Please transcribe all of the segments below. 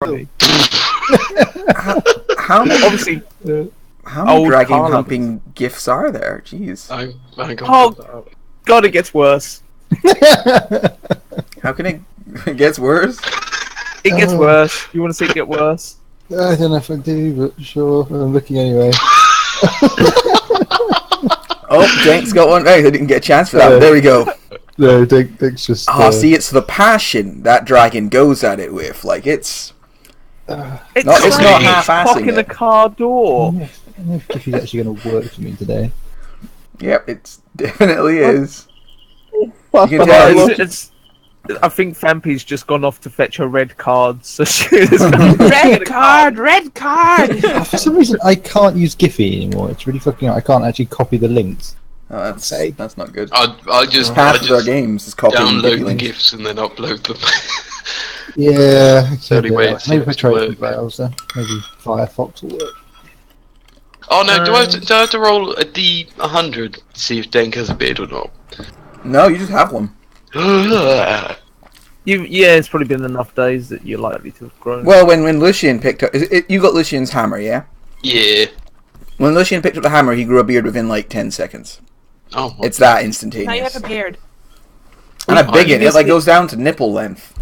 How Obviously, how many old dragon car humping gifs are there? Jeez. I got Oh. God, it gets worse. How can it gets worse? It gets worse. You want to see it get worse? I don't know if I do, but sure. I'm looking anyway. Oh, Jake's got one. Right, I didn't get a chance for that. There we go. No, Dick's just. See, it's the passion that dragon goes at it with. Like it's It's not like half-assing cocking it. a car door. I don't know if Giffy's actually going to work for me today. Yep, it definitely is. You Well, can tell I think Fampy's just gone off to fetch her red card. So she's Red card, red card. for some reason, I can't use Giphy anymore. It's really fucking. I can't actually copy the links. Oh, that's not good. I just Half of our games is copying download the links. GIFs and then upload them. Yeah, the only way it maybe if I seems to try work. some browser, maybe Firefox will work. Oh no, do I have to roll a D100 to see if Denk has a beard or not? No, you just have one. yeah, it's probably been enough days that you're likely to have grown. Well, when Lucian picked up, you got Lucian's hammer, yeah? Yeah. When Lucian picked up the hammer, he grew a beard within like 10 seconds. Oh. It's that instantaneous. Now you have a beard. And a big it like goes down to nipple length.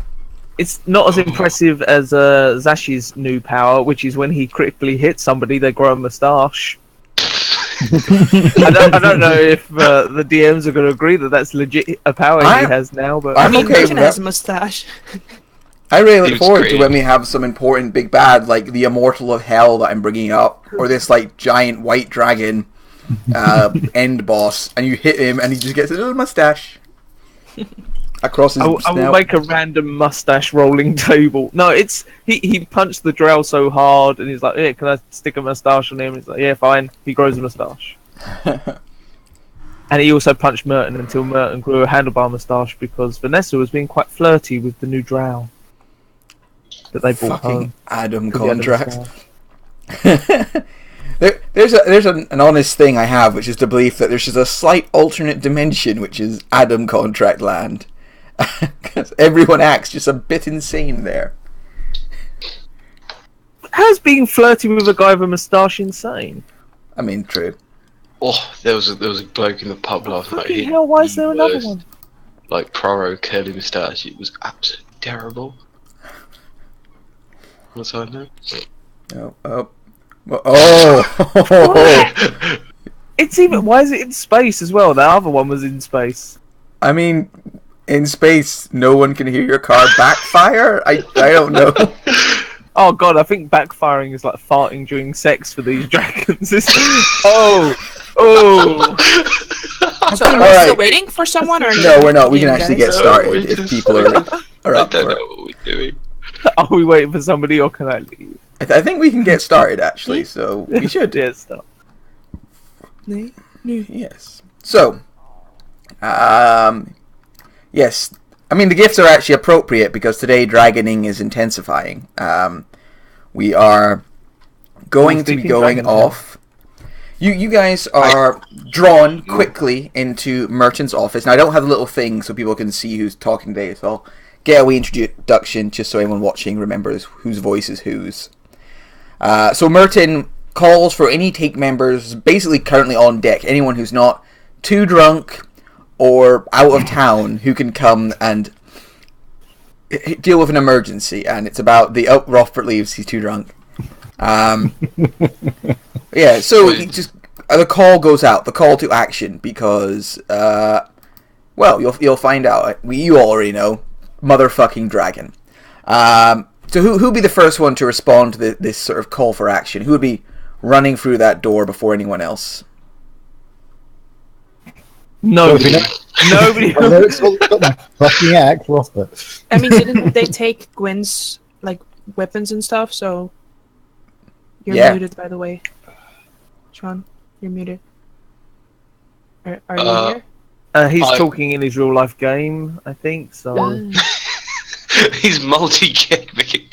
It's not as impressive as Zashi's new power, which is when he critically hits somebody, they grow a moustache. I don't know if the DMs are going to agree that that's legit a power he has now, but I'm okay with Merton has that. a mustache. I really He look was forward to great. when we have some important big bad, like the Immortal of Hell that I'm bringing up, or this like giant white dragon end boss, and you hit him and he just gets a little mustache across his I will snout. make a random mustache rolling table. No, it's he punched the drow so hard, and he's like, "Yeah, can I stick a mustache on him?" He's like, "Yeah, fine." He grows a mustache. And he also punched Merton until Merton grew a handlebar moustache because Vanessa was being quite flirty with the new drow that they brought Fucking home. Adam to the end of the contract. song. There's an honest thing I have, which is the belief that there's just a slight alternate dimension, which is Adam contract land. Because everyone acts just a bit insane there. How's being flirty with a guy with a moustache insane? I mean, true. Oh, there was a bloke in the pub last night. Fucking hell, why is there another one? Like Proro curly moustache. It was absolutely terrible. What's I know? Oh. It's even. Why is it in space as well? The other one was in space. I mean, in space, no one can hear your car backfire? I don't know. Oh god, I think backfiring is like farting during sex for these dragons. oh. So are we Alright. still waiting for someone, or No, we're not. We can you actually guys? get started we if just- people are I up don't for know it. what we're doing. Are we waiting for somebody or can I leave? I think we can get started, actually, so we should. Yeah, stop. Yes. So, yes. I mean, the gifts are actually appropriate because today dragoning is intensifying. We are going to be going off. You guys are drawn quickly into Merton's office. Now, I don't have the little thing so people can see who's talking today, so I'll get a wee introduction just so anyone watching remembers whose voice is whose. So Merton calls for any take members basically currently on deck. Anyone who's not too drunk or out of town who can come and deal with an emergency. And it's about the... Oh, Rothbert leaves. He's too drunk. Yeah, so he just the call goes out. The call to action because... well, you'll find out. You already know. Motherfucking dragon. So who'd be the first one to respond to this sort of call for action? Who would be running through that door before anyone else? Nobody. Nobody. I know it's all got my fucking act, Rothbert. I mean, didn't they take Gwen's like weapons and stuff? So you're Yeah. muted, by the way. Sean, you're muted. Are you here? He's talking in his real life game, I think. So He's multi-gaming.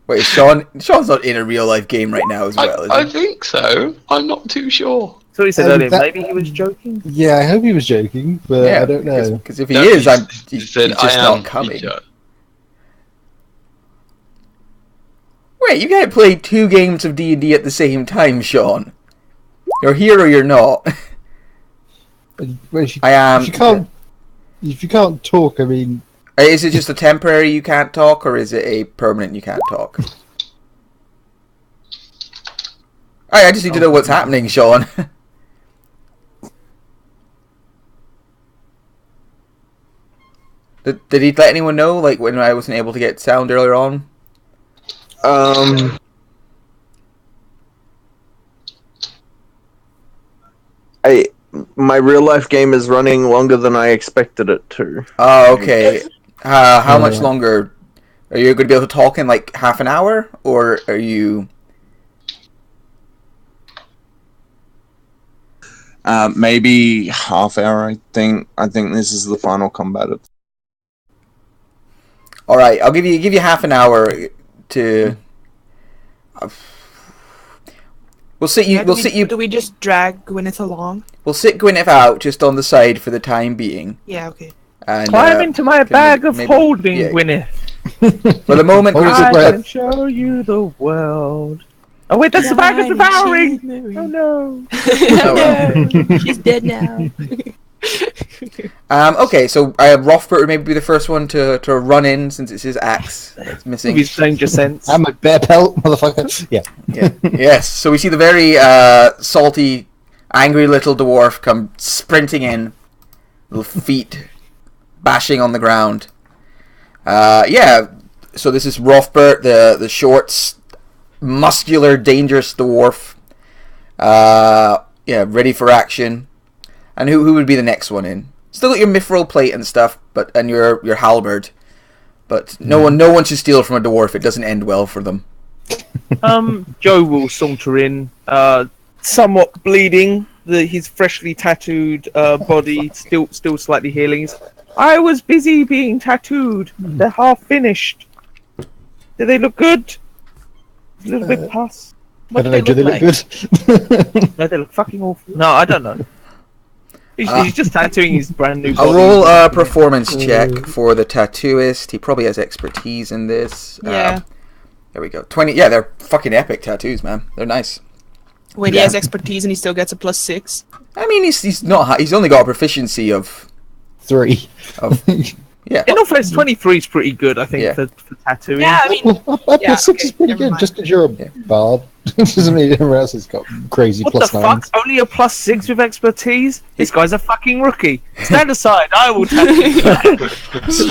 Wait, Sean's not in a real life game right now as well, is I he? think so. I'm not too sure. so he said earlier. that- Maybe he was joking. Yeah, I hope he was joking, but I don't know. Because if he No, is, he he's said, just I am not coming. Peter." Wait, you can't play 2 games of D&D at the same time, Sean. You're here or you're not. Well, I am. If you can't talk, I mean, Is it just a temporary you can't talk, or is it a permanent you can't talk? I just need to know what's happening, Sean. Did he let anyone know, like, when I wasn't able to get sound earlier on? My real life game is running longer than I expected it to. Oh, okay. How much longer? Are you going to be able to talk in, like, half an hour? Or are you... Maybe half hour. I think this is the final combat. All right, I'll give you half an hour to. We'll sit you. Do we just drag Gwyneth along? We'll sit Gwyneth out just on the side for the time being. Yeah. Okay. And, Climb into my bag of maybe- holding, yeah. Gwyneth. For the moment, Hold Gwyneth- your I breath. can show you the world. Oh wait, that's the bag of devouring. Oh no. Oh, well. She's dead now. Okay, so Rothbert would maybe be the first one to run in since it's his axe that's missing. His danger sense. I'm a bear pelt, motherfucker. Yeah. Yeah. Yes. So we see the very salty, angry little dwarf come sprinting in, little feet bashing on the ground. Yeah. So this is Rothbert, the short, muscular, dangerous dwarf. Yeah, ready for action. And who would be the next one in? Still got your mithril plate and stuff, and your halberd. But no one should steal from a dwarf. It doesn't end well for them. Joe will saunter in, somewhat bleeding. His freshly tattooed body still slightly healing. I was busy being tattooed. They're half finished. Do they look good? A little bit pus. I don't know, do they look good? No, they look fucking awful. No, I don't know. He's just tattooing his brand new body. I'll roll a performance check for the tattooist. He probably has expertise in this. Yeah. There we go. 20. Yeah, they're fucking epic tattoos, man. They're nice. Wait, he has expertise and he still gets a +6. I mean, he's not. He's only got a proficiency of 3. yeah. In all fairness, 23 is pretty good, I think, Yeah. for tattooing. Yeah, I mean, Well, 6 is pretty never good, mind. just because you're a bard. Doesn't mean everyone else has got crazy What the +9s. fuck? Only a +6 with expertise? This guy's a fucking rookie. Stand aside, I will tattoo you.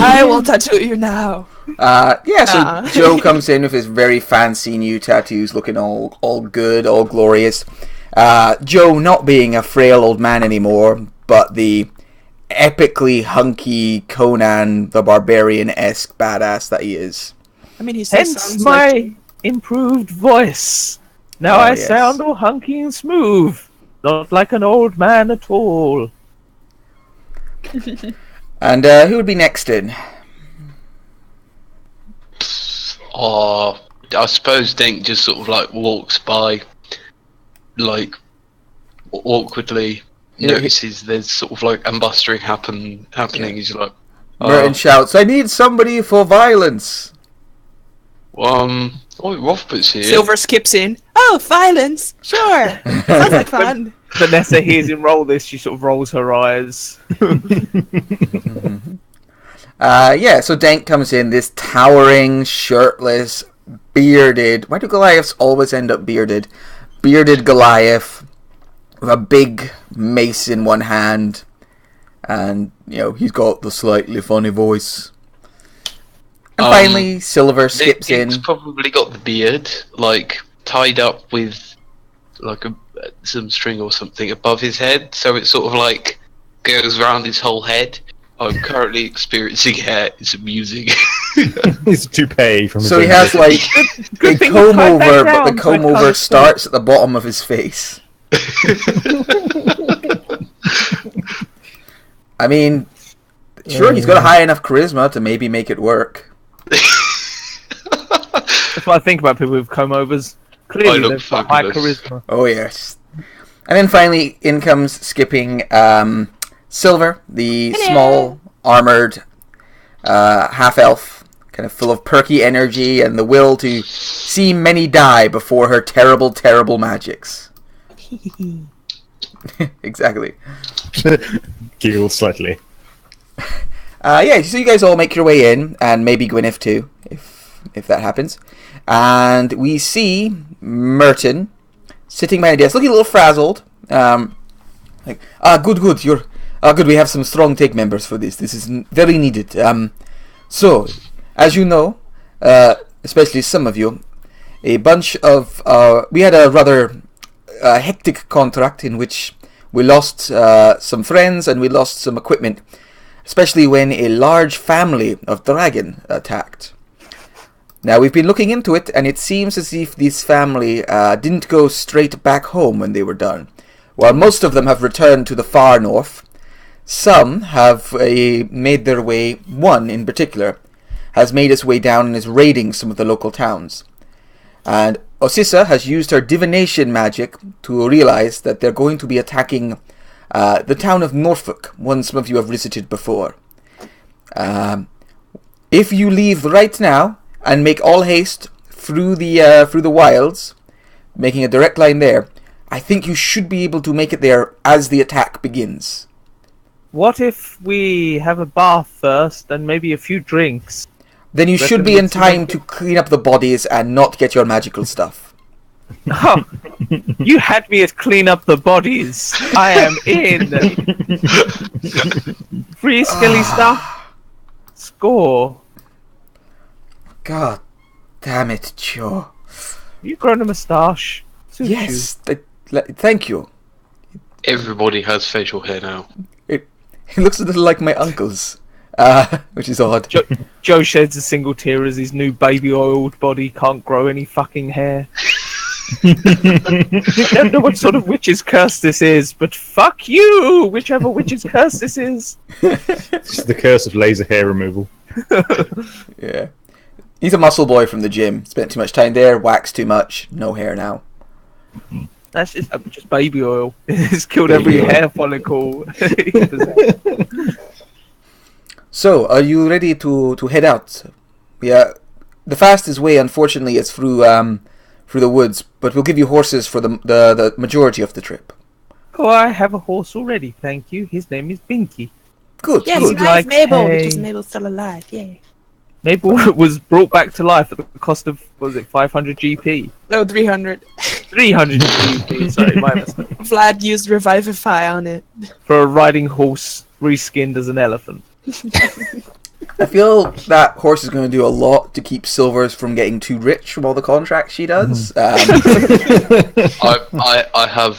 I will tattoo you now. Yeah, so Joe comes in with his very fancy new tattoos, looking all good, all glorious. Joe not being a frail old man anymore, but the epically hunky Conan the Barbarian-esque badass that he is. I mean, he still Hence sounds my like... improved voice. Now Oh, I yes. sound all hunky and smooth. Not like an old man at all. And who would be next in? I suppose Dink just sort of like walks by, like awkwardly Yeah, notices there's sort of like ambustering happening. He's like, Merton shouts, "I need somebody for violence!" oh, Rothbert's here. Silver skips in. Oh, violence! Sure! Sounds like fun. Vanessa hears him roll this, she sort of rolls her eyes. Yeah, so Dank comes in, this towering, shirtless, bearded... Why do Goliaths always end up bearded? Bearded Goliath with a big mace in one hand. And, you know, he's got the slightly funny voice. And finally, Silver skips Dink's in. probably got the beard, like, tied up with, like, some string or something above his head, so it sort of, like, goes around his whole head. I'm currently experiencing hair. It's amusing. It's a toupee from his So he own has, head. like, a thing comb you tied that over, but down the so I comb can't over see. starts at the bottom of his face. I mean, sure, he's got a high enough charisma to maybe make it work. That's what I think about people with comb overs. Clearly, look they've got high fabulous. charisma. Oh, yes. And then finally, in comes skipping Silver, the small, armoured half-elf kind of full of perky energy and the will to see many die before her terrible, terrible magics. Exactly. Giggle slightly. Yeah, so you guys all make your way in, and maybe Gwyneth too, if that happens. And we see Merton sitting behind a desk, looking a little frazzled. Good, you're good. We have some strong take members for this. This is very needed. So, as you know, especially some of you, a bunch of we had a rather hectic contract in which we lost some friends and we lost some equipment, especially when a large family of dragon attacked. Now, we've been looking into it, and it seems as if this family didn't go straight back home when they were done. While most of them have returned to the far north, some have made their way, one in particular, has made his way down and is raiding some of the local towns. And Osissa has used her divination magic to realize that they're going to be attacking the town of Norfolk, one some of you have visited before. If you leave right now and make all haste through the wilds, making a direct line there, I think you should be able to make it there as the attack begins. What if we have a bath first and maybe a few drinks? Then you should be in time to clean up the bodies and not get your magical stuff. Oh, you had me at clean up the bodies. I am in. Free skilly stuff. Score. God damn it, Joe. You've grown a moustache. Yes, thank you. Everybody has facial hair now. It looks a little like my uncle's, which is odd. Joe sheds a single tear as his new baby-oiled body can't grow any fucking hair. I don't know what sort of witch's curse this is, but fuck you, whichever witch's curse this is. It's the curse of laser hair removal. Yeah. He's a muscle boy from the gym. Spent too much time there, waxed too much, no hair now. That's just baby oil. It's killed every hair follicle. So, are you ready to head out? Yeah, the fastest way, unfortunately, is through the woods, but we'll give you horses for the majority of the trip. Oh, I have a horse already, thank you. His name is Binky. Good, Yes, good. nice Like, Mabel, hey. because Mabel's still alive. Yay. Mabel was brought back to life at the cost of, what was it, 500 GP? No, 300. 300 GP, sorry, my mistake. Vlad used Revivify on it. For a riding horse reskinned as an elephant. I feel that horse is going to do a lot to keep Silvers from getting too rich from all the contracts she does. I have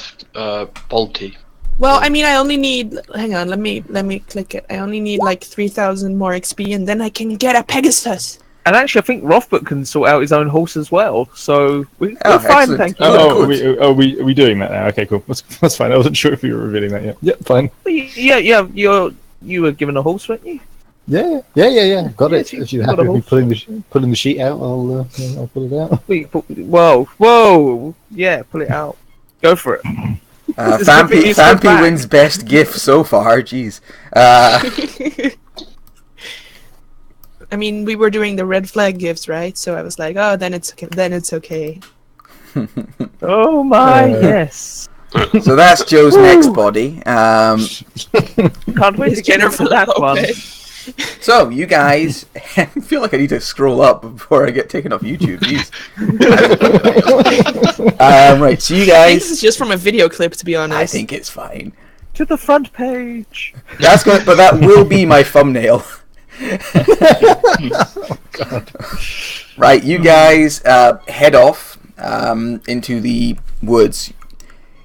Balti. Well, I mean, I only need. Hang on, let me click it. I only need like 3,000 more XP, and then I can get a Pegasus. And actually, I think Rothbert can sort out his own horse as well, so we're fine, excellent. thank you. Are we doing that now? Okay, cool. That's fine. I wasn't sure if you were revealing that yet. Yep, fine. Yeah, you were given a horse, weren't you? Yeah. Got it. Yeah, If you're got happy a with me pulling the sheet out, I'll pull it out. Whoa, yeah, pull it out. Go for it. Fampy wins best GIF so far. Jeez. I mean, we were doing the red flag gifts, right? So I was like, oh, then it's okay. Then it's okay. Oh my, yes. So that's Joe's next body. Can't wait to get her for that one. So you guys, I feel like I need to scroll up before I get taken off YouTube. Jeez. Right. So you I think guys, this is just from a video clip, to be honest. I think it's fine. To the front page. That's good, but that will be my thumbnail. Right, you guys head off into the woods.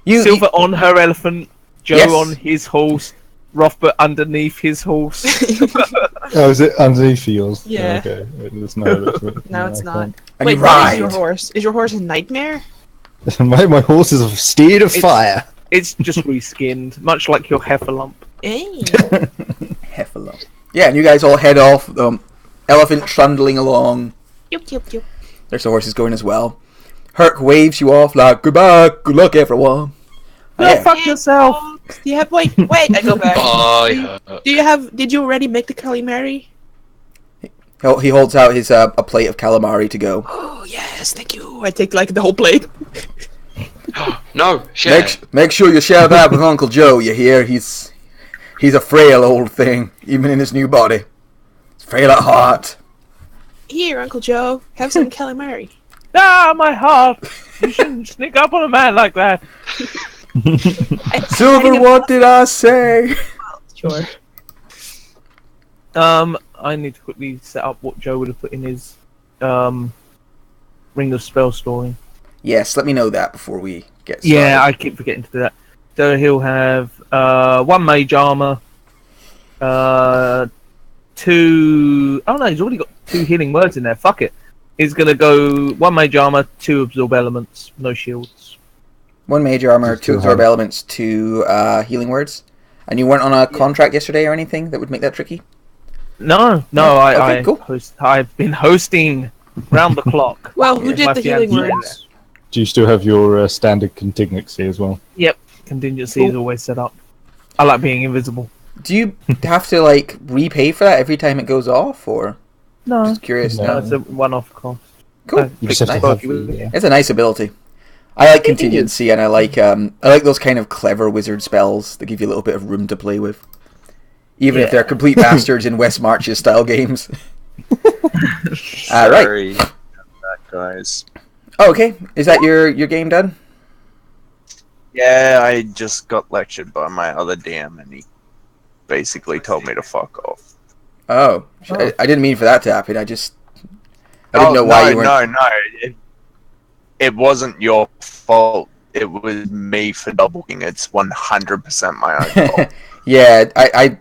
Silver on her elephant, Joe Yes. on his horse, Rothbert underneath his horse. Oh, is it underneath for yours? Yeah. Oh, okay. No, it's not. And Wait, you what is ride. your horse? Is your horse a nightmare? My horse is a steed of fire. It's just reskinned, much like your Heffalump. Hey. Heffalump. Yeah, and you guys all head off. Elephant trundling along. Yup. There's the horses going as well. Herc waves you off like, goodbye, good luck everyone. No, Yeah. fuck yourself. Do you have? Wait. I go back. Bye. Did you already make the Kalimari? He holds out his a plate of calamari to go. Oh yes, thank you. I take like the whole plate. No, share. Make sure you share that with Uncle Joe. You hear? He's a frail old thing, even in his new body. He's frail at heart. Here, Uncle Joe, have some calamari. Ah, my heart! You shouldn't sneak up on a man like that. Silver, what did I say? Sure. I need to quickly set up what Joe would have put in his Ring of Spell story. Yes, let me know that before we get started. Yeah, I keep forgetting to do that. So he'll have 1 mage armor, 2. Oh no, he's already got 2 healing words in there. Fuck it. He's gonna go 1 mage armor, 2 absorb elements, no shields. 1 major armor, 2 absorb elements, 2 healing words. And you weren't on a contract yesterday or anything that would make that tricky? No, Okay, cool. I've been hosting round the clock. Well, who did My the healing fiancé. words? Do you still have your standard contingency as well? Yep, contingency is always set up. I like being invisible. Do you have to like repay for that every time it goes off, or No, just curious? No. now? it's a one-off cost. Cool. You just have to Nice. have the, It's a nice ability. I like contingency, and I like those kind of clever wizard spells that give you a little bit of room to play with, even if they're complete bastards in West Marches style games. Right. Sorry about that, guys. Oh, okay. Is that your game done? Yeah, I just got lectured by my other DM, and he basically told me to fuck off. Oh, I didn't mean for that to happen. I didn't know why you weren't. No. It wasn't your fault. It was me for doubling. It's 100% my own fault. Yeah, I.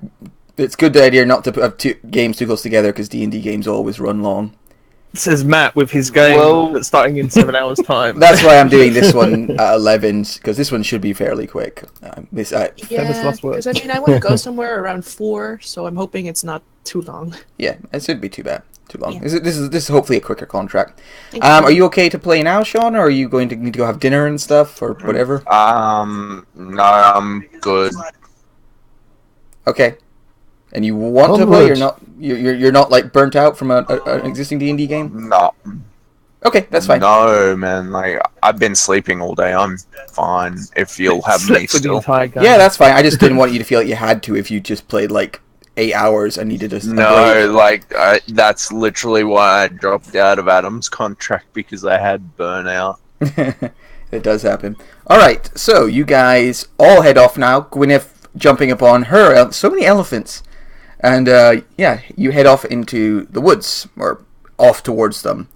It's a good idea not to have 2 games too close together because D&D games always run long. Says Matt with his game that's starting in 7 hours' time. That's why I'm doing this one at 11, because this one should be fairly quick. Famous Yeah, last word. because I mean, I want to go somewhere around 4, so I'm hoping it's not too long. Yeah, it shouldn't be too long. Yeah. This is hopefully a quicker contract. Thank you. Are you okay to play now, Sean, or are you going to need to go have dinner and stuff, or whatever? No, I'm good. Okay. And you want to play? You're not like burnt out from an existing D&D game? No. Okay, that's fine. No, man. Like, I've been sleeping all day. I'm fine if you'll have me Slept for the still. entire game. Yeah, that's fine. I just didn't want you to feel like you had to if you just played like 8 hours and needed to. No, like, that's literally why I dropped out of Adam's contract, because I had burnout. It does happen. All right, so you guys all head off now. Gwyneth jumping upon her. So many elephants. And you head off into the woods, or off towards them.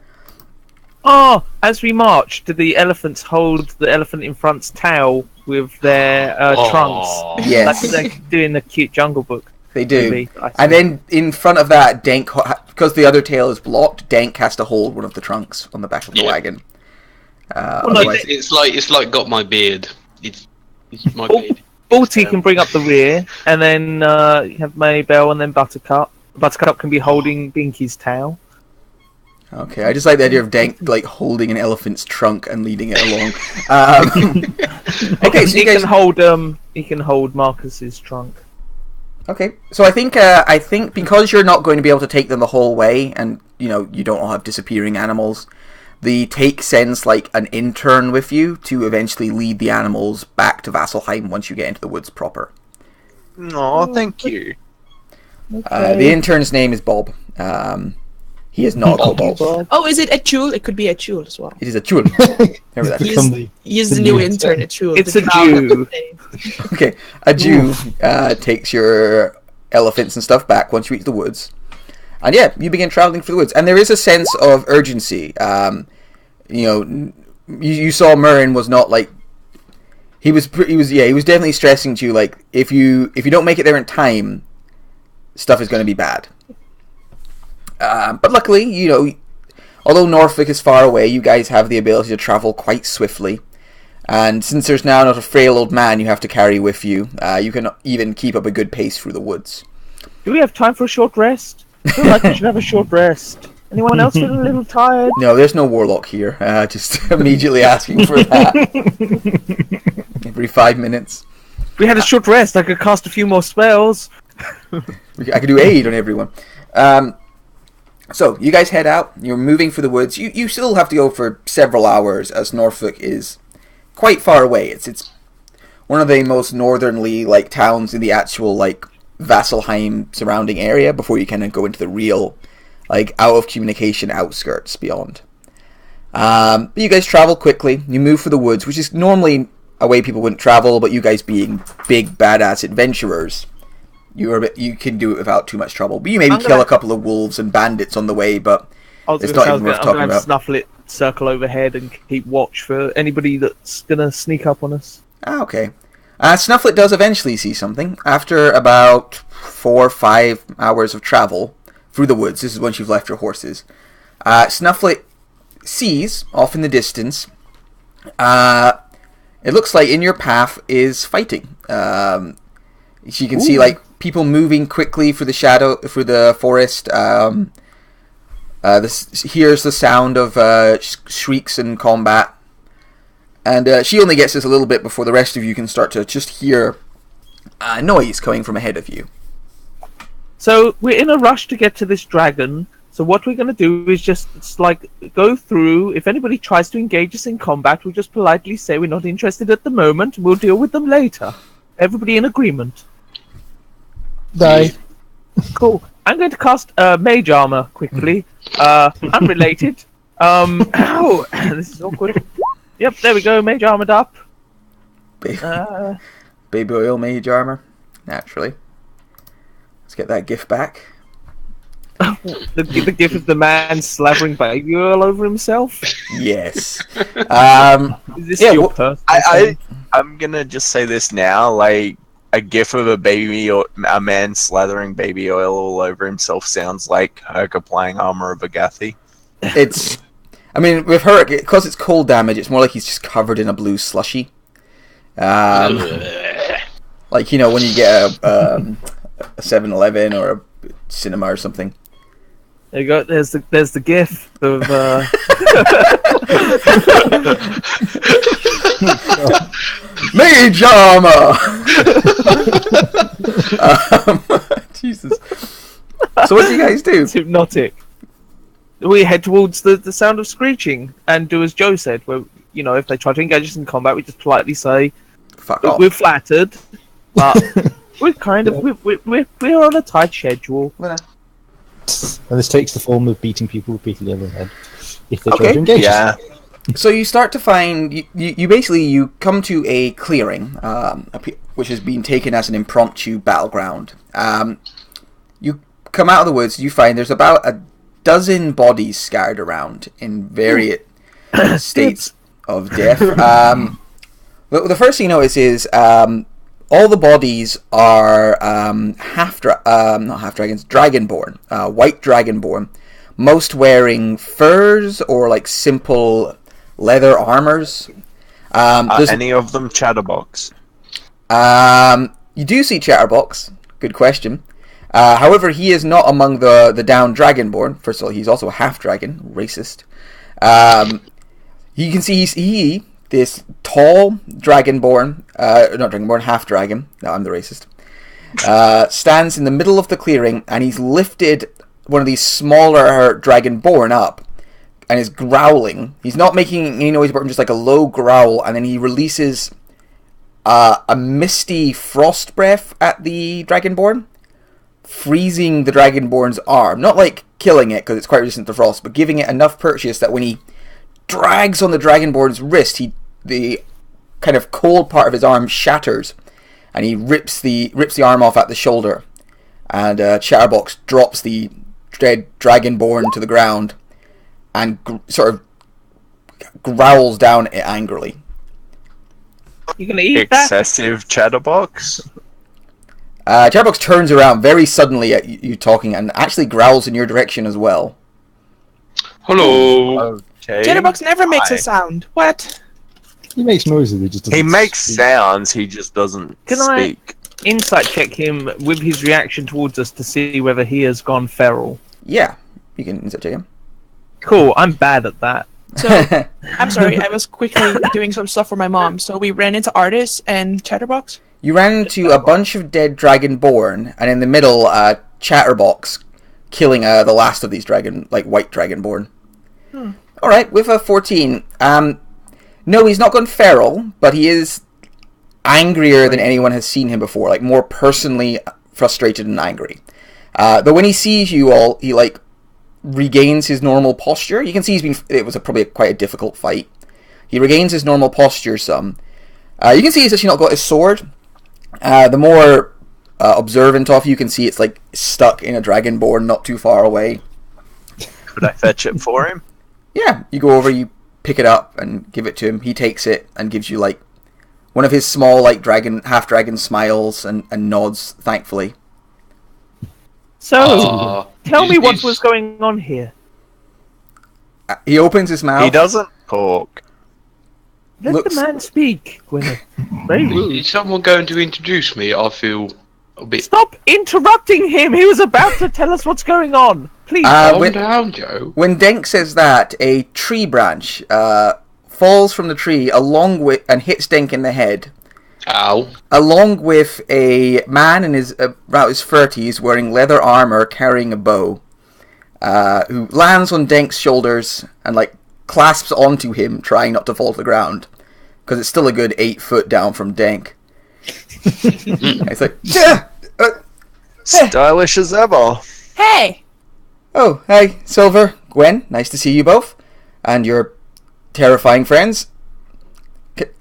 Oh, as we march, do the elephants hold the elephant in front's tail with their trunks? Yes. Like they're doing the cute Jungle Book. They do. movie, And then in front of that, Denk, because the other tail is blocked, Denk has to hold one of the trunks on the back of the wagon. Otherwise- It's like got my beard. It's my beard. Balti can bring up the rear, and then you have Maybell and then Buttercup. Buttercup can be holding Binky's tail. Okay, I just like the idea of Denk like holding an elephant's trunk and leading it along. Okay, so you guys he can hold Marcus's trunk. Okay, so I think because you're not going to be able to take them the whole way, and you don't all have disappearing animals, the take sends like an intern with you to eventually lead the animals back to Vasselheim once you get into the woods proper. Oh, thank you. The intern's name is Bob. He is not a kobold. Oh, is it Achul? It could be Achul as well. It is a chul. Remember that. He's the new intern at Achul. It's a Jew. Okay, a Jew takes your elephants and stuff back once you reach the woods. And yeah, you begin traveling through the woods. And there is a sense of urgency. You saw Murrin was not like... He was definitely stressing to you, like, if you don't make it there in time, stuff is going to be bad. But luckily, although Norfolk is far away, you guys have the ability to travel quite swiftly. And since there's now not a frail old man you have to carry with you, you can even keep up a good pace through the woods. Do we have time for a short rest? I feel like we should have a short rest. Anyone else feeling a little tired? No, there's no warlock here. Just immediately asking for that. Every 5 minutes. If we had a short rest, I could cast a few more spells. I could do aid on everyone. So, you guys head out. You're moving through the woods. You still have to go for several hours, as Norfolk is quite far away. It's one of the most northernly, like, towns in the actual, like, Vasselheim surrounding area before you kind of go into the real, like, out of communication outskirts beyond. But you guys travel quickly. You move through the woods, which is normally a way people wouldn't travel, but you guys being big, badass adventurers, you can do it without too much trouble. But you maybe kill a couple of wolves and bandits on the way, but it's not even worth talking about. Snufflet circle overhead and keep watch for anybody that's gonna sneak up on us. Ah, okay. Snufflet does eventually see something. After about 4 or 5 hours of travel through the woods, this is once you've left your horses, Snufflet sees, off in the distance, it looks like in your path is fighting. So you can see, like, people moving quickly through the forest. Here's the sound of shrieks and combat. And she only gets this a little bit before the rest of you can start to just hear noise coming from ahead of you. So we're in a rush to get to this dragon. So what we're going to do is just go through. If anybody tries to engage us in combat, we'll just politely say we're not interested at the moment. We'll deal with them later. Everybody in agreement? Die. Cool. I'm going to cast Mage Armor quickly. Unrelated. Ow! This is awkward. Yep, there we go. Mage Armored up. Baby oil mage armor. Naturally. Let's get that gif back. the gif of the man slavering baby oil over himself? Yes. Is this your person? I'm gonna just say this now, like, a gif of a man slathering baby oil all over himself sounds like Herc applying armor of Agathi. I mean, with Herc, because it's cold damage, it's more like he's just covered in a blue slushy. Like, you know, when you get a 7-Eleven or a cinema or something. There you go. There's the gif of. Mage armor. Jesus. So what do you guys do? It's hypnotic. We head towards the sound of screeching and do as Joe said. Where, you know, if they try to engage us in combat, we just politely say, "Fuck off." We're flattered, but we're kind of we're on a tight schedule. And this takes the form of beating people repeatedly over the head if they try to engage us. So you start to find you basically come to a clearing, which has been taken as an impromptu battleground. You come out of the woods. You find there's about a dozen bodies scattered around in various states of death. The first thing you notice is all the bodies are not half dragons, dragonborn, white dragonborn, most wearing furs or like simple leather armors. Are any of them Chatterbox? You do see Chatterbox. Good question. However, he is not among the down dragonborn. First of all, he's also a half dragon, racist. You can see this tall dragonborn, not dragonborn, half dragon. No, I'm the racist. Stands in the middle of the clearing, and he's lifted one of these smaller dragonborn up, and is growling. He's not making any noise apart from just like a low growl, and then he releases a misty frost breath at the dragonborn, freezing the dragonborn's arm. Not like killing it, because it's quite resistant to frost, but giving it enough purchase that when he drags on the dragonborn's wrist, the kind of cold part of his arm shatters, and he rips the arm off at the shoulder, and Chatterbox drops the dead dragonborn to the ground and sort of growls down at it angrily. You gonna eat Excessive Chatterbox? Chatterbox turns around very suddenly at you talking and actually growls in your direction as well. Hello. Okay. Chatterbox never makes a sound. What? He makes noises, he just doesn't He makes speak. sounds, he just doesn't speak. Insight check him with his reaction towards us to see whether he has gone feral? Yeah, you can insight check him. Cool, I'm bad at that. So, I'm sorry, I was quickly doing some stuff for my mom. So we ran into Artis and Chatterbox. You ran into a bunch of dead dragonborn, and in the middle, Chatterbox killing the last of these white dragonborn. All right, with a 14. No, he's not gone feral, but he is angrier than anyone has seen him before. Like more personally frustrated and angry. But when he sees you all, he regains his normal posture. You can see it was probably quite a difficult fight. He regains his normal posture some. You can see he's actually not got his sword. The more observant of you can see it's stuck in a dragonborn not too far away. Could I fetch it for him? Yeah, you go over, you pick it up and give it to him. He takes it and gives you one of his small half dragon smiles and nods thankfully. So, tell me what was going on here. He opens his mouth. He doesn't talk. Let the man speak, Gwyneth. Very rude. Is someone going to introduce me? I feel a bit... Stop interrupting him! He was about to tell us what's going on. Please, calm down, Joe. When Denk says that, a tree branch falls from the tree and hits Denk in the head. Ow. Along with a man in about his 30s wearing leather armor carrying a bow, who lands on Denk's shoulders and clasps onto him, trying not to fall to the ground, because it's still a good 8 foot down from Denk. It's like, stylish as ever. Hey! Oh, hey, Silver, Gwen, nice to see you both, and your terrifying friends.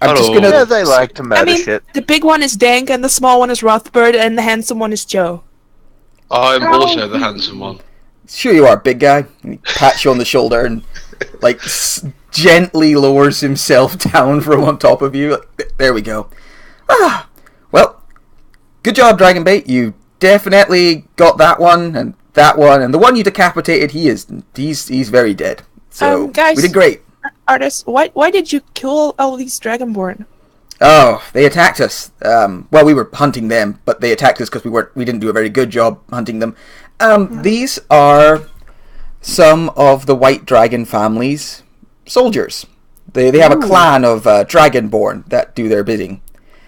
I'm just gonna... Yeah, they like to murder shit. The big one is Dank, and the small one is Rothbird, and the handsome one is Joe. I'm also the handsome one. Sure you are, big guy. And he pats you on the shoulder and gently lowers himself down from on top of you. There we go. Well, good job, Dragonbait. You definitely got that one, and the one you decapitated. He's very dead. So guys, we did great. Artist, why did you kill all these Dragonborn? Oh, they attacked us. Well, we were hunting them, but they attacked us because we didn't do a very good job hunting them. These are some of the White Dragon family's soldiers. They have a clan of Dragonborn that do their bidding.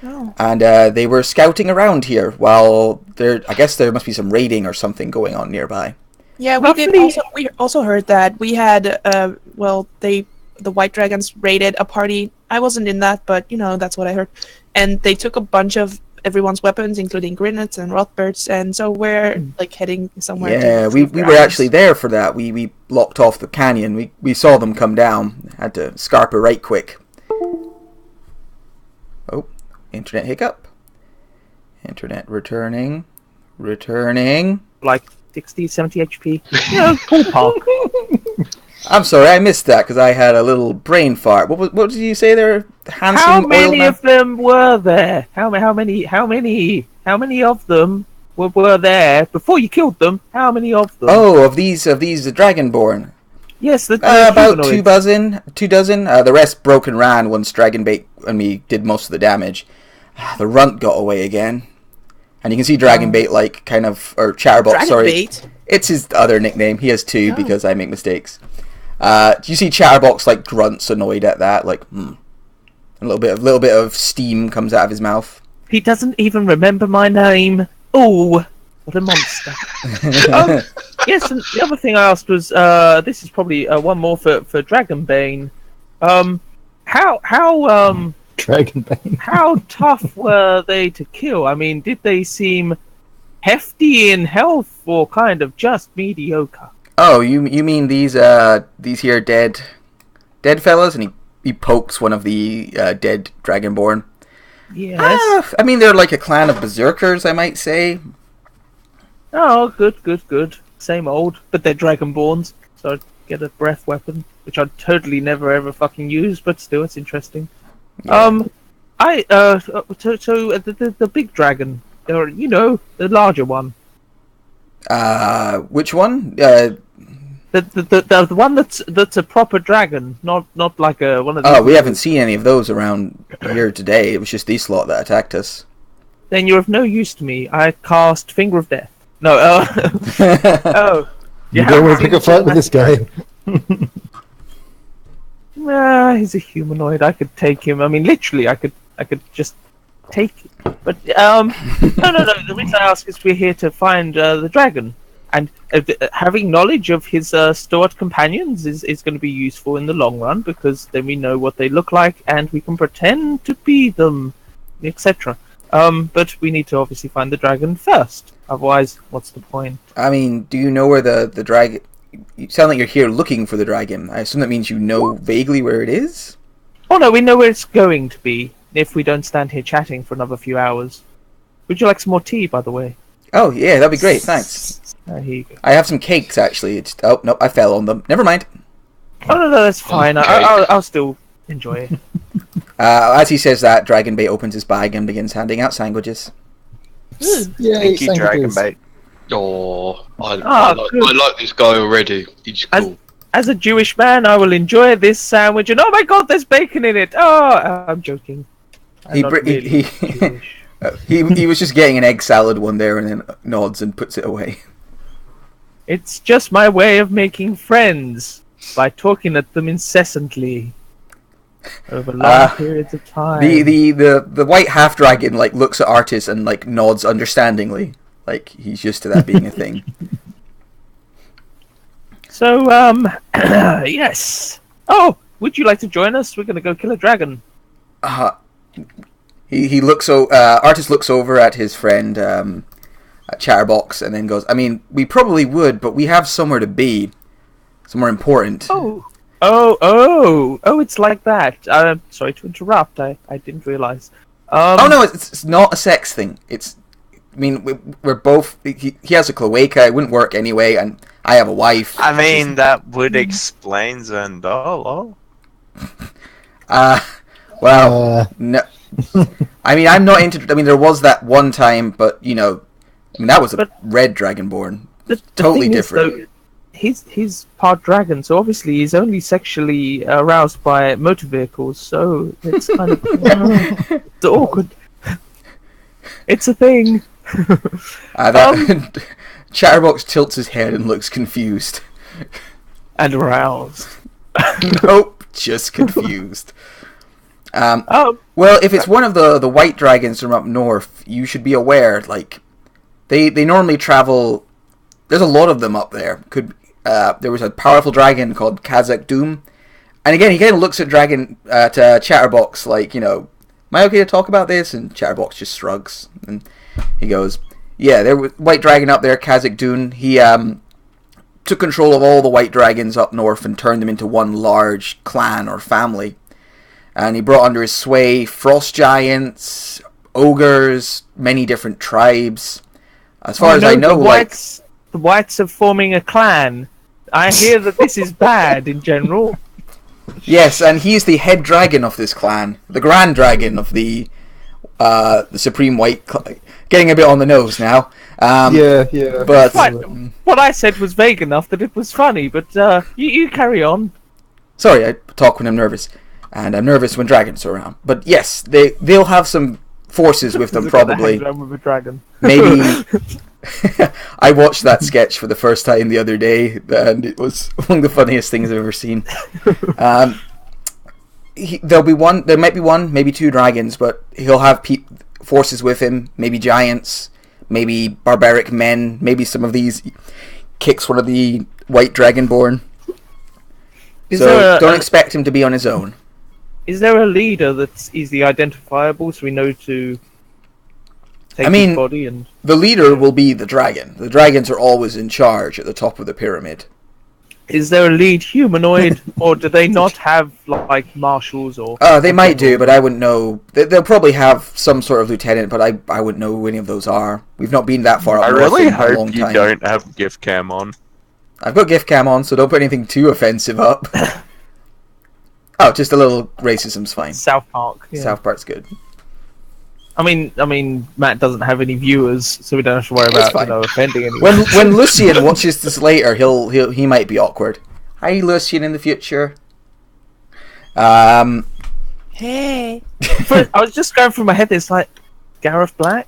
Oh. And they were scouting around here while I guess there must be some raiding or something going on nearby. Yeah, we also heard that. We had the White Dragons raided a party. I wasn't in that, but that's what I heard. And they took a bunch of everyone's weapons, including grenades and Rothbirds, and so we're heading somewhere. Yeah, we were actually there for that. We blocked off the canyon. We saw them come down. Had to scarper right quick. Oh, internet hiccup. Internet returning. 60, 70 HP. Ballpark. I'm sorry, I missed that because I had a little brain fart. What did you say there? Handsome How many oil of them were there? How many of them were there before you killed them? How many of them? Oh, of these Dragonborn. Yes, about 2 dozen. The rest broke and ran once Dragonbait and me did most of the damage. The runt got away again. And you can see Dragonbait or Chatterbox, sorry. It's his other nickname. He has 2 because I make mistakes. You see Chatterbox grunts annoyed at that, a little bit of steam comes out of his mouth. He doesn't even remember my name. Oh, what a monster! Yes, and the other thing I asked was, this is probably one more for Dragonbane. Dragonbane. How tough were they to kill? I mean, did they seem hefty in health or kind of just mediocre? Oh, you mean these here dead fellas? And he pokes one of the dead Dragonborn. Yes. I mean, they're like a clan of berserkers, I might say. Oh, good. Same old, but they're Dragonborns, so I'd get a breath weapon, which I'd totally never ever fucking use, but still, it's interesting. Yeah. The big dragon, or the larger one. Which one? The one that's a proper dragon, not like a one of these. Oh, we haven't seen any of those around here today. It was just these lot that attacked us. Then you're of no use to me. I cast Finger of Death. No, oh. You don't want to pick a fight with this guy. He's a humanoid. I could take him. I mean, literally, I could just take it. But no. The reason I ask is we're here to find the dragon. And having knowledge of his stored companions is going to be useful in the long run, because then we know what they look like and we can pretend to be them, etc. But we need to obviously find the dragon first. Otherwise, what's the point? I mean, do you know where the dragon... You sound like you're here looking for the dragon. I assume that means you know vaguely where it is? Oh no, we know where it's going to be if we don't stand here chatting for another few hours. Would you like some more tea, by the way? Oh, yeah, that'd be great, thanks. Here you go. I have some cakes, actually. Oh, no, I fell on them. Never mind. Oh no, that's fine. I'll still enjoy it. As he says that, Dragonbait opens his bag and begins handing out sandwiches. Yeah, Thank you, Dragonbait. Oh, I like this guy already. He's cool. As a Jewish man, I will enjoy this sandwich, and oh my god, there's bacon in it! Oh, I'm joking. I'm not really Jewish. He was just getting an egg salad one there and then nods and puts it away. It's just my way of making friends, by talking at them incessantly. Over long periods of time. The white half dragon like looks at Artis and like nods understandingly. Like he's used to that being a thing. So, yes. Oh, would you like to join us? We're gonna go kill a dragon. He looks Artis looks over at his friend at Chatterbox and then goes, I mean, we probably would, but we have somewhere to be. Somewhere important. Oh, it's like that. Sorry to interrupt. I didn't realize. Oh no, it's not a sex thing. I mean, we're both. He has a cloaca. It wouldn't work anyway, and I have a wife. I mean, that would explain Zendolo. Well, no. I mean, I'm not into. I mean, there was that one time, but you know, I mean, that was a red dragonborn. Totally different. Though, he's part dragon, so obviously he's only sexually aroused by motor vehicles. So it's kind of it's awkward. It's a thing. Chatterbox tilts his head and looks confused. And aroused. Nope, just confused. Well, if it's one of the white dragons from up north, you should be aware. Like, they normally travel. There's a lot of them up there. There was a powerful dragon called Kazakh Doom, and again he kind of looks at Chatterbox like, you know, am I okay to talk about this? And Chatterbox just shrugs and he goes, yeah, there was white dragon up there, Kazakh Doom. He took control of all the white dragons up north and turned them into one large clan or family. And he brought under his sway frost giants, ogres, many different tribes. As far as I know, the whites are forming a clan. I hear that this is bad in general. Yes, and he's the head dragon of this clan, the grand dragon of the supreme white. Getting a bit on the nose now. Yeah. But what I said was vague enough that it was funny. But you carry on. Sorry, I talk when I'm nervous. And I'm nervous when dragons are around. But yes, they'll have some forces with them, probably. With a dragon. Maybe. I watched that sketch for the first time the other day, and it was one of the funniest things I've ever seen. There'll be one. There might be one, maybe two dragons, but he'll have forces with him. Maybe giants, maybe barbaric men, maybe some of these kicks one of the white dragonborn. So don't expect him to be on his own. Is there a leader that's easily identifiable so we know to take his body? And the leader will be the dragon. The dragons are always in charge at the top of the pyramid. Is there a lead humanoid, or do they not have like marshals or? They might do, but I wouldn't know. They'll probably have some sort of lieutenant, but I wouldn't know who any of those are. We've not been that far up I north really in a long hope you time. don't have gift cam on. I've got gift cam on, so don't put anything too offensive up. Oh, just a little racism's fine. South Park. Yeah. South Park's good. I mean, Matt doesn't have any viewers, so we don't have to worry about offending anyone. When Lucian watches this later, he might be awkward. Hi, Lucian in the future. Hey. I was just going through my head. It's like Gareth Black.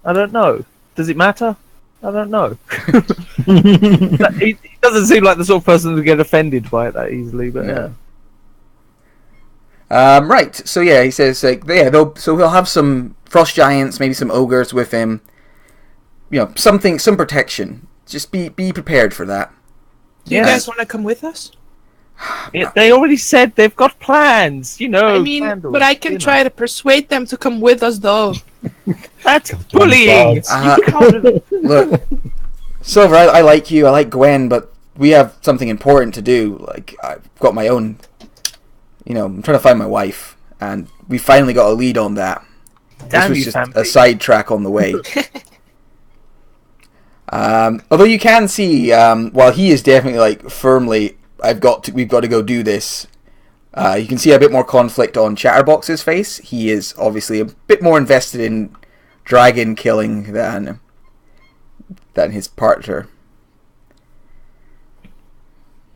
I don't know. Does it matter? I don't know. He doesn't seem like the sort of person to get offended by it that easily, but yeah. Right. So yeah, he says so he'll have some frost giants, maybe some ogres with him. You know, some protection. just be prepared for that. Do you guys want to come with us? They already said they've got plans, you know. I mean, but I can try to persuade them to come with us, though. That's bullying. Look, Silver, I like you, I like Gwen, but we have something important to do. Like, I've got my own, I'm trying to find my wife, and we finally got a lead on that. This was just a sidetrack on the way. Although you can see, while he is definitely like firmly, we've got to go do this. You can see a bit more conflict on Chatterbox's face. He is obviously a bit more invested in dragon killing than his partner.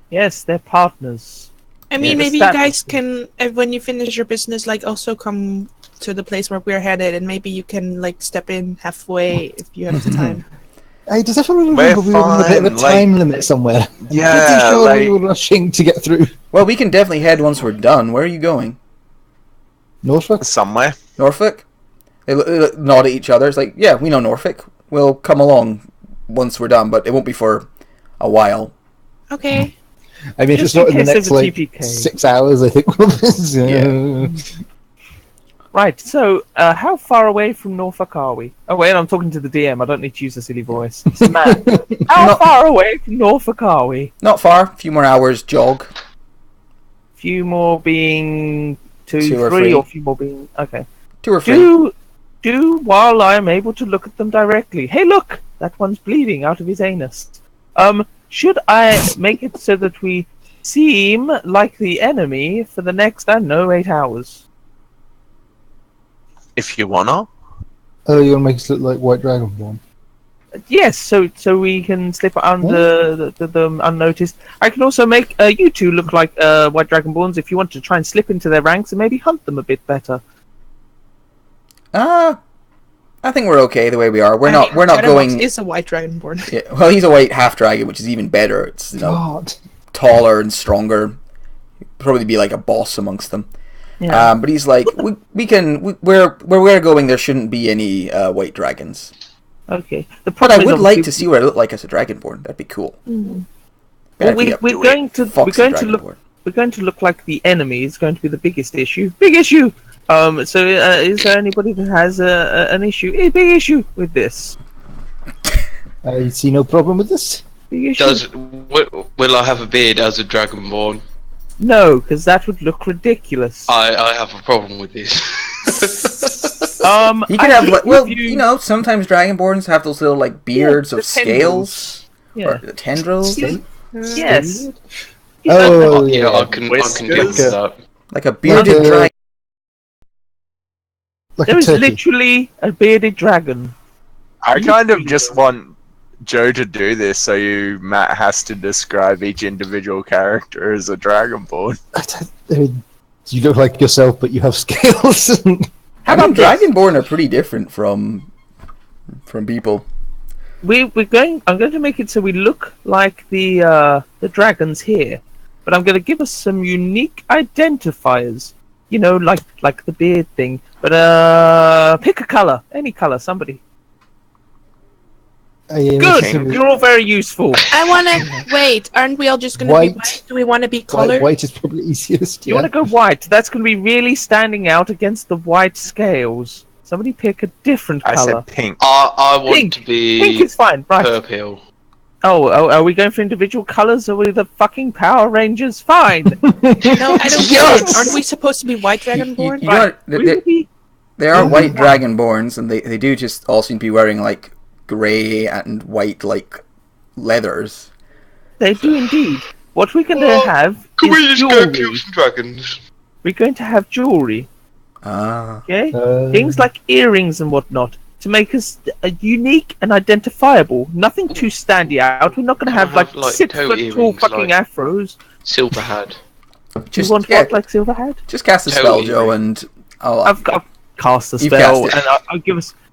Yes, they're partners. I mean, maybe you guys can, when you finish your business, like also come to the place where we're headed, and maybe you can like step in halfway if you have the time. Hey, does everyone remember we were on a bit of a time limit somewhere? Yeah, pretty sure we were rushing to get through. Well, we can definitely head once we're done. Where are you going? Norfolk? Somewhere. Norfolk? They nod at each other. It's like, yeah, we know Norfolk. We'll come along once we're done, but it won't be for a while. Okay. I mean, if it's not in the next 6 hours, I think we'll be. Right, so how far away from Norfolk are we? Oh wait, I'm talking to the DM, I don't need to use a silly voice. It's Matt. How far away from Norfolk are we? Not far, a few more hours jog. Few more being two or three, three. or a few more being... Okay. 2 or 3. Do while I am able to look at them directly. Hey look! That one's bleeding out of his anus. Should I make it so that we seem like the enemy for the next, 8 hours? If you wanna. Oh, you want to make us look like White Dragonborn? Yes, so we can slip under the unnoticed. I can also make you two look like White Dragonborns if you want to try and slip into their ranks and maybe hunt them a bit better. I think we're okay the way we are. We're not going. Is a White Dragonborn. Yeah, well, he's a white half dragon, which is even better. It's taller and stronger. Probably be like a boss amongst them. Yeah. But he's like, where we're going, there shouldn't be any white dragons. Okay. But I would like to see what I look like as a dragonborn. That'd be cool. Mm. Well, we're going to look like the enemy. It's going to be the biggest issue. Big issue. So is there anybody that has an issue? A big issue with this? I see no problem with this. Big issue. Will I have a beard as a dragonborn? No, because that would look ridiculous. I have a problem with this. You can have sometimes dragonborns have those little like beards of scales or tendrils. Yes. Oh, yeah, I can get that. Like a bearded dragon. Like there is literally a bearded dragon. I kind of just want Joe to do this, so Matt has to describe each individual character as a dragonborn. You look like yourself, but you have scales. How about dragonborn are pretty different from people. I'm going to make it so we look like the dragons here, but I'm going to give us some unique identifiers. You know, like the beard thing. But pick a color, any color, somebody. Good. You're all very useful. I want to wait. Aren't we all just going to be white? Do we want to be colored? White is probably easiest. You want to go white? That's going to be really standing out against the white scales. Somebody pick a different color. I said pink. I want to be pink is fine. Right. purple. Oh, are we going for individual colors? Or are we the fucking Power Rangers? Fine. No, I don't get it. Aren't we supposed to be White Dragonborn? There are white dragonborns, and they do just all seem to be wearing like grey and white like leathers. They do indeed. What we're going to have Can is we just jewelry. go kill some dragons? We're going to have jewelry. Okay? Things like earrings and whatnot to make us unique and identifiable. Nothing too standy out. We're not going to have like 6 foot tall fucking afros. Silverhand. You want what, like Silverhand? Just cast a spell, Joe, and I've cast a spell, and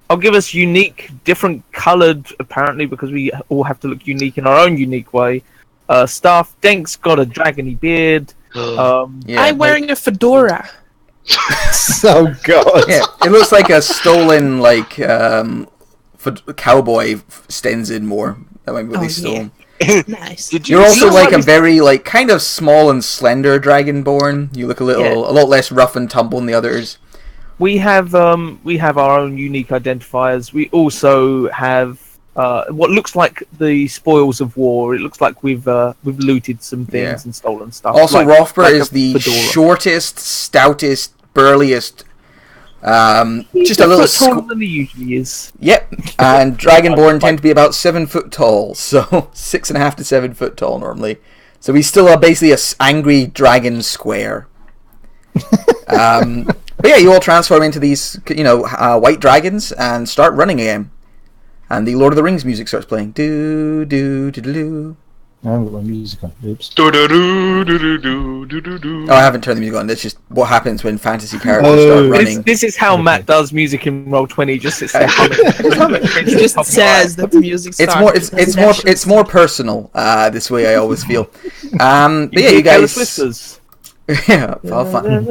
I'll give us unique, different coloured, apparently, because we all have to look unique in our own unique way. Staff. Denk's got a dragony beard. I'm wearing a fedora. Oh god! Yeah, it looks like a stolen cowboy Stenson more. That might be what they stole. Nice. You're also like a very like kind of small and slender dragonborn. You look a lot less rough and tumble than the others. We have our own unique identifiers. We also have what looks like the spoils of war. It looks like we've looted some things and stolen stuff. Also, Rothber is the fedora. shortest, stoutest, burliest. Just a little taller than he usually is. Yep, and Dragonborn tend to be about 7 foot tall, so 6.5 to 7 foot tall normally. So he's still basically a angry dragon square. But yeah, you all transform into these, white dragons and start running again. And the Lord of the Rings music starts playing. Do do do do do. I haven't got my music on. Oops. Oh, I haven't turned the music on. That's just what happens when fantasy characters start running. This is how Matt does music in Roll20. Just sits there humming. He just says that the music starts. It's more personal. This way, I always feel. But yeah, you guys. Yeah, all fun.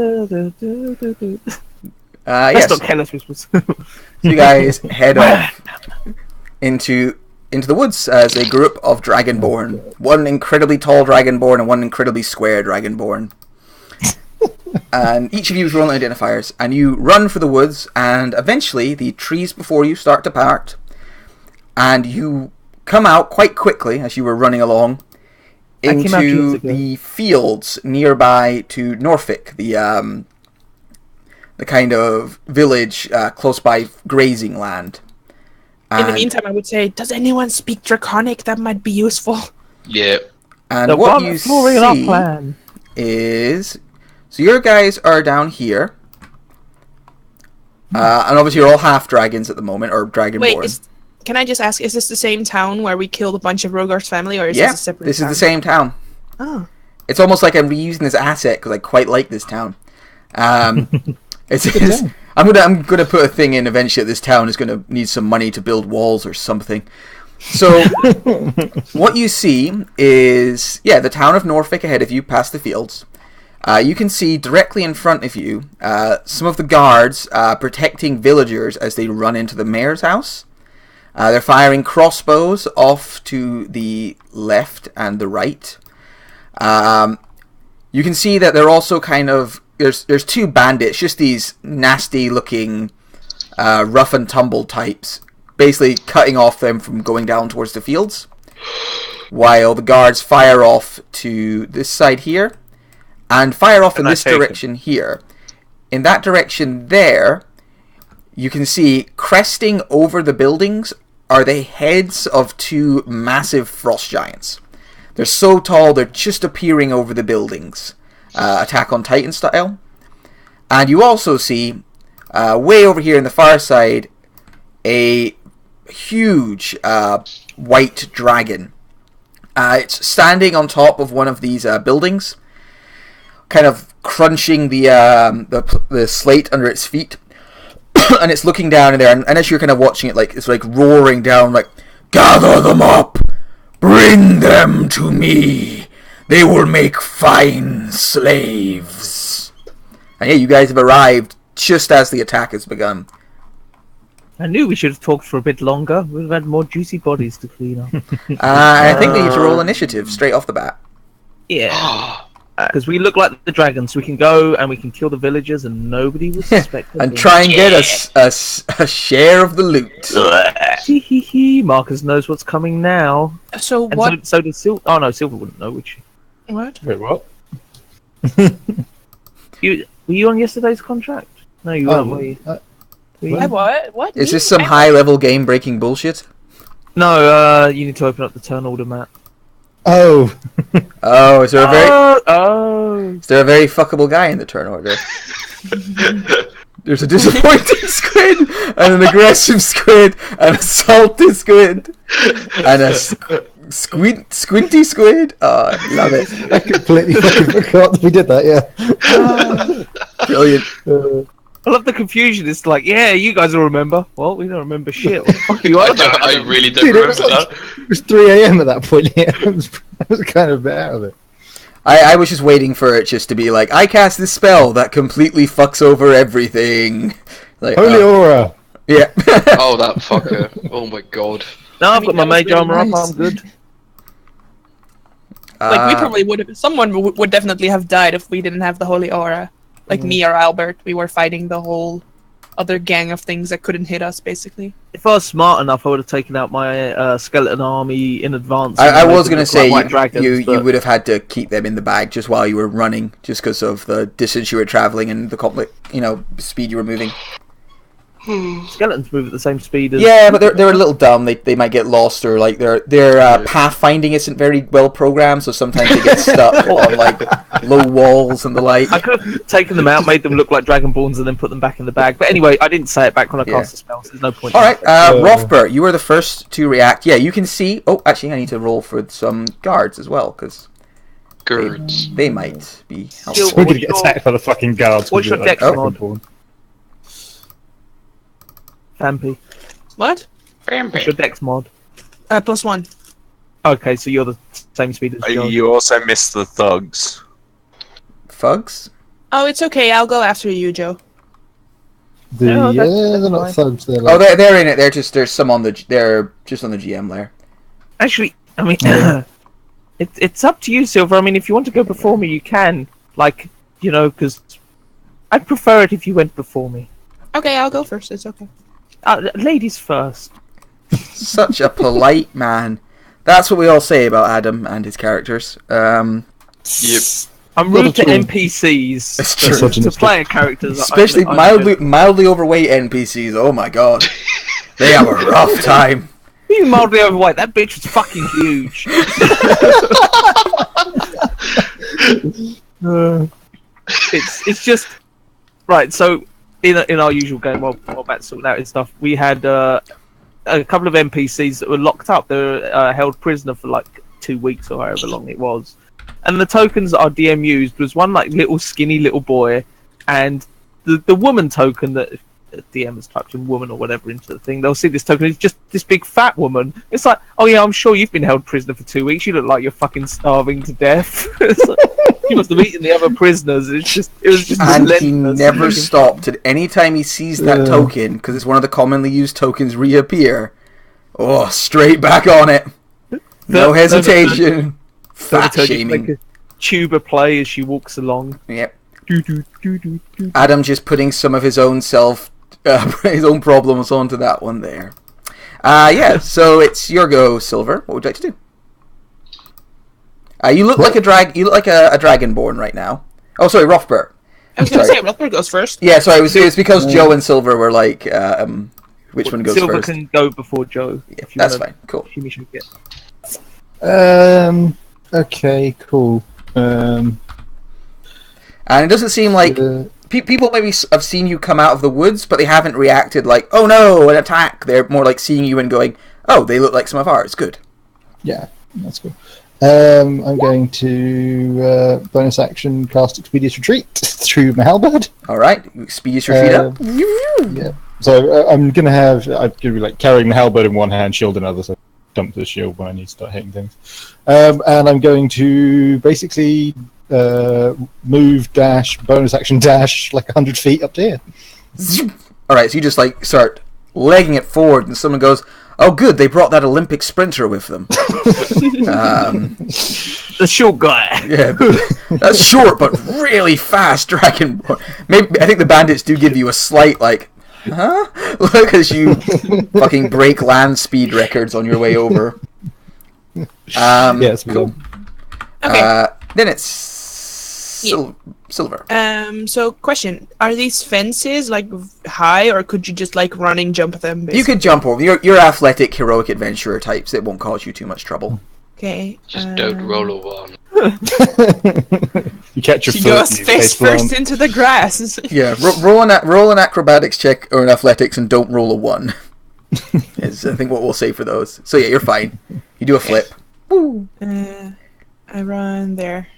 That's not Careless Whispers. So you guys head off into the woods as a group of Dragonborn. One incredibly tall Dragonborn and one incredibly square Dragonborn. And each of you is rolling identifiers, and you run for the woods, and eventually the trees before you start to part, and you come out quite quickly as you were running along into the fields nearby to Norfolk, the kind of village close by grazing land. In the meantime, I would say, does anyone speak Draconic? That might be useful. Yeah. And what you see is... So your guys are down here. And obviously you're all half dragons at the moment, or Dragonborn. Wait, can I just ask, is this the same town where we killed a bunch of Rogar's family, or is this a separate this town? Is the same town. Oh. It's almost like I'm reusing this asset, because I quite like this town. I'm gonna put a thing in eventually that this town is gonna need some money to build walls or something. So what you see is the town of Norfolk ahead of you, past the fields. You can see directly in front of you some of the guards protecting villagers as they run into the mayor's house. They're firing crossbows off to the left and the right. You can see that they're also kind of... There's two bandits, just these nasty-looking, rough and tumble types, basically cutting off them from going down towards the fields, while the guards fire off to this side here, and fire off in this direction here. In that direction there, you can see cresting over the buildings are the heads of two massive frost giants. They're so tall, they're just appearing over the buildings. Attack on Titan style. And you also see way over here in the far side a huge white dragon. It's standing on top of one of these buildings, kind of crunching the slate under its feet. And it's looking down in there, and as you're kind of watching it, like it's like roaring down, like, "Gather them up, bring them to me. They will make fine slaves." And yeah, you guys have arrived just as the attack has begun. I knew we should have talked for a bit longer. We'd have had more juicy bodies to clean up. I think we need to roll initiative straight off the bat. Yeah. Because we look like the dragons. We can go and we can kill the villagers and nobody will suspect us. And try and get a share of the loot. Marcus knows what's coming now. So and what? So does Silver. Oh no, Silver wouldn't know, would she? What? Wait, what? Were you on yesterday's contract? No, you weren't. Were you? What? Is this some high-level game-breaking bullshit? No, you need to open up the turn order, Matt. Oh. Oh, is there a very Is there a very fuckable guy in the turn order? There's a disappointing squid, and an aggressive squid, and a salty squid, and a squinty squid. Oh, I love it. I completely fucking forgot that we did that, yeah. Brilliant. I love the confusion. It's like, yeah, you guys will remember. Well, we don't remember shit. What the fuck are you on about? I really don't Dude, remember it that. was 3 a.m. at that point, yeah. I was kind of a bit out of it. I was just waiting for it just to be like, I cast this spell that completely fucks over everything. Like, Holy aura! Yeah. Oh, that fucker. Oh my god. No, I've mean, got my that was mage really armor up. nice. I'm good. Like we probably would have. Someone would definitely have died if we didn't have the holy aura. Like me or Albert, we were fighting the whole other gang of things that couldn't hit us, basically. If I was smart enough, I would have taken out my skeleton army in advance. I was going to say you you would have had to keep them in the bag just while you were running, just because of the distance you were traveling and the speed you were moving. Skeletons move at the same speed as... Yeah, but they're a little dumb. They might get lost, or like their pathfinding isn't very well programmed, so sometimes they get stuck on like low walls and the like. I could have taken them out, made them look like Dragonborns, and then put them back in the bag. But anyway, I didn't say it back when I cast the spell, so there's no point. All right, Rothbert, you were the first to react. Yeah, you can see... Oh, actually, I need to roll for some guards as well, because they might be helpful. We're going to get attacked by the fucking guards. What's your dex mod? Vampy. What? What's your dex mod? +1. Okay, so you're the same speed as John. You also missed the thugs. Thugs? Oh, it's okay. I'll go after you, Joe. They're not thugs. They're Oh, they're in it. There's some on the... They're just on the GM layer. Actually, I mean, it's up to you, Silver. I mean, if you want to go before me, you can. Like, you know, because I'd prefer it if you went before me. Okay, I'll go first. It's okay. Ladies first. Such a polite man. That's what we all say about Adam and his characters. Yep. I'm rude to NPCs. It's true. To player characters. Especially mildly overweight NPCs. Oh my god. They have a rough time. You mildly overweight. That bitch was fucking huge. It's just... Right, so... In our usual game, while Matt's sorting out his stuff, we had a couple of NPCs that were locked up. They were held prisoner for like 2 weeks or however long it was. And the tokens that our DM used was one like little skinny little boy, and the woman token that if the DM has typed in woman or whatever into the thing, they'll see this token. It's just this big fat woman. It's like, oh yeah, I'm sure you've been held prisoner for 2 weeks. You look like you're fucking starving to death. You must have eaten the other prisoners. It was just. And he never stopped. At any time he sees that token, because it's one of the commonly used tokens, reappear. Oh, straight back on it. No hesitation. Fat shaming. Like a tuba play as she walks along. Yep. Adam just putting some of his own his own problems onto that one there. Yeah. So it's your go, Silver. What would you like to do? You look like a You look like a dragonborn right now. Oh, sorry, Rothbert. I was going to say Rothbert goes first. Yeah, sorry. It's because Joe and Silver were like, which one goes Silver first? Silver can go before Joe. Yeah, that's fine. Cool. Okay, cool. And it doesn't seem like people maybe have seen you come out of the woods, but they haven't reacted like, "Oh no, an attack." They're more like seeing you and going, "Oh, they look like some of ours." Good. Yeah, that's cool. I'm going to bonus action cast Expeditious Retreat through my halberd. All right, Expeditious Retreat up. Yeah. So I'm gonna be like carrying the halberd in one hand, shield in another. So dump the shield when I need to start hitting things. And I'm going to basically move, dash, bonus action dash like 100 feet up to here. All right, so you just like start legging it forward, and someone goes, "Oh, good! They brought that Olympic sprinter with them." The short guy. Yeah, that's short but really fast dragonborn. Maybe I think the bandits do give you a slight like, huh? Look, as you fucking break land speed records on your way over. Yes, cool. Okay. Then it's Silver. So question: are these fences like high, or could you just like running jump them? Basically? You could jump over. You're athletic, heroic adventurer types. It won't cause you too much trouble. Okay. Just don't roll a one. You catch your She foot. goes face first into the grass. Yeah, roll an acrobatics check or an athletics, and don't roll a 1. Is I think what we'll say for those. So yeah, you're fine. You do a flip. Woo. I run there.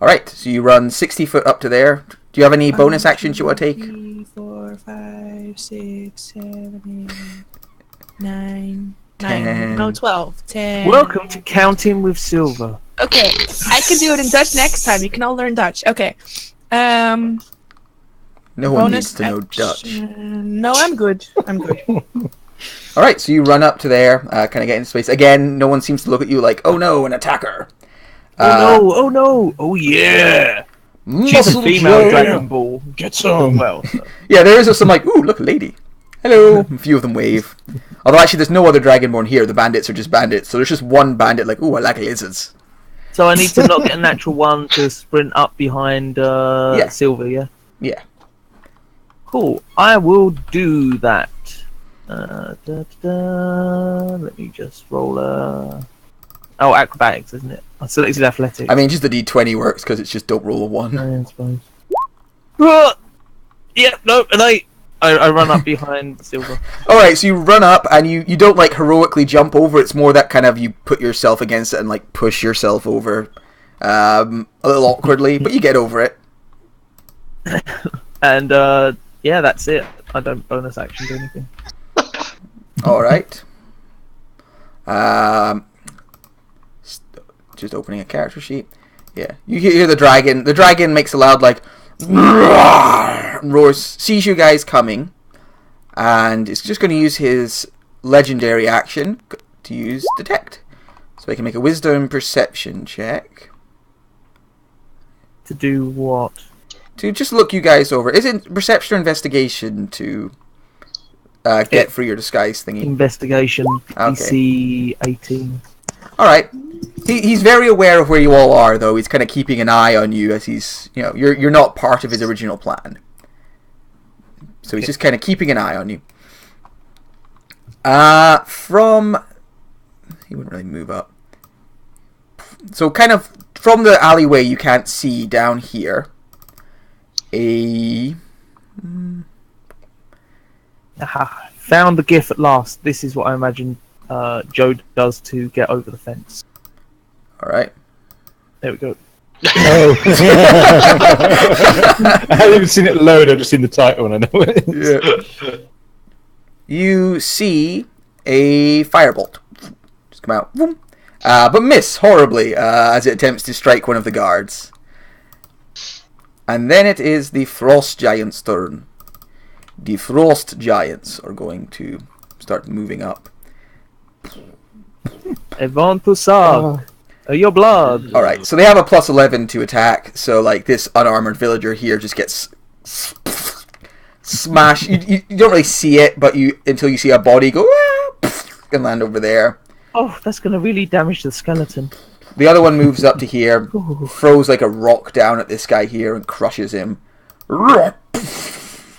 All right, so you run 60 foot up to there. Do you have any bonus actions you want to take? 3, 4, 5, 6, 7, 8, 9, 10. no 12, 10. Welcome to Counting with Silver. Okay, I can do it in Dutch next time. You can all learn Dutch. Okay. No one needs to know Dutch. No, I'm good. All right, so you run up to there, kind of get into space. Again, no one seems to look at you like, oh no, an attacker. Oh no! Oh yeah! She's a Muscle female Joe. Dragon Ball. Get some. Well, so. Yeah, there is some like, ooh, look, a lady. Hello. A few of them wave. Although actually, there's no other Dragonborn here. The bandits are just bandits. So there's just one bandit like, ooh, I like lizards. So I need to not get a natural one to sprint up behind Silver, yeah? Yeah. Cool. I will do that. Let me just roll a... Oh, acrobatics, isn't it? I selected athletics. I mean, just the D20 works because it's just don't roll a 1. I suppose. Yeah, no, an 8. I run up behind Silver. Alright, so you run up and you don't like heroically jump over. It's more that kind of you put yourself against it and like push yourself over a little awkwardly, but you get over it. And yeah, that's it. I don't bonus action do anything. Alright. Just opening a character sheet. Yeah, you hear the dragon. The dragon makes a loud like roars, sees you guys coming, and it's just going to use his legendary action to use detect. So he can make a wisdom perception check. To do what? To just look you guys over. Is it perception or investigation to get through your disguise thingy? Investigation. DC 18. Alright. He's very aware of where you all are, though. He's kind of keeping an eye on you as he's, you know, you're not part of his original plan. So he's just kind of keeping an eye on you. He wouldn't really move up. So kind of from the alleyway, you can't see down here Aha. Found the GIF at last. This is what I imagine Joe does to get over the fence. Alright. There we go. Oh. I haven't even seen it load, I've just seen the title and I know it is. Yeah. You see a firebolt just come out, boom, but miss horribly as it attempts to strike one of the guards. And then it is the Frost Giant's turn. The Frost Giants are going to start moving up. Evon Pusag. Your blood. Alright, so they have a plus 11 to attack, so like this unarmored villager here just gets smashed. You don't really see it, but until you see a body go and land over there. Oh, that's going to really damage the skeleton. The other one moves up to here, throws like a rock down at this guy here and crushes him. It's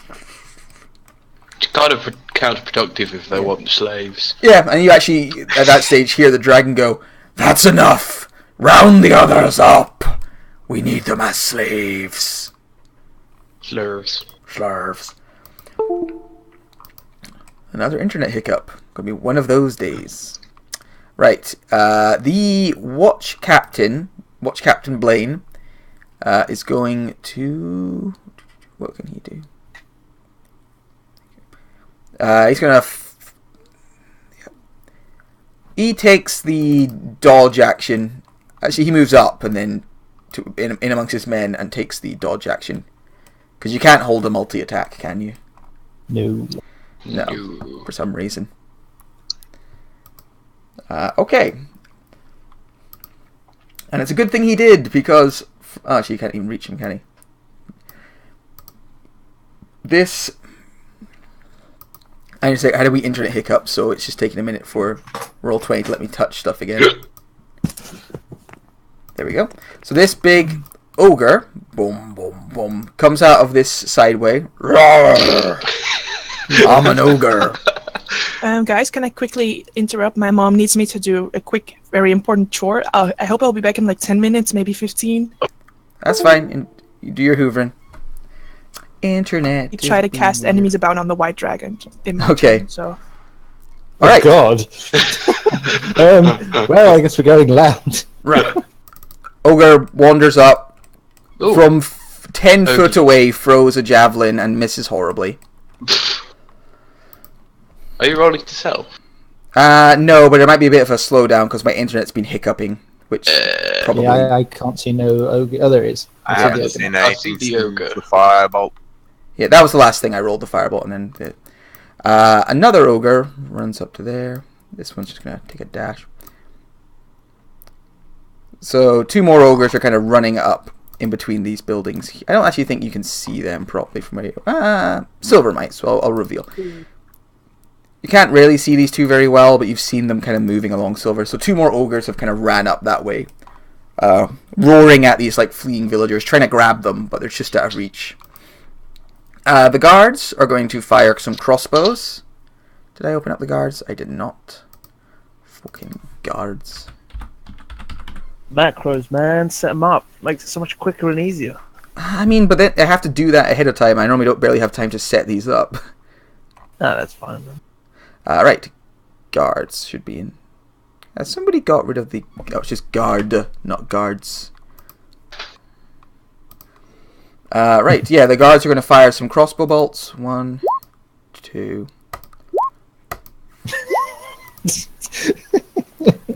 kind of counterproductive if they want slaves. Yeah, and you actually, at that stage, hear the dragon go, "That's enough! Round the others up! We need them as slaves." Slurs. Slurves. Another internet hiccup. Gonna be one of those days. Right, the Watch Captain Blaine, is going to... What can he do? He's gonna... He takes the dodge action. Actually, he moves up and then in amongst his men and takes the dodge action. Because you can't hold a multi-attack, can you? No. No, for some reason. Okay. And it's a good thing he did, because... Oh, actually, you can't even reach him, can he? This... I just had a wee internet hiccup, so it's just taking a minute for Roll20 to let me touch stuff again. There we go. So this big ogre, boom, boom, boom, comes out of this sideway. Roar! I'm an ogre. Guys, can I quickly interrupt? My mom needs me to do a quick, very important chore. I hope I'll be back in like 10 minutes, maybe 15. That's fine. You do your hoovering. Internet. You try to cast enemies about on the white dragon. Okay. So. All right. Oh, God. Well, I guess we're going loud. Right. Ogre wanders up. Ooh. From 10 foot away, throws a javelin and misses horribly. Are you rolling to sell? No, but there might be a bit of a slowdown because my internet's been hiccuping, which probably... Yeah, I can't see no ogre. Oh, there it is. I haven't seen I see anything the since ogre. the firebolt. Yeah, that was the last thing I rolled, the firebolt, and then... Another ogre runs up to there. This one's just going to take a dash. So 2 more ogres are kind of running up in between these buildings. I don't actually think you can see them properly from where you... silver mites, so I'll reveal. You can't really see these 2 very well, but you've seen them kind of moving along silver. So 2 more ogres have kind of ran up that way. Roaring at these like fleeing villagers, trying to grab them, but they're just out of reach. The guards are going to fire some crossbows. Did I open up the guards? I did not. Fucking guards. Macros, man, set them up. Makes it so much quicker and easier. I mean, but then I have to do that ahead of time. I normally don't barely have time to set these up. No, that's fine, man. Right. Guards should be in. Has somebody got rid of the... Oh, it's just guard, not guards. Right, yeah, the guards are going to fire some crossbow bolts. 1, 2...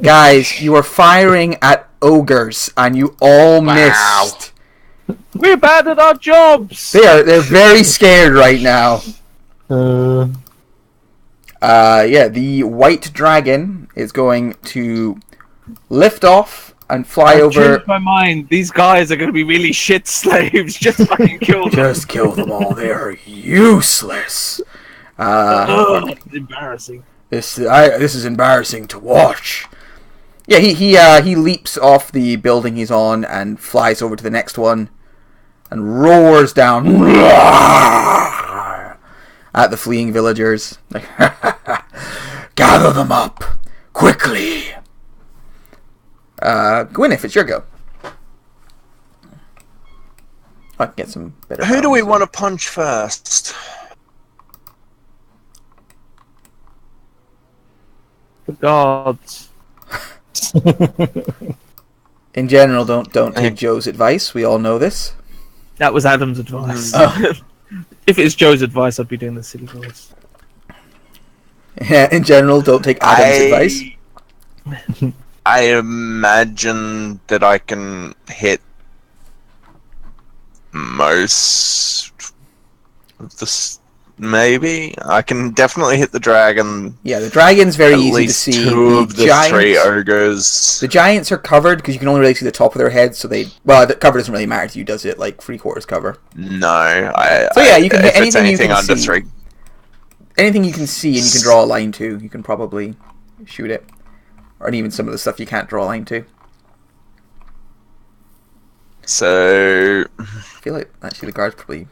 Guys, you are firing at ogres, and you all missed. We're bad at our jobs! They're very scared right now. Yeah, the white dragon is going to lift off and fly over. Changed my mind. These guys are going to be really shit slaves. Just fucking kill them. Just kill them all. They are useless. It's embarrassing. This is embarrassing to watch. Yeah, he leaps off the building he's on and flies over to the next one and roars down at the fleeing villagers. Gather them up quickly. Gwyneth, it's your go. I can get some better. Who do we want to punch first? The gods. In general, don't take Joe's advice. We all know this. That was Adam's advice. Oh. If it's Joe's advice, I'd be doing the silly voice. Yeah, in general, don't take Adam's advice. I imagine that I can hit most of this. Maybe I can definitely hit the dragon. Yeah, the dragon's very At easy to least see. 2 of the 3 ogres. The giants are covered because you can only really see the top of their heads. So the cover doesn't really matter to you, does it? Like 3/4 cover. No, So yeah, you can hit if anything you can under see. 3. Anything you can see and you can draw a line to, you can probably shoot it. Or even some of the stuff you can't draw a line to. So I feel like actually the guards probably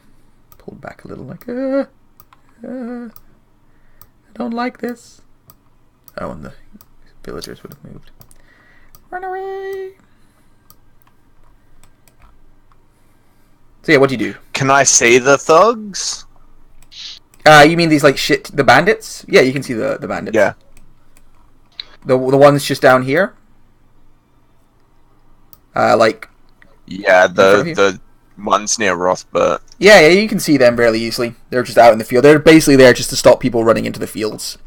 pulled back a little, like, I don't like this. Oh, and the villagers would have moved. Run away! So yeah, what do you do? can I see the thugs? You mean these like the bandits? Yeah, you can see the bandits. Yeah. The ones just down here. Like. Yeah, the ones near Rothbert. Yeah, you can see them fairly easily. They're just out in the field. They're basically there just to stop people running into the fields.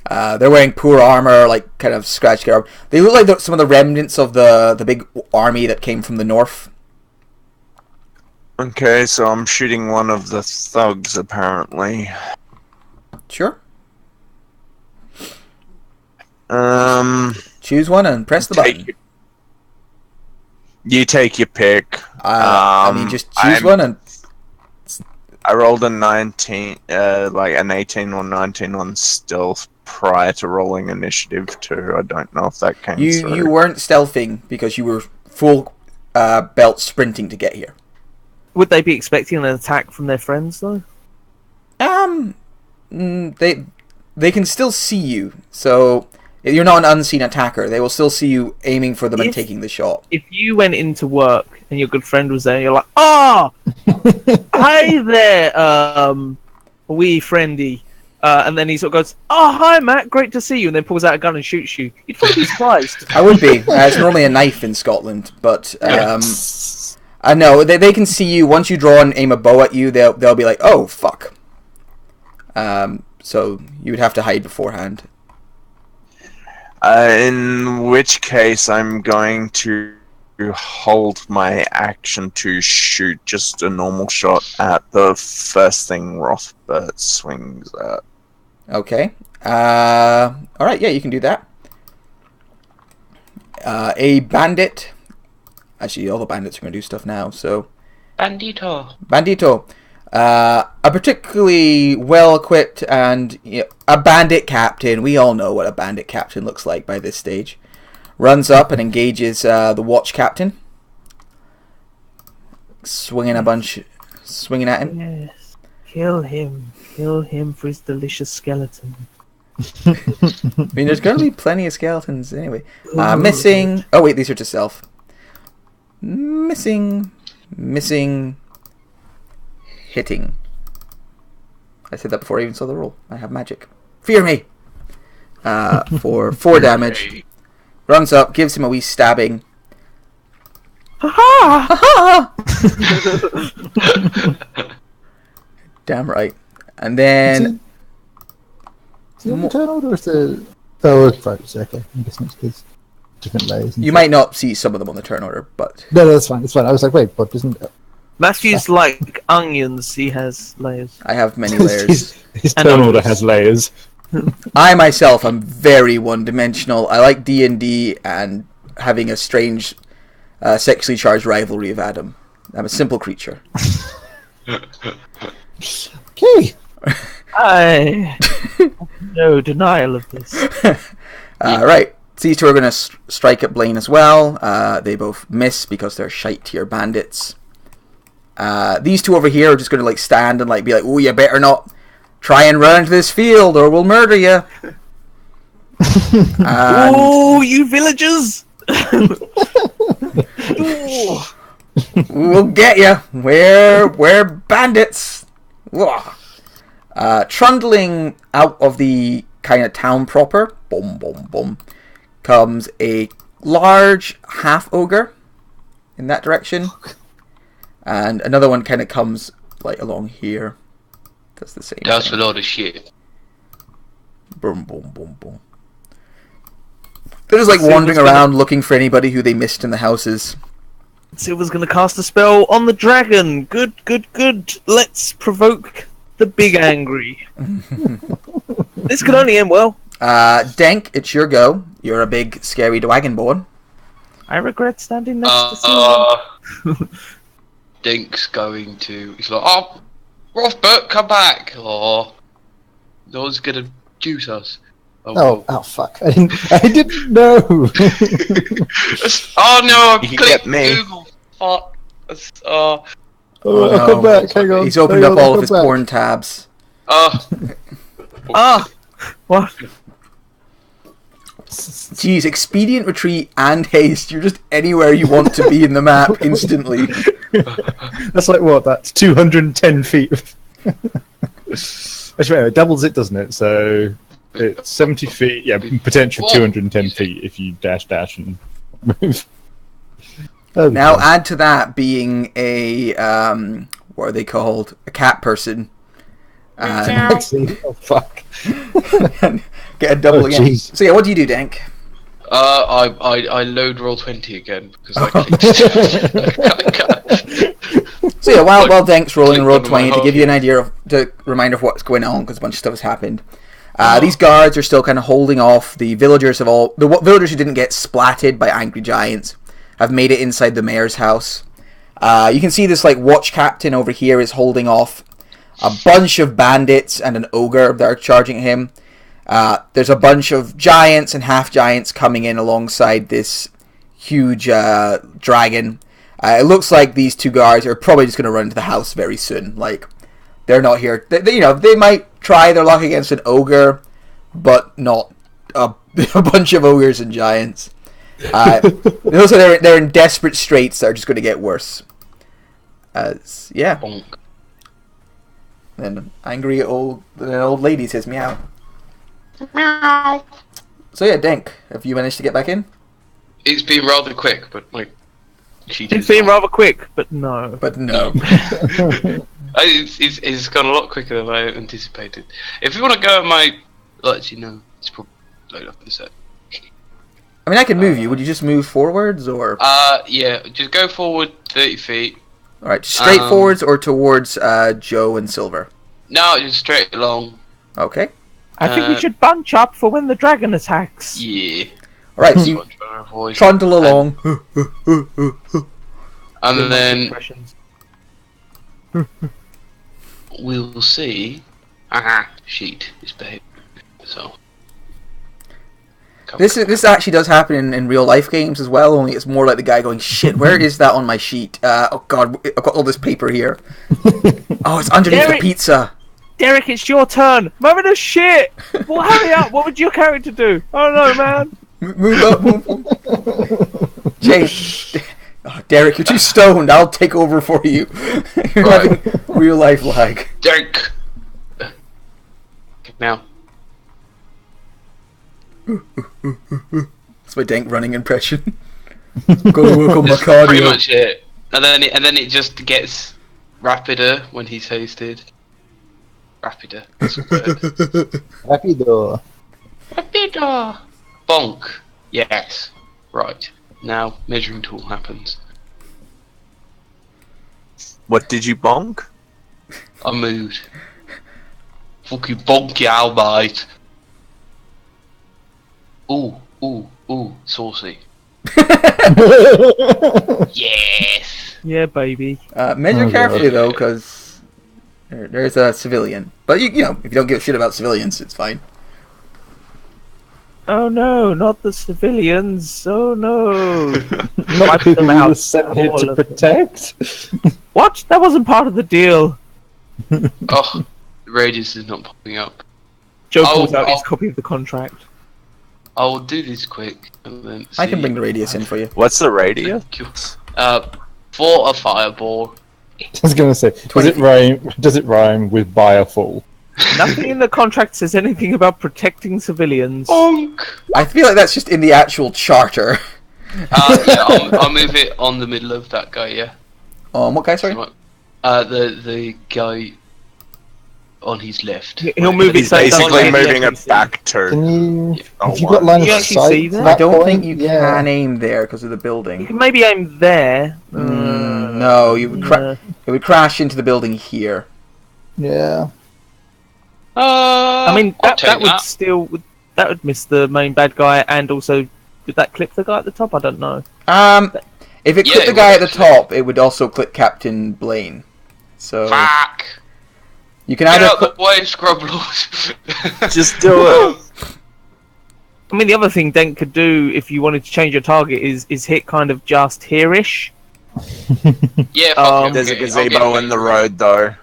They're wearing poor armor, like kind of scratched armor. They look like some of the remnants of the big army that came from the north. Okay, so I'm shooting one of the thugs, apparently. Sure. Choose one and press the button. You take your pick. I mean, just choose one and... I rolled a 19, like an 18 or 19 on stealth prior to rolling initiative too. I don't know if that came through. You weren't stealthing because you were full belt sprinting to get here. Would they be expecting an attack from their friends though? They can still see you, so you're not an unseen attacker. They will still see you aiming for them and taking the shot. If you went into work and your good friend was there, and you're like, "Ah, hi there, wee friendy," and then he sort of goes, "Oh, hi, Matt, great to see you," and then pulls out a gun and shoots you, you'd probably be surprised. I would be. It's normally a knife in Scotland, but no, they can see you. Once you draw and aim a bow at you, they'll be like, "Oh, fuck." So you would have to hide beforehand. In which case, I'm going to hold my action to shoot just a normal shot at the first thing Rothbert swings at. Okay. Alright, yeah, you can do that. A bandit. Actually, all the bandits are going to do stuff now, so... Bandito. A particularly well-equipped and a bandit captain. We all know what a bandit captain looks like by this stage. Runs up and engages the watch captain. Swinging at him. Yes. Kill him for his delicious skeleton. I mean, there's going to be plenty of skeletons anyway. Missing. Oh wait, these are to self. Missing. Hitting. I said that before I even saw the roll. I have magic. Fear me. For 4 damage. Runs up, gives him a wee stabbing. Ha ha! Damn right. And then... Is it on the turn order or is it... Oh, right, okay. I'm guessing it's because different layers. You might not see some of them on the turn order, but... No, that's fine. It's fine. I was like, wait, but isn't... Matthew's like onions. He has layers. I have many layers. His turn order has layers. I myself am very one-dimensional. I like D&D and having a strange sexually charged rivalry of Adam. I'm a simple creature. Okay. I no denial of this. Right. These two are going to strike at Blaine as well. They both miss because they're shite-tier bandits. These two over here are just going to like stand and like be like, "Oh, you better not try and run into this field, or we'll murder you." Oh, you villagers! We'll get you. We're bandits. Trundling out of the kind of town proper, boom, boom, boom, comes a large half ogre in that direction, and another one kind of comes like along here. That's the same. That's thing. a lot of shit. Boom, boom, boom, boom. They're just like wandering around looking for anybody who they missed in the houses. Silver's gonna cast a spell on the dragon. Good. Let's provoke the big angry. This could only end well. Denk, it's your go. You're a big, scary dragonborn. I regret standing next to Silver. Dink's going to... He's like, "Oh, Rothbert, come back!" Oh, no one's gonna juice us. Oh, fuck. I didn't know. Oh no, I You clicked get me. Google. Fuck. I'll come back. Hang on. He's opened Hang up on, all I'll of his come back. porn tabs. What? Jeez, expedient retreat and haste. You're just anywhere you want to be in the map instantly. That's like what? That's 210 feet. Actually, it doubles it, doesn't it? So it's 70 feet. Yeah, potential 210 feet if you dash and move. Now add to that being a what are they called? A cat person. Oh fuck! Get a double again. Geez. So yeah, what do you do, Dank? I load roll 20 again because I clicked. So yeah, while Dank's rolling roll 20 to give you an idea of the reminder of what's going on because a bunch of stuff has happened. These guards are still kind of holding off the villagers the villagers who didn't get splatted by angry giants have made it inside the mayor's house. You can see this like watch captain over here is holding off a bunch of bandits and an ogre that are charging him. There's a bunch of giants and half giants coming in alongside this huge dragon. It looks like these two guards are probably just going to run into the house very soon. Like, they're not here. They might try their luck against an ogre, but not a bunch of ogres and giants. It looks like they're in desperate straits that are just going to get worse. Yeah. Bonk. Then angry old lady says meow. Meow. So yeah, Denk, have you managed to get back in? It's been rather quick, but my It's been rather quick, but no. It's gone a lot quicker than I anticipated. If you want to go at my... I'll let you know. It's probably load up in a sec. I mean, I can move you. Would you just move forwards, or? Yeah, just go forward 30 feet. All right, straight forwards or towards Joe and Silver. No, just straight along. Okay. I think we should bunch up for when the dragon attacks. Yeah. All right, so you trundle along. And then Impressions. we'll see. Aha, sheet is behaving. So. This actually does happen in real life games as well. Only it's more like the guy going, "Shit, where is that on my sheet? Oh God, I've got all this paper here. Oh, it's underneath the pizza." Derek, it's your turn. Moment of shit. Well, hurry up. What would your character do? Oh no, man. Move up, move. Jay, oh, Derek, you're too stoned. I'll take over for you. You're having real life lag. Derek. Now. That's my dank running impression. Go to work on my That's cardio. pretty much it. And then it just gets rapider when he's hasted. Rapider. That's a word. Rapido. Rapider. Bonk. Yes. Right. Now measuring tool happens. What did you bonk? I moved. Fucking bonk you out, mate. Ooh, saucy. Yes. Yeah, baby. Measure Oh, carefully God. though, because there's a civilian. But you know, if you don't give a shit about civilians, it's fine. Oh no, not the civilians. Oh no. Not Wipe people them we out. were sent here All to of them. protect. What? That wasn't part of the deal. Oh, the radius is not popping up. Joe Oh, pulls out his oh. copy of the contract. I'll do this quick and then. I can see. bring the radius in for you. What's the radius? For a fireball. I was going to say, does it rhyme with by a fool? Nothing in the contract says anything about protecting civilians. Bonk. I feel like that's just in the actual charter. Yeah, I'll move it on the middle of that guy. Yeah. What guy? Sorry. The guy on his left. He'll move He's it so it doesn't basically actually moving it see. back Can to. you... Oh, Have you got wow. line You of actually sight? see that? to I that don't point? think you Yeah. can aim there because of the You building. can maybe aim there. No, you would yeah. it would crash into the building here. Yeah. I mean, I'll that take would that would miss the main bad guy, and also would that clip the guy at the top? I don't know. If it Yeah, clipped the it guy would at the actually. top, it would also clip Captain Blaine. So Fuck. you can Get either out the way, scrub lord. Just do it. I mean, the other thing Dent could do if you wanted to change your target is hit kind of just here-ish. Yeah, fuck it, There's a okay, I'll gazebo get in the it. road, though.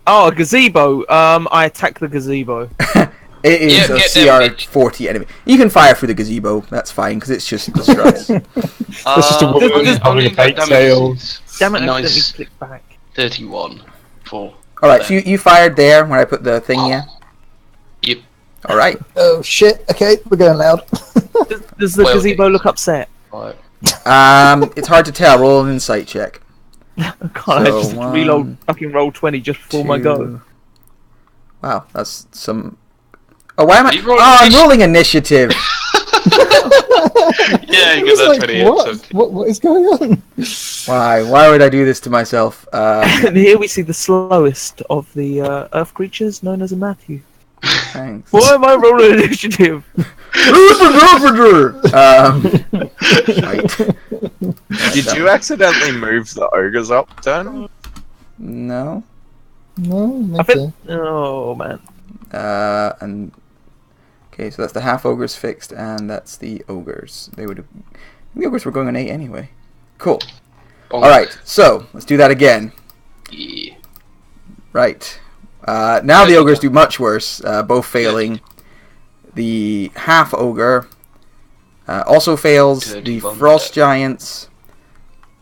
Oh, a gazebo. I attack the gazebo. it is Yeah, a get them, CR-40 enemy. You can fire through the gazebo. That's fine because it's just the struts. That's just a woman only having a that fake damage tail. is Damn it! I Nice. accidentally clicked back. 31 for. All right, so you fired there when I put the thing here. Yep. All right. Oh shit, okay, we're going loud. Does the Well, gazebo look upset? Right. It's hard to tell. Roll an insight check. God, I So, just one, reload fucking roll 20 just before my go. 2. Wow, that's some. Oh, why am I? You rolled Oh, I'm initiative. rolling initiative. Yeah, you I was got that like, 20 what? episode. What is going on? Why? Why would I do this to myself? And here we see the slowest of the earth creatures, known as a Matthew. Thanks. Why am I rolling initiative? Right. Did you accidentally move the ogres up, then? No. No, I okay. think. Oh man. And okay, so that's the half ogres fixed, and that's the ogres. They would have. The ogres were going on 8 anyway. Cool. Bonk. All right, so let's do that again. Yeah. Right. Now the ogres do much worse, both failing. The half ogre also fails. The 31 frost giants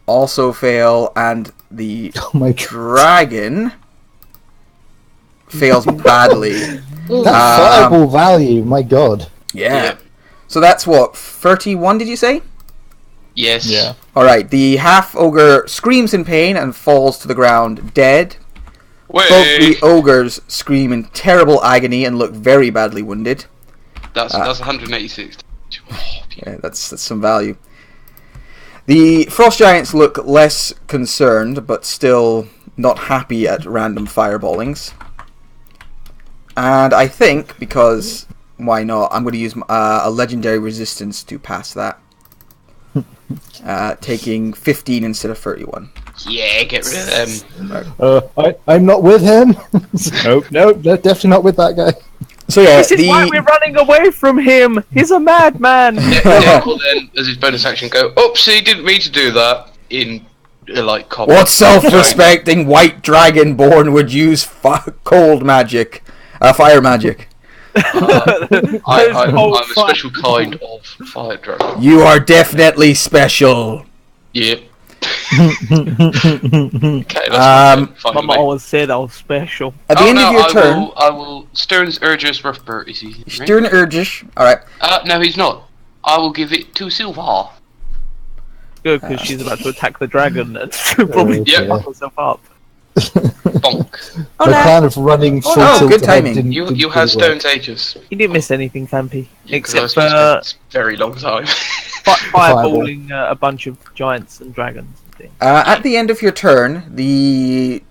also fail, and the Oh my god. dragon fails badly. That fireball value, my god. Yeah. Yeah. So that's what, 31 did you say? Yes. Yeah. Alright, the half ogre screams in pain and falls to the ground dead. Wait. Both the ogres scream in terrible agony and look very badly wounded. That's 186. Yeah, that's some value. The frost giants look less concerned, but still not happy at random fireballings. And I think, because why not, I'm going to use a legendary resistance to pass that. Taking 15 instead of 31. Yeah, get rid of them. I'm not with him. Nope, definitely not with that guy. So yeah, This is why we're running away from him. He's a madman. Yeah, well then, as his bonus action, go, oopsie, didn't mean to do that, in, like, copper. What self-respecting white dragonborn would use cold magic? Fire magic. I'm a special kind of fire dragon. You are definitely special. Yep. Okay, that's fine. Mama always said I was special. At the end of your turn... I will... Stern's Urges Rough is he? Right? Stern Urges. Alright. No, he's not. I will give it to Silva. Good, because she's about to attack the dragon and probably fuck herself up. Bonk. My plan of running full tilt good ahead timing. You have Stone's Aegis. You didn't miss anything, Fampy. Except for a very long time. fireballing a bunch of giants and dragons. And things. At the end of your turn, the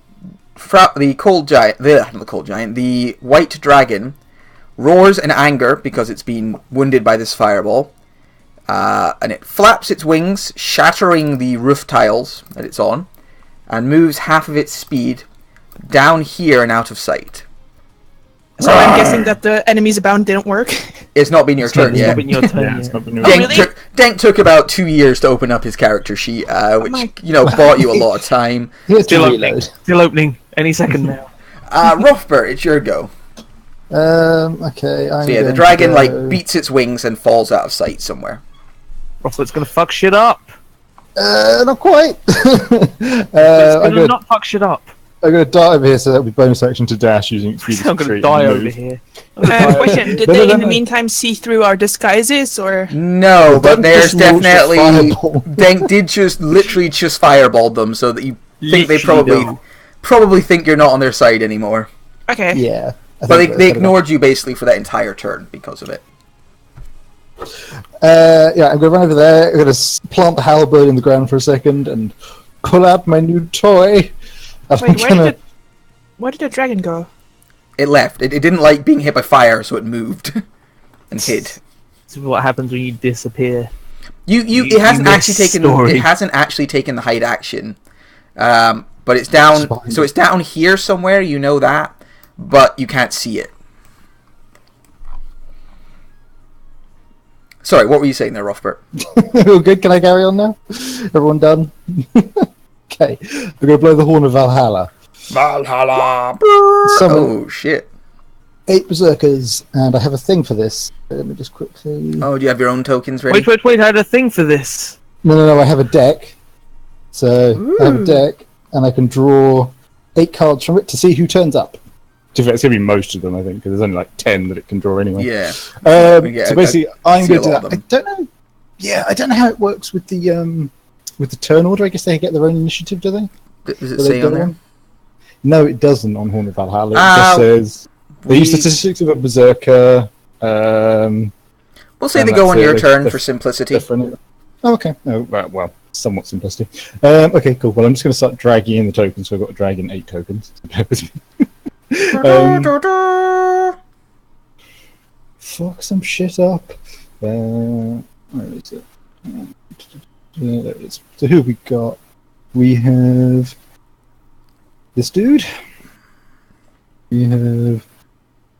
white dragon roars in anger because it's been wounded by this fireball, and it flaps its wings, shattering the roof tiles that it's on, and moves half of its speed down here and out of sight. So I'm guessing that the enemies abound didn't work. It's not been your turn yet. Dank took about 2 years to open up his character sheet, which bought you a lot of time. Still opening. Any second now. Rothbert, it's your go. Okay. So yeah, the dragon beats its wings and falls out of sight somewhere. Rothbert's gonna fuck shit up. Not quite. It's gonna not fuck shit up. I'm going to dart over here, so that'll be bonus action to dash using expedient. I'm going to die over here. Question, did they in the meantime see through our disguises, or...? No, but there's definitely... Dank did literally just fireballed them, so that you think they probably think you're not on their side anymore. Okay. Yeah. But they ignored you basically for that entire turn because of it. Yeah, I'm going to run over there, I'm going to plant the halberd in the ground for a second, and pull out my new toy. Wait, where did the dragon go? It left. It didn't like being hit by fire, so it moved and hid. This is what happens when you disappear. It hasn't actually taken the hide action, but it's down. So it's down here somewhere. You know that, but you can't see it. Sorry, what were you saying there, Rothbert? All good. Can I carry on now? Everyone done? Okay, we're going to blow the horn of Valhalla. Valhalla! Oh, shit. 8 berserkers, and I have a thing for this. Let me just quickly... Oh, do you have your own tokens ready? Wait, I had a thing for this. No, I have a deck. So, I have a deck, and I can draw 8 cards from it to see who turns up. It's going to be most of them, I think, because there's only like 10 that it can draw anyway. Yeah. So basically, I'm going to do that. I don't know. Yeah, I don't know how it works with the turn order. I guess they get their own initiative, do they? Does it say on there? No, it doesn't on Horn of Valhalla. It just says they use statistics of a berserker. We'll say they go on your turn for simplicity. Oh, okay. Oh, well, somewhat simplicity. Okay, cool. Well, I'm just going to start dragging in the tokens. So I've got to drag in 8 tokens. Fuck some shit up. Where is it? There it is. So who have we got? We have this dude. We have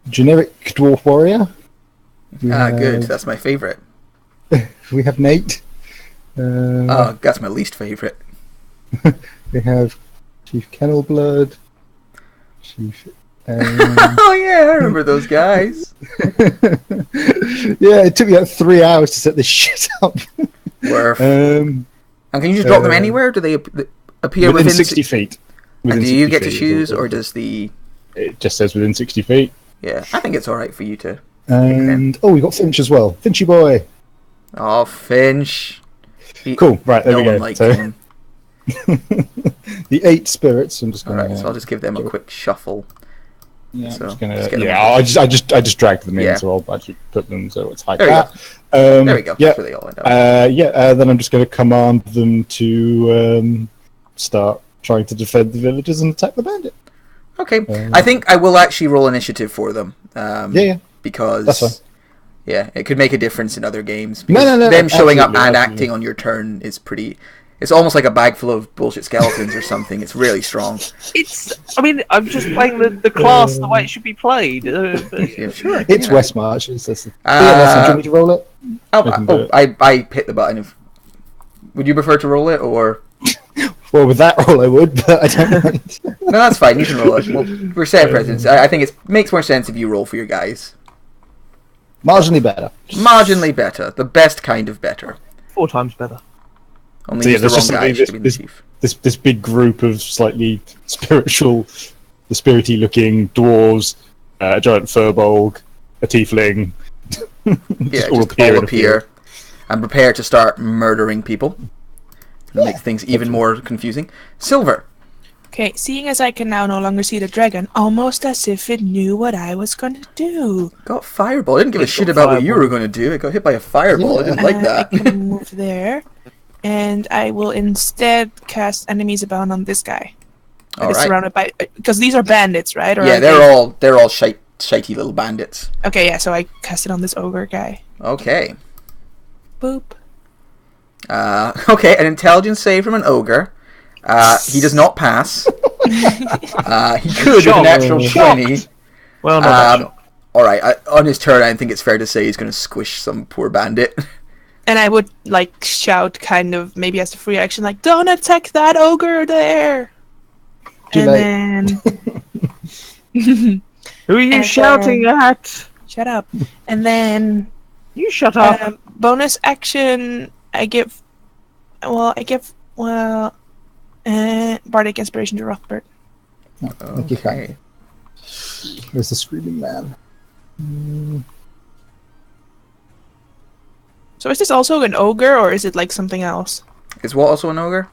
generic dwarf warrior. Good. That's my favourite. We have Nate. That's my least favourite. We have Chief Kennelblood. Chief. Oh yeah, I remember those guys. Yeah, it took me like 3 hours to set this shit up. Worth. And can you just drop them anywhere? Do they appear within 60 feet? And do you get to choose, or does the... It just says within 60 feet. Yeah, I think it's alright for you to... And, we got Finch as well. Finchy boy. Oh, Finch. Cool, right, there we go. Him. The 8 spirits, I'm just going Alright, so I'll just give them a quick shuffle. Yeah, So, I'm just gonna, just get them yeah, on. I just dragged them in, Yeah. so I'll actually put them so it's like There we that. There we go. Yeah, That's where they all end up. then I'm just going to command them to start trying to defend the villages and attack the bandit. Okay. I think I will actually roll initiative for them. Yeah. Because That's fine. yeah, it could make a difference in other games. No, Because them showing up absolutely, and absolutely. acting on your turn is pretty. It's almost like a bag full of bullshit skeletons or something. It's really strong. I mean, I'm just playing the class the way it should be played. Yeah, sure. It's yeah. West March. It's this. Yeah, do you want me to roll it? I hit the button. Would you prefer to roll it or? Well, with that roll, I would, but I don't mind. No, that's fine. You can roll it. Well, we're set presidents. I think it makes more sense if you roll for your guys. Marginally better. Marginally better. The best kind of better. 4 times better. Only So, yeah, use the there's wrong just guy should be the this chief. this big group of slightly spirity looking dwarves, a giant furbolg, a tiefling. Yeah, just all appear and prepare to start murdering people. It'll make things even more confusing. Silver. Okay, seeing as I can now no longer see the dragon, almost as if it knew what I was going to do. Got fireball. I didn't give a It shit got about what you fireball. were going to do. It got hit by a fireball. I didn't like that. I can move there, and I will instead cast enemies abound on this guy. All It's right. surrounded by, because these are bandits, right? Or Yeah, are they're all shitey little bandits. Okay, yeah. So I cast it on this ogre guy. Okay. Boop. Okay, an intelligence save from an ogre. He does not pass. He could with Shocked. a natural Shocked. 20. Well, not that shock. Alright, on his turn, I think it's fair to say he's going to squish some poor bandit. And I would like shout, kind of maybe as a free action, like, "Don't attack that ogre there!" Too and late. then Who are you and, shouting at? shut up. And then You shut up. bonus action, I give bardic inspiration to Rothbard. Thank you, Okay. There's the screaming man. So is this also an ogre, or is it like something else? Is what also an ogre?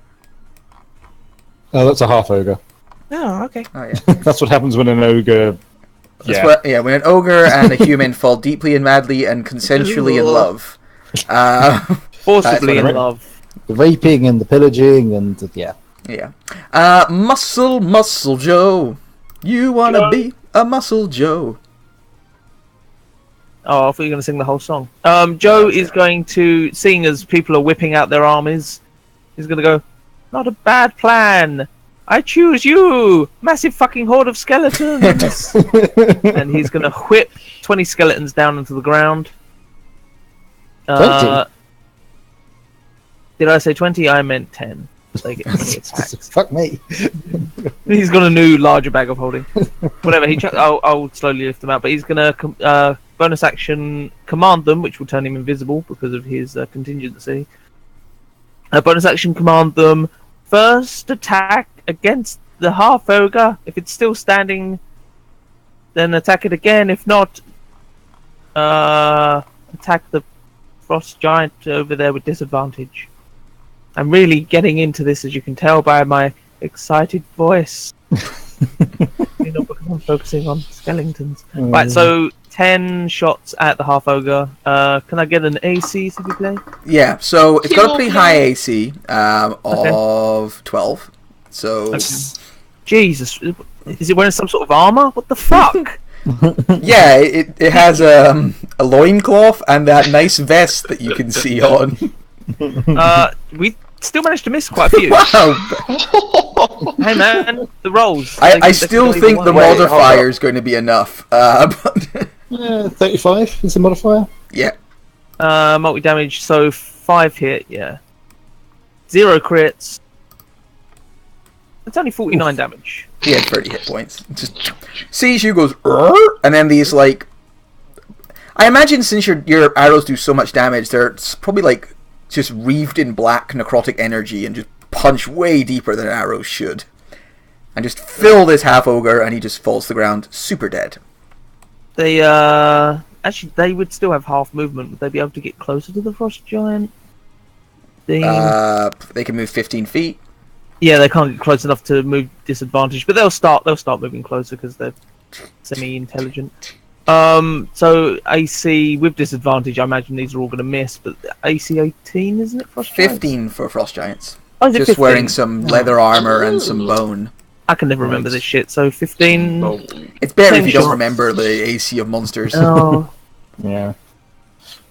Oh, that's a half ogre. Oh, okay. Oh, yeah. That's what happens when an ogre. When an ogre and a human fall deeply and madly and consensually in love. Forcibly in what I- love. The raping and the pillaging and yeah. Yeah. Muscle Joe. You wanna Joe. be a Muscle Joe. Oh, I thought you were going to sing the whole song. Joe is going to, seeing as people are whipping out their armies, he's going to go, "Not a bad plan. I choose you, massive fucking horde of skeletons." And he's going to whip 20 skeletons down into the ground. 20? Did I say 20? I meant 10. They get 20 attacks. Fuck me. He's got a new larger bag of holding. Whatever, I'll slowly lift them out, but he's going to bonus action command them, which will turn him invisible because of his contingency. Bonus action command them. First attack against the half ogre. If it's still standing, then attack it again. If not, attack the frost giant over there with disadvantage. I'm really getting into this, as you can tell by my excited voice. Because I'm focusing on skeletons. Right, so 10 shots at the half ogre. Can I get an AC, s'il vous plaît? Yeah, so it's got a pretty high AC of 12. So, Jesus, is it wearing some sort of armor? What the fuck? yeah, it has a loincloth and that nice vest that you can see on. We still managed to miss quite a few. Wow! Hey man, the rolls. I still think the Wait, modifier is going to be enough. But 35 is the modifier. yeah. Multi damage, so 5 hit, yeah. 0 crits. That's only 49 damage. He had 30 hit points. Just sees you, goes, "Arr!" And then these, like... I imagine since your arrows do so much damage, they're probably, like, just reeved in black necrotic energy and just punch way deeper than arrows should. And just fill this half-ogre, and he just falls to the ground, super dead. They, actually, they would still have half movement. Would they be able to get closer to the frost giant? They can move 15 feet. Yeah, they can't get close enough to move disadvantage, but they'll start moving closer because they're semi-intelligent. So AC with disadvantage, I imagine these are all going to miss, but AC 18, isn't it? Frost Giants? 15 for Frost Giants. Oh, is it Just 15? wearing some leather armor and some bone. I can never remember this shit, so 15... It's better if Same you don't shots. remember the AC of monsters. Oh, Yeah.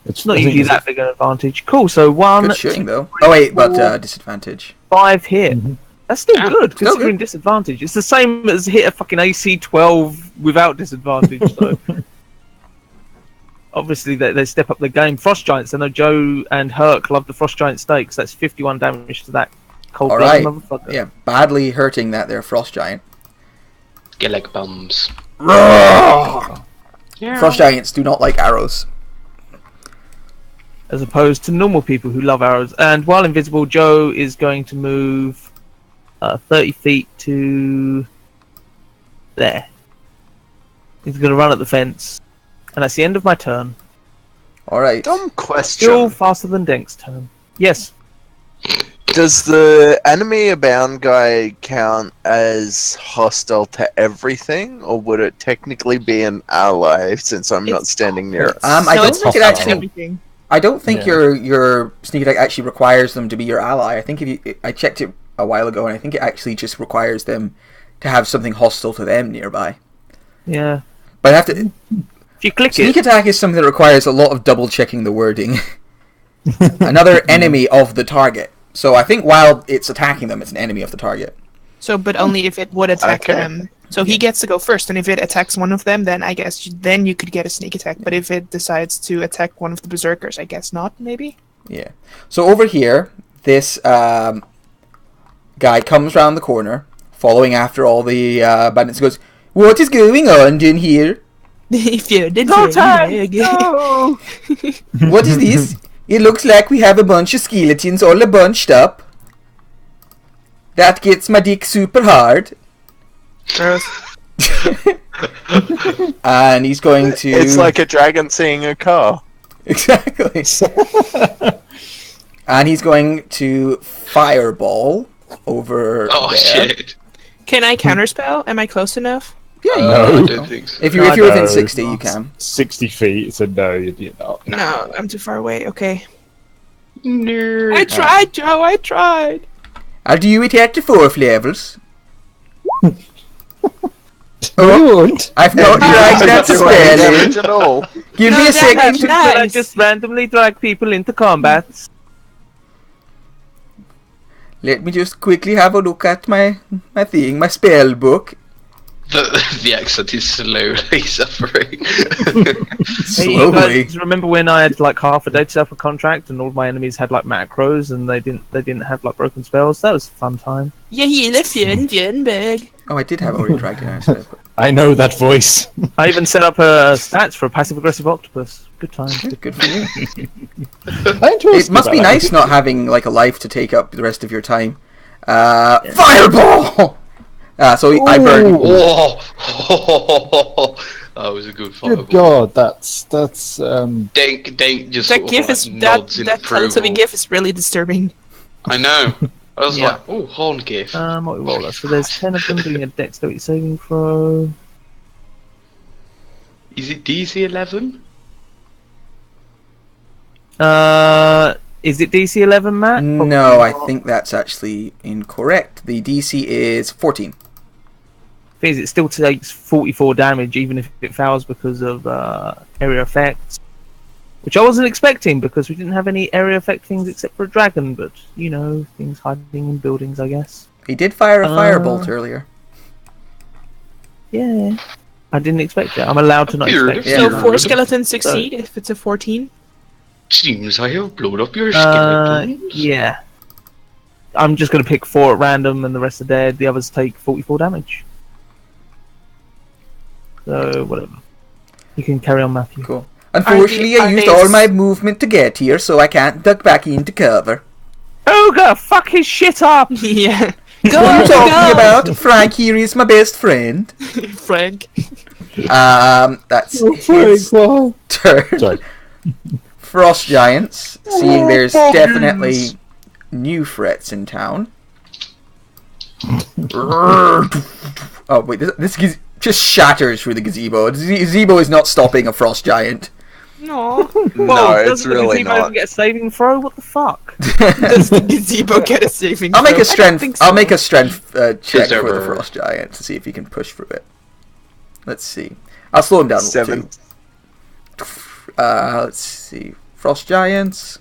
it's not usually that big an advantage. Cool, so 1, Good shooting, though. Oh, wait, but disadvantage. 5 hit. Mhm. That's still Yeah, good, still considering disadvantage. It's the same as hit a fucking AC 12 without disadvantage, so... Obviously, they step up the game. Frost Giants, I know Joe and Herc love the Frost Giant stakes. That's 51 damage to that cold-blooded Alright. motherfucker. Yeah, badly hurting that there Frost Giant. Get like bums. Frost Giants do not like arrows. As opposed to normal people who love arrows. And while invisible, Joe is going to move 30 feet to there. He's going to run at the fence. And that's the end of my turn. Alright. Dumb question. Still faster than Denk's turn. Yes. Does the enemy abound guy count as hostile to everything, or would it technically be an ally since I'm not It's standing near it? I No, don't it's think it hostile to actually... everything. I don't think Yeah. your sneak attack actually requires them to be your ally. I think I checked it a while ago, and I think it actually just requires them to have something hostile to them nearby. Yeah. But I have to... If you click Sneak it, attack is something that requires a lot of double checking the wording. Another enemy of the target. So I think while it's attacking them, it's an enemy of the target. So, but only if it would attack Okay. them. So he gets to go first, and if it attacks one of them, then I guess then you could get a sneak attack. But if it decides to attack one of the berserkers, I guess not. Maybe. Yeah. So over here, this guy comes round the corner, following after all the bandits. Goes, "What is going on in here? If you did no say time! big. No! What is this? It looks like we have a bunch of skeletons all bunched up. That gets my dick super hard." Gross. And he's going to... It's like a dragon seeing a car. Exactly. And he's going to fireball over Oh there. shit. Can I counterspell? Am I close enough? Yeah, you Uh, can. I don't think so. If you're within No, 60, you can. 60 feet, so no, you're not. No, I'm too far away. Okay. Nerd. I tried, Joe. I tried. I'll do you attack to 4th levels. Don't! I've not dragged that Doesn't do any damage spell. at all. Give No, me a that second. happened. Should I Nice. just randomly drag people into combat? Let me just quickly have a look at my thing, my spell book. The accent is slowly suffering. Hey, you Slowly. guys remember when I had like half a day to set up a contract and all of my enemies had like macros and they didn't have like broken spells? That was a fun time. Yeah, he left you in big. Oh, I did have already dragged it out. I know that voice. I even set up stats for a passive aggressive octopus. Good time. Good for you. I'm It must be nice not having like a life to take up the rest of your time. Fireball! So I burned. Whoa! That was a good fireball. Good God, that's Dank just That sort gif of is like that nods in that Teletubby approval. gif is really disturbing. I know. I was Yeah. like, oh, horn gif. What we roll that? So there's 10 of them doing a dexterity saving throw. Is it DC 11? Is it DC 11, Matt? No, I think that's actually incorrect. The DC is 14. Thing is, it still takes 44 damage even if it fails because of area effects. Which I wasn't expecting because we didn't have any area effect things except for a dragon, but you know, things hiding in buildings, I guess. He did fire a firebolt earlier. Yeah. I didn't expect it. I'm allowed to not Weird. expect Yeah. So it. 4 skeletons succeed if it's a 14. Seems I have blown up your skeletons. Yeah. I'm just going to pick 4 at random and the rest are dead. The others take 44 damage. So, whatever. You can carry on, Matthew. Cool. Unfortunately, I are used they all s- my movement to get here, so I can't duck back into cover. Ogre, fuck his shit up! Yeah. What are you talking about? Frank here is my best friend. Frank. That's his turn. sorry. Frost Giants, seeing there's definitely new threats in town. Oh wait, just shatters through the gazebo. The gazebo is not stopping a frost giant. No. No, it's doesn't the really gazebo not. even get a saving throw? What the fuck? Does the gazebo get a saving I'll make throw? a strength. I don't think so. I'll make a strength check for the Deserver. frost giant to see if he can push through it. Let's see. I'll slow him down. 7. Too. Let's see. Frost giants.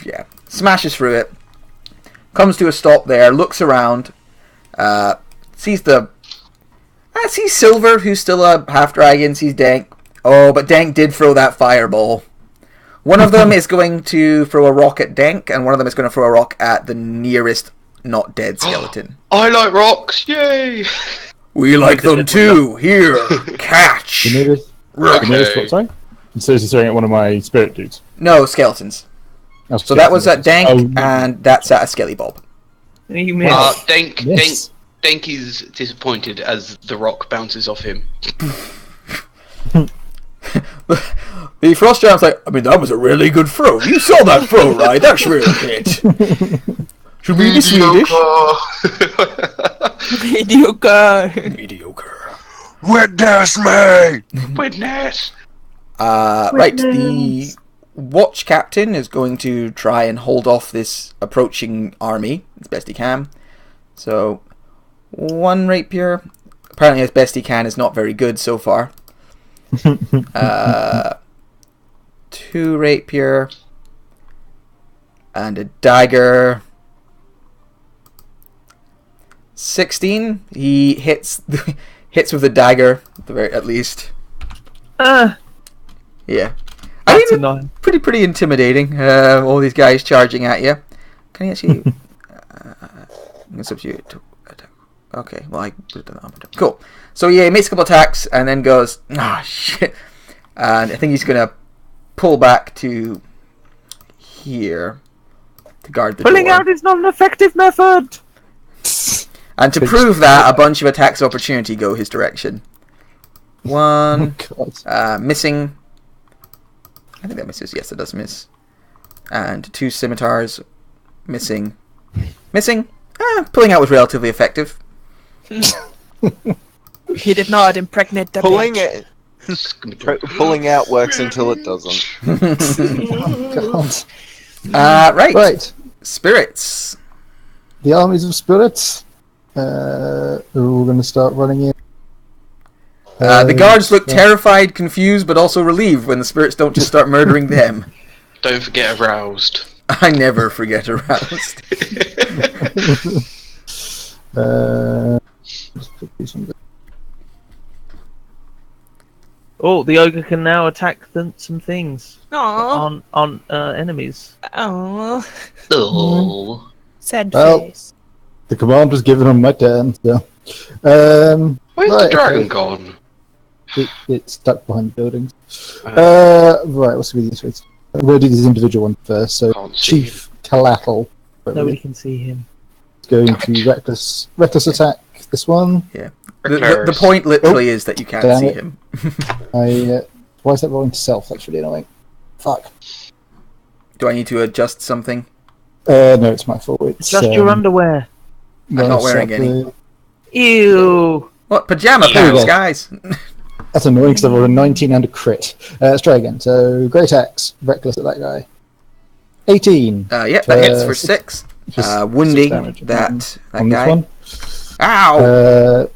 Yeah. Smashes through it. Comes to a stop there. Looks around. Sees sees Silver, who's still a half dragon. Sees Dank. Oh, but Dank did throw that fireball. One of them is going to throw a rock at Dank, and one of them is going to throw a rock at the nearest not dead skeleton. I like rocks, yay! We like them too. Here, catch. The nearest what, sorry? So he's throwing at one of my spirit dudes. No, skeletons. Oh, So that was at Dank, Oh, and that's at a Skelly Bob. You missed. yes. Denk is disappointed as the rock bounces off him. The Frost Giant's like, I mean, that was a really good throw. You saw that throw, right? That's really good. Should we be Swedish? Mediocre. Mediocre. Witness me! Witness! Right, the watch captain is going to try and hold off this approaching army as best he can. So, 1 rapier. Apparently, as best he can is not very good so far. 2 rapier. And a dagger. 16. He hits with the dagger, at least. Yeah. I That's mean, annoying. pretty intimidating. All these guys charging at you. Can you actually? I'm gonna substitute. Okay, well I put it on. Cool. So yeah, he makes a couple attacks and then goes, shit. And I think he's gonna pull back to here to guard the Pulling door. out is not an effective method. And to prove that, a bunch of attacks of opportunity go his direction. 1, God. missing. I think that misses. Yes, it does miss. And 2 scimitars, missing. Missing. Pulling out was relatively effective. He did not impregnate the Pulling bitch. it. Pulling out works until it doesn't. God. Right. Right. Spirits. The armies of spirits are all going to start running in. The guards look terrified, confused, but also relieved when the spirits don't just start murdering them. Don't forget aroused. I never forget aroused. Oh, the ogre can now attack some things Aww. on enemies. Aww. Oh. Sad Well. face. The command was given on my turn, so. Where's Right, the dragon okay. gone? It's stuck behind buildings. Uh, Right, what's the easiest way? I'm going to do this individual one first. So, Can't see Chief Collateral Nobody can see him. is going to reckless attack this one. The point literally is that you can't Damn see it. him. Why is that rolling to self? That's really annoying. Fuck. Do I need to adjust something? No, it's my fault. It's Just your underwear. I'm not wearing any. Ew. What? Pajama There we pants, go. guys. That's annoying because I've rolled a 19 and a crit. Let's try again. So, Great Axe, reckless at that guy. 18. Yep, that hits for 6. Just Wounding 6 damage that on guy. this one. Ow!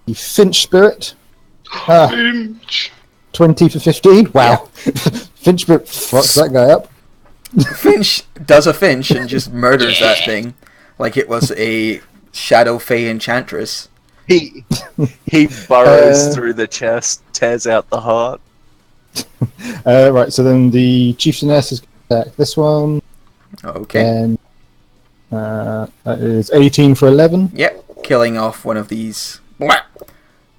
The Finch Spirit. Ah, Finch. 20 for 15. Wow. Finch Spirit fucks that guy up. Finch does a Finch and just murders that thing like it was a Shadow Fey Enchantress. He burrows through the chest, tears out the heart. Right, so then the Chieftainess is going to attack this one. Okay. And that is 18 for 11. Yep, killing off one of these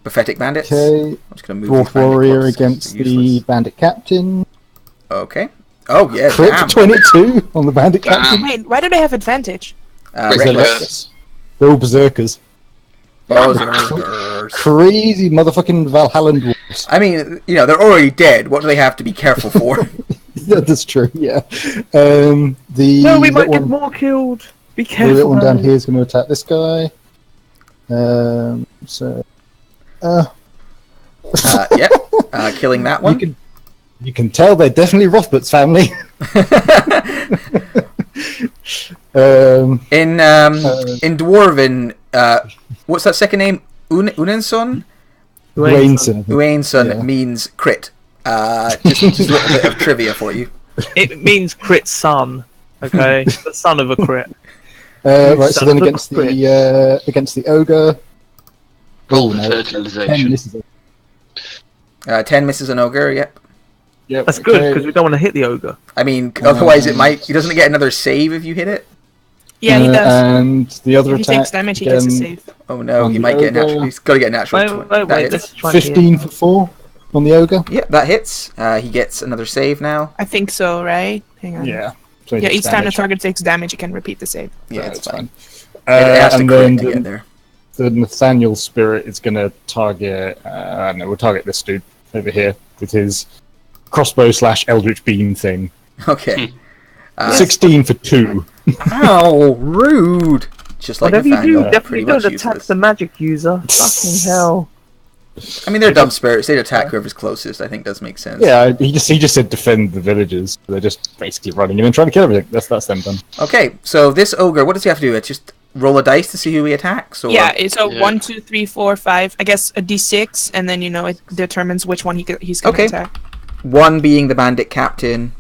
pathetic bandits. Okay. I'm just going to move Dwarf these bandit Warrior clubs, against they're the useless. Bandit Captain. Okay. Oh, yeah, Crit damn. 22 on the Bandit Damn. Captain. Wait, why do they have advantage? They're Reckless. reckless. They're all berserkers. Buzzers. Crazy motherfucking Valhallan dwarves. I mean, they're already dead. What do they have to be careful for? That's true, yeah. No, we might that get one, more killed. Be The careful. little one down man. here is going to attack this guy. Yep. Killing that one. You can tell they're definitely Rothbut's family. In Dwarven, what's that second name? Unenson? Dwayneson. Uainson Yeah. means crit. Just a little bit of trivia for you. It means crit son. Okay, the son of a crit. Right, so then Son of against the ogre. Roll for no. 10 fertilization. misses. 10 misses an ogre, yep. Yep, That's good okay. because we don't want to hit the ogre. I mean, otherwise it might... He doesn't get another save if you hit it? Yeah, he does. And the other If he attack. takes damage, he gets a again, save. Oh no, On he the might get a natural... ogre. He's got to get a natural 20. That Wait, hits. let's try 15 for 4 on the ogre. Yep, that hits. He gets another save now. I think so, right? Hang on. Yeah. So he Yeah, takes each time the damage. target takes damage, you can repeat the save. Yeah, That's it's fine. fine. It has to And crit then to get there. the Nathaniel spirit is going to target. I don't know. We'll target this dude over here with his crossbow / eldritch beam thing. Okay. 16 for 2. Ow, rude. Just like Whatever you Nathaniel, do, definitely pretty don't much attack useless. the magic user. Fucking hell. I mean, they're dumb spirits. They'd attack whoever's closest. I think does make sense. Yeah, he just said defend the villagers. They're just basically running in and trying to kill everything. That's them done. Okay, so this ogre, what does he have to do? It's just roll a dice to see who he attacks? Or... Yeah, it's a Yeah. 1, 2, 3, 4, 5. I guess a d6, and then it determines which one he's going to Okay. attack. 1 being the bandit captain.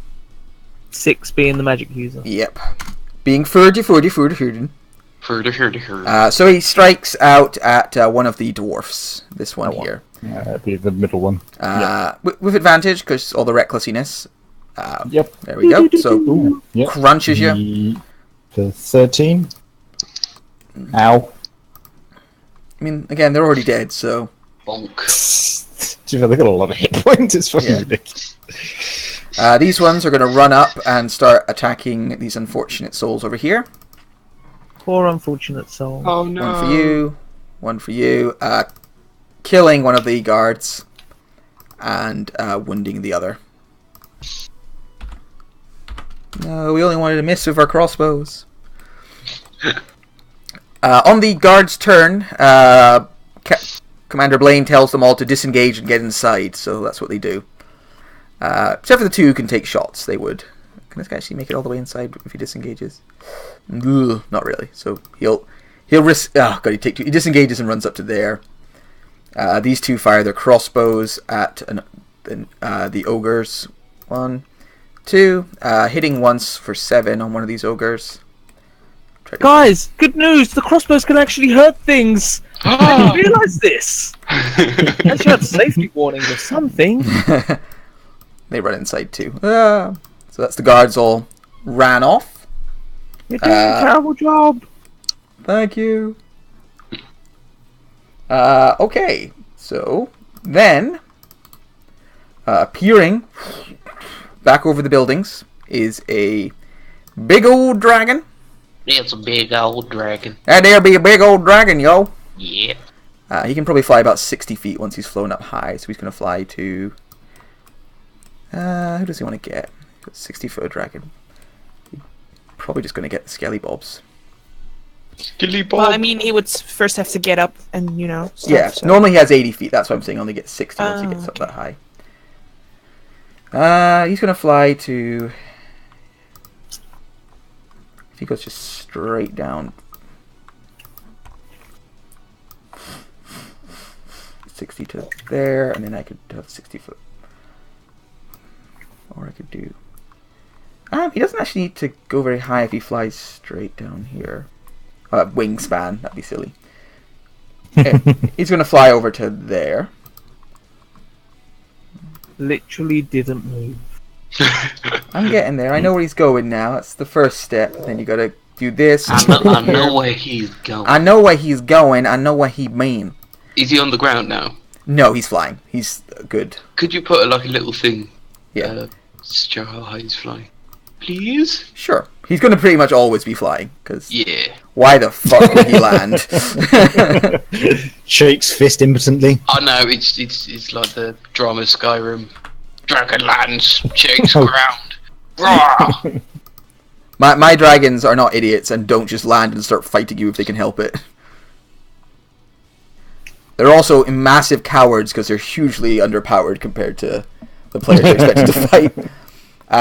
6 being the magic user. Yep. Being Furdy. Further. So he strikes out at one of the dwarfs. This one here. It'd be the middle one. With advantage, because all the recklessness. Yep. There we go. So Ooh, yep. crunches you. For 13. Ow. I mean, again, they're already dead, so... Bonk. Gee, they got a lot of hit points. It's fucking Yeah. ridiculous. These ones are going to run up and start attacking these unfortunate souls over here. Poor unfortunate soul. Oh no. One for you. One for you. Killing one of the guards. And wounding the other. No, we only wanted to miss with our crossbows. On the guard's turn, Commander Blaine tells them all to disengage and get inside, so that's what they do. Except for the two who can take shots, they would. Can this guy actually make it all the way inside if he disengages? Ugh, not really. So he'll risk. Oh god, he disengages and runs up to there. These two fire their crossbows at the ogres. 1, 2, hitting once for 7 on one of these ogres. Guys, good news! The crossbows can actually hurt things! I didn't realise this! I should have safety warnings or something. They run inside too. So that's the guards all ran off. You're doing a terrible job! Thank you. Okay, so then appearing back over the buildings is a big old dragon. It's a big old dragon. There'll be a big old dragon, yo. Yeah. He can probably fly about 60 feet once he's flown up high, so he's going to fly to... who does he want to get? 60-foot dragon. Probably just going to get the Skelly Bobs. Skilly Bob. Well, I mean, he would first have to get up and, stuff, Yeah, so. normally he has 80 feet, that's why I'm saying only gets 60 once he gets up okay. that high. He's going to fly to... If he goes just straight down... 60 to there, and then I could have 60 foot. Or I could do... he doesn't actually need to go very high if he flies straight down here. Wingspan, that'd be silly. He's going to fly over to there. Literally didn't move. I'm getting there. I know where he's going now. That's the first step. Then you got to do this. I know where he's going. I know where he's going. I know what he mean. Is he on the ground now? No, he's flying. He's good. Could you put a little thing? Yeah. Show how high he's flying. Please? Sure. He's going to pretty much always be flying. Because Yeah. why the fuck would he land? Shakes fist impotently. I know, it's like the drama Skyrim. Dragon lands, shakes Oh. ground. Roar! My dragons are not idiots and don't just land and start fighting you if they can help it. They're also massive cowards because they're hugely underpowered compared to the players they're expected to fight.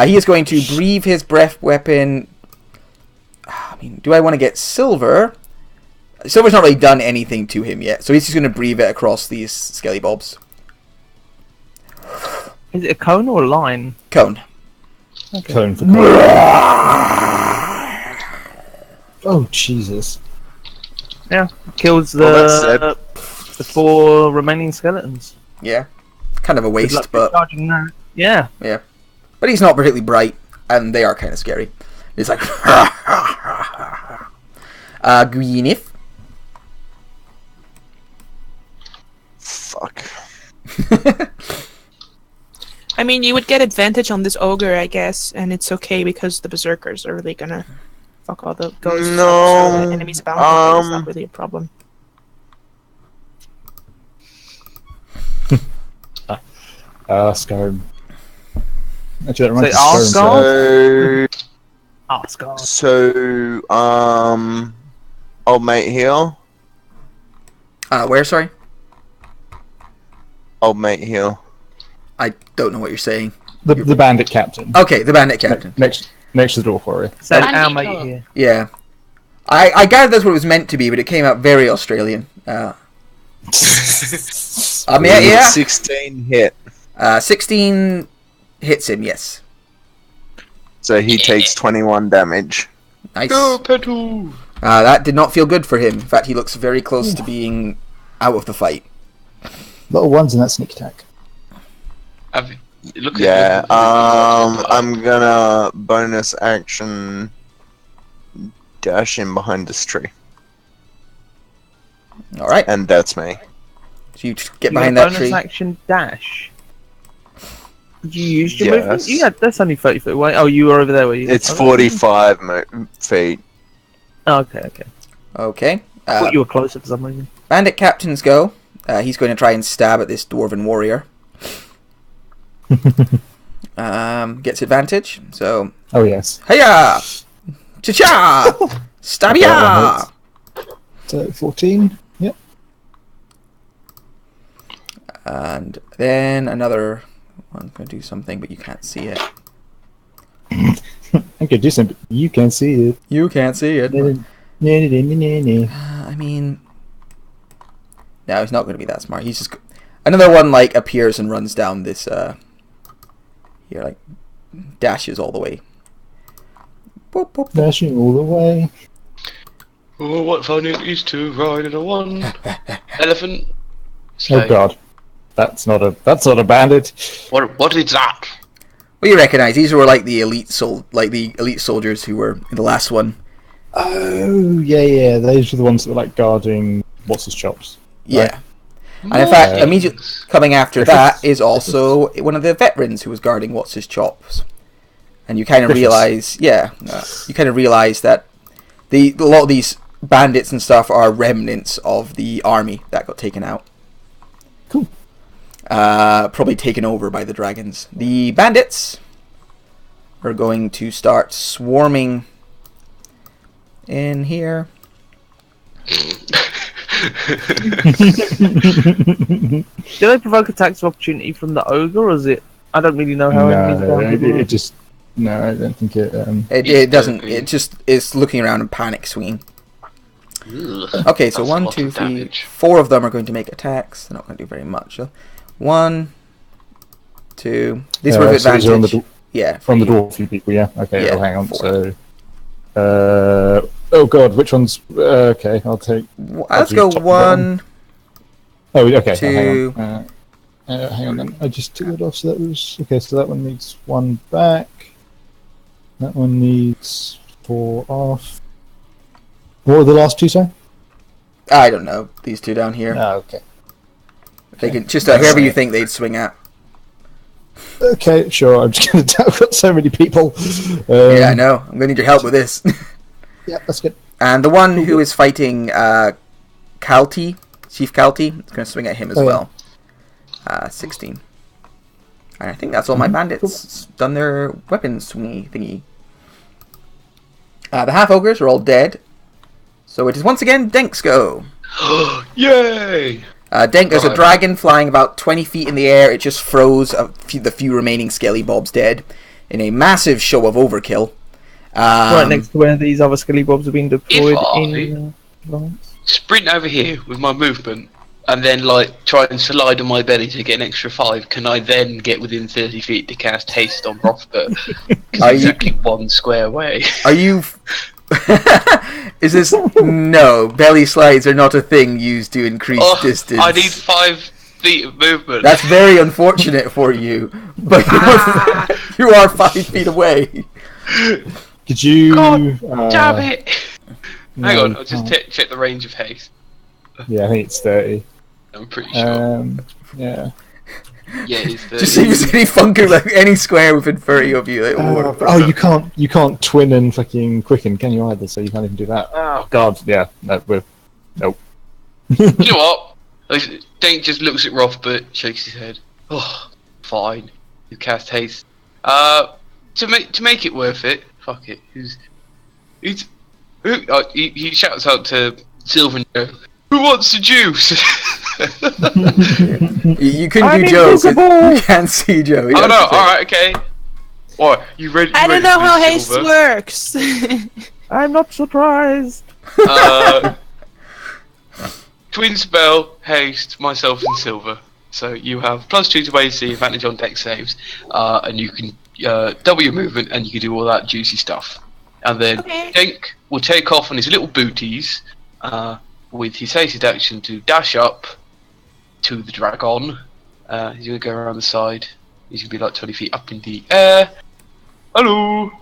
He is going to breathe his breath weapon. I mean, do I want to get Silver? Silver's not really done anything to him yet, so he's just going to breathe it across these skelly bobs. Is it a cone or a line? Cone. Okay. Cone for cone. Oh, Jesus. Yeah, kills Well, the 4 remaining skeletons. Yeah. Kind of a Good waste, luck but... charging that. Yeah. Yeah. But he's not particularly bright, and they are kind of scary. He's like... Gwyneth. Fuck. I mean, you would get advantage on this ogre, I guess, and it's okay because the berserkers are really gonna fuck all the ghosts up, so the enemies abound. It's not really a problem. Skyrim. Actually, that reminds Say me of Skyrim. Asgard. So, old mate here. Where, sorry? Old mate here. I don't know what you're saying. The bandit captain. Okay, the bandit captain. Next to the dwarf warrior. So Bandit our mate killer. here. Yeah. I gathered that's what it was meant to be, but it came out very Australian. Yeah. 16 hit. 16 hits him, yes. So he takes 21 damage. Nice. Go, Petu! That did not feel good for him. In fact, he looks very close to being out of the fight. Little ones in that sneak attack. Look Yeah, at I'm gonna bonus action dash in behind this tree. Alright, And that's me. so you get You behind got a that bonus tree. action dash. Did you use your movement? Yes. Yeah, that's only 30 foot away. Oh, you were over there, were you? It's Oh, 45 feet. Oh, okay. Okay. I thought you were closer for some reason. Bandit captains go. He's going to try and stab at this dwarven warrior. Gets advantage. So, Oh, yes. hiya! Cha-cha! Stab-ya! So, 14. Yep. And then another one's going to do something, but you can't see it. I could do something, but you can't see it. You can't see it. Nah. I mean... No, he's not going to be that smart. He's just... Another one, like, appears and runs down this, here, like, dashes all the way. Boop, boop, boop. Dashing all the way. Oh, what fun it is to ride in a one elephant. Oh sleigh. god. That's not a bandit. What is that? Well, you recognize these were like the elite soldiers who were in the last one. Oh, yeah. Those are the ones that were like guarding what's his chops. Yeah. And in fact, Yeah. immediately coming after that is also one of the veterans who was guarding what's his chops. And you kind of realize, you kind of realize that a lot of these bandits and stuff are remnants of the army that got taken out. Cool. Probably taken over by the dragons. The bandits are going to start swarming in here. Do they provoke attacks of opportunity from the ogre, or is it? I don't really know how enemies No, work. it just... No, I don't think it... It doesn't. It just is looking around and panic swinging. Ugh, Okay, so that's a 1, lot 2, of 3, damage. 4 of them are going to make attacks. They're not going to do very much. So 1, 2. These were with so these are on the advantage. Yeah. from the dwarfy people, yeah? Okay, Yeah, oh, hang on. 4. So... oh god, which one's... okay, I'll take... Let's do go top and bottom. 1. Oh, okay, Two. hang on then. I just took it off, so that was... Okay, so that one needs 1 back. That one needs 4 off. What were the last 2, sorry? I don't know. These 2 down here. Oh, okay. They can just whoever you think they'd swing at. Okay, sure, I'm just going to... I've got so many people. Yeah, I know. I'm going to need your help with this. Yeah, that's good. And the one who is fighting Kalti, Chief Kalti, is going to swing at him as Oh, yeah. well. 16. And I think that's all my bandits done their weapons swingy thingy. The half ogres are all dead. So it is once again Denk's go. Yay! Denk, there's a dragon flying about 20 feet in the air. It just froze the few remaining Skelly Bobs dead in a massive show of overkill. Right next to where these other Skelly Bobs have been deployed in Lance. Sprint over here with my movement, and then like try and slide on my belly to get an extra 5. Can I then get within 30 feet to cast haste on Rothbert? Because exactly 1 square away. Are you? Is this no? Belly slides are not a thing used to increase distance. I need 5 feet of movement. That's very unfortunate for you, but you are 5 feet away. Could you? God damn it! Hang no, on, I'll just check the range of haste. Yeah, I think it's 30. I'm pretty sure. Yeah. Yeah, it's 30. Just see if there's any funker, like any square within 30 of you. You can't twin and fucking quicken, can you either? So you can't even do that. Oh god, yeah, nope. You know what? Dink just looks at Rothbert, shakes his head. Oh, fine. You cast haste. To make it worth it, fuck it. He shouts out to Sylvan, "Who wants the juice?" You couldn't do Joe. You can't see Joe. Oh no! All right, okay. What? You ready? I don't know how haste works. I'm not surprised. Twin spell, haste, myself and Silver. So you have +2 to AC, advantage on deck saves, and you can double your movement, and you can do all that juicy stuff. And then Dink will take off on his little booties with his hasted action to dash up to the dragon. He's going to go around the side. He's going to be like 20 feet up in the air. Hello!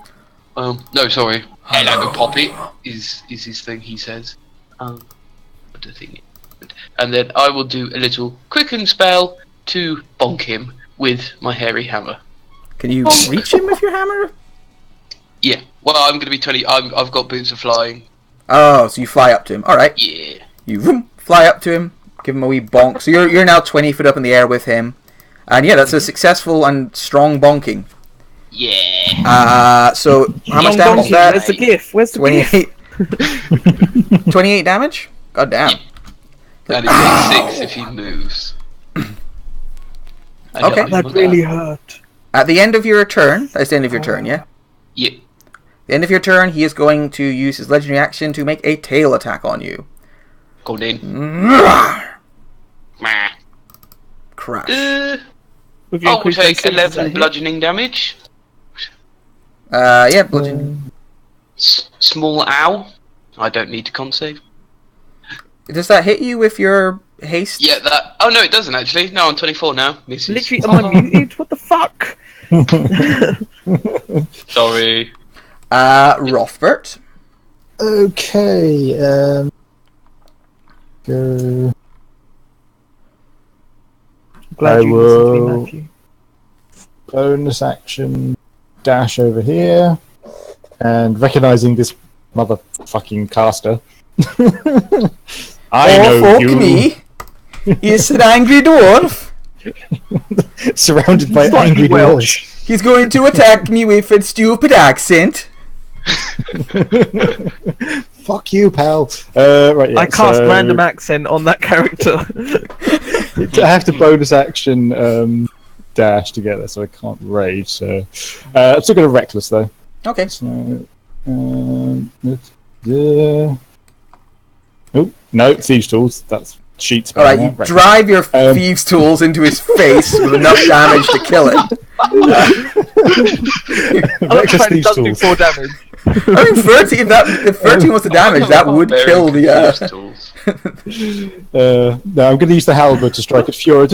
No, sorry. Hello, Poppy is his thing, he says. What do I think? And then I will do a little quicken spell to bonk him with my hairy hammer. Can you reach him with your hammer? Yeah. Well, I'm going to be 20. I've got boots of flying. Oh, so you fly up to him. All right. Yeah. You fly up to him, give him a wee bonk. So you're now 20 foot up in the air with him, and yeah, that's a successful and strong bonking. Yeah. So how much damage is that? Where's the GIF? Where's the 28. 28 damage. God damn. And it takes 6 if he moves. Okay. That really hurt. At the end of your turn, that's the end of your turn, yeah? Yeah. The end of your turn, he is going to use his legendary action to make a tail attack on you. Go in. Crash. I will take 11 bludgeoning damage. Yeah, bludgeoning. Small ow. I don't need to con save. Does that hit you with your haste? Yeah, that. Oh no, it doesn't actually. No, I'm 24 now. Misses. Literally, am I muted? What the fuck? Sorry. Rothbert. Okay. Go. Glad you listened to me, Matthew. Bonus action dash over here, and recognizing this motherfucking caster. I know fuck you. Me. He's an angry dwarf. Surrounded by angry dwarves. He's going to attack me with a stupid accent. Fuck you, pal. Right, yeah, I cast random accent on that character. I have to bonus action dash to get there, so I can't rage. So I'm still going to reckless though. Okay. So, oh no, thieves tools. That's sheets. All right, you drive your thieves tools into his face with enough damage to kill him. Reckless thieves do tools. 4 damage. I mean, 13. If 13 was the damage, that would kill the. No, I'm going to use the halberd to strike at Fjord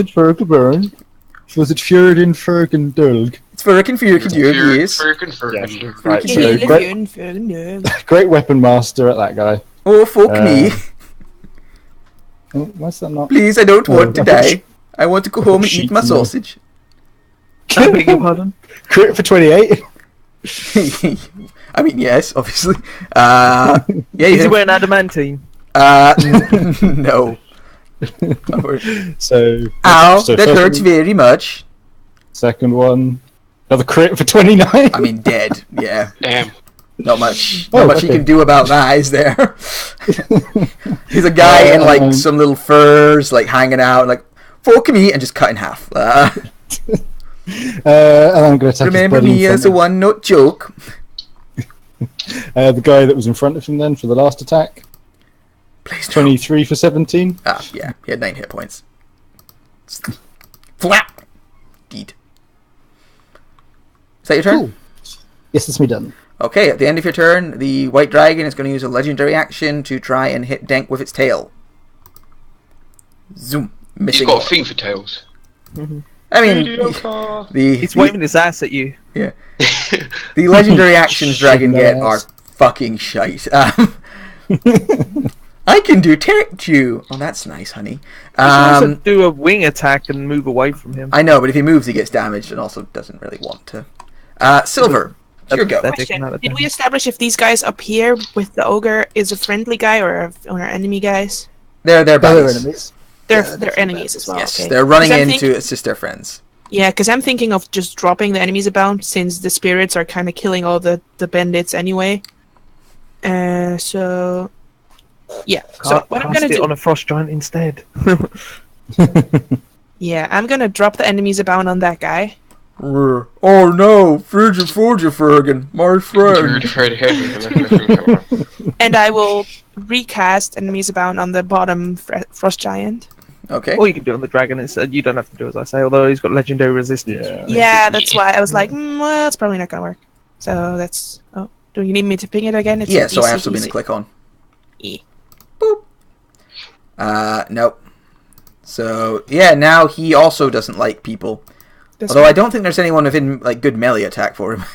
Burn. Was it Fjord in Fergen Dulg? It's Furkin, yes. Right, great weapon master at that guy. Oh, fuck me. Oh, why's that not? Please, I don't want to die. I want to go home and eat my sausage. I beg your pardon? Crit for 28. I mean, yes, obviously. Yeah, Is he wearing adamantine? No. So, ow, so that hurts very much. Second one, another crit for 29. I mean, dead. Yeah. Damn. Not much. Oh, Not much he okay. can do about that, is there? He's a guy in like some little furs, like hanging out, like fuck me, and just cut in half. And I'm going to attack Remember his buddy me in as a front one-note joke. of, the guy that was in front of him then for the last attack. Please no. 23 for 17. Ah, yeah, he had 9 hit points. Flap. Deed. Is that your turn? Cool. Yes, that's me done. Okay, at the end of your turn, the white dragon is going to use a legendary action to try and hit Denk with its tail. Zoom. He's Missing. got a thing for tails. I mean, He's waving his ass at you. Yeah. The legendary actions dragon get are fucking shite. I can detect you. Oh, that's nice, honey. You should also do a wing attack and move away from him. I know, but if he moves, he gets damaged and also doesn't really want to. Silver, it's your go. Question. Did we establish if these guys up here with the ogre is a friendly guy or enemy guys? They're They're buddies. enemies. They're enemies as well. Yes, okay. they're running 'Cause I'm into assist their friends. Yeah, because I'm thinking of just dropping the enemies about since the spirits are kind of killing all the bandits anyway. So yeah. So what I'm gonna do on a frost giant instead. Yeah, I'm gonna drop the enemies about on that guy. Oh no, Frigid Fergan, my friend. And I will recast enemies abound on the bottom frost giant. Okay. Or you can do it on the dragon instead. You don't have to do as I say, although he's got legendary resistance. Yeah, that's why I was like, well, it's probably not gonna work. So that's. Oh, do you need me to ping it again? It's Yeah, so I have something to click on. E. Boop. Nope. So yeah, now he also doesn't like people. Although I don't think there's anyone within like good melee attack for him.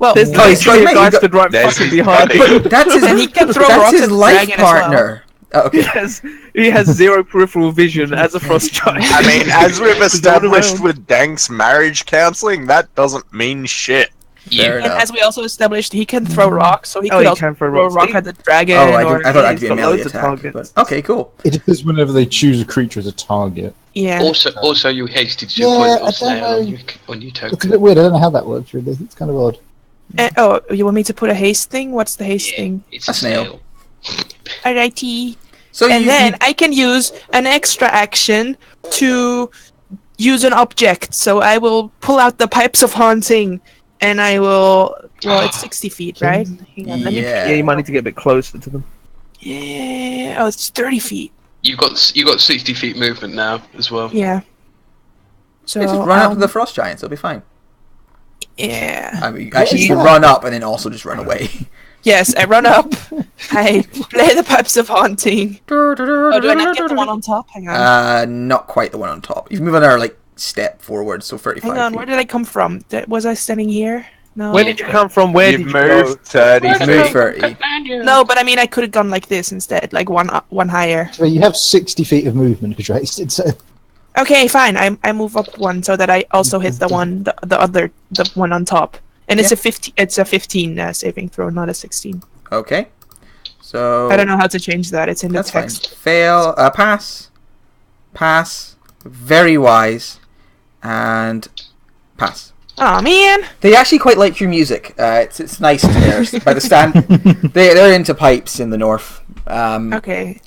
Well, There's no, he's got- a guy he's got- stood right There's fucking his behind buddy. him. But that's his. And he can throw that's rocks his at the life dragon as well. partner. Oh, He okay. has 0 peripheral vision as a frost giant. I mean, as we've He's established going around. with Dank's marriage counseling, that doesn't mean shit. Fair And enough. as we also establised, he can throw rocks, so he Oh, could he also can throw throw a rocks. rock at the dragon. Oh, I or thought that'd be he's a got melee loads of attack. targets. But, okay, cool. It is whenever they choose a creature as a target. yeah. Also, you hasted Yeah, your point I of don't snail on know. your It's a token. bit weird. I don't know how that works, really. It's kind of odd. Oh, you want me to put a haste thing? What's the haste thing? It's A snail. Alrighty. So And you, then I can use an extra action to use an object. So I will pull out the pipes of haunting, and I will. Well, it's 60 feet, right? Hang on, let me. Yeah. Yeah, you might need to get a bit closer to them. Yeah. Oh, it's 30 feet. You got 60 feet movement now as well. Yeah. So just run up to the frost giants. It'll be fine. Yeah. I mean, actually, you can run up and then also just run away. Yes, I run up. I play the pipes of haunting. Oh, do I not get the one on top? Hang on. Not quite the one on top. You move another like step forward, so 35 Hang on. feet. Where did I come from? Was I standing here? No. Where did you come from? Where You've did you go? moved 30 You've moved feet. 30. No, but I mean, I could have gone like this instead, like one higher. So you have 60 feet of movement because you're hasted. So Okay, fine. I move up one so that I also hit the one, the one on top, and it's Yeah. a 15. It's a 15 saving throw, not a 16. Okay. So I don't know how to change that. It's in the that's fine. text. Fail. Pass. Pass. Very wise. And pass. Oh man. They actually quite like your music. It's nice to hear. By the stand, they're into pipes in the north. Okay.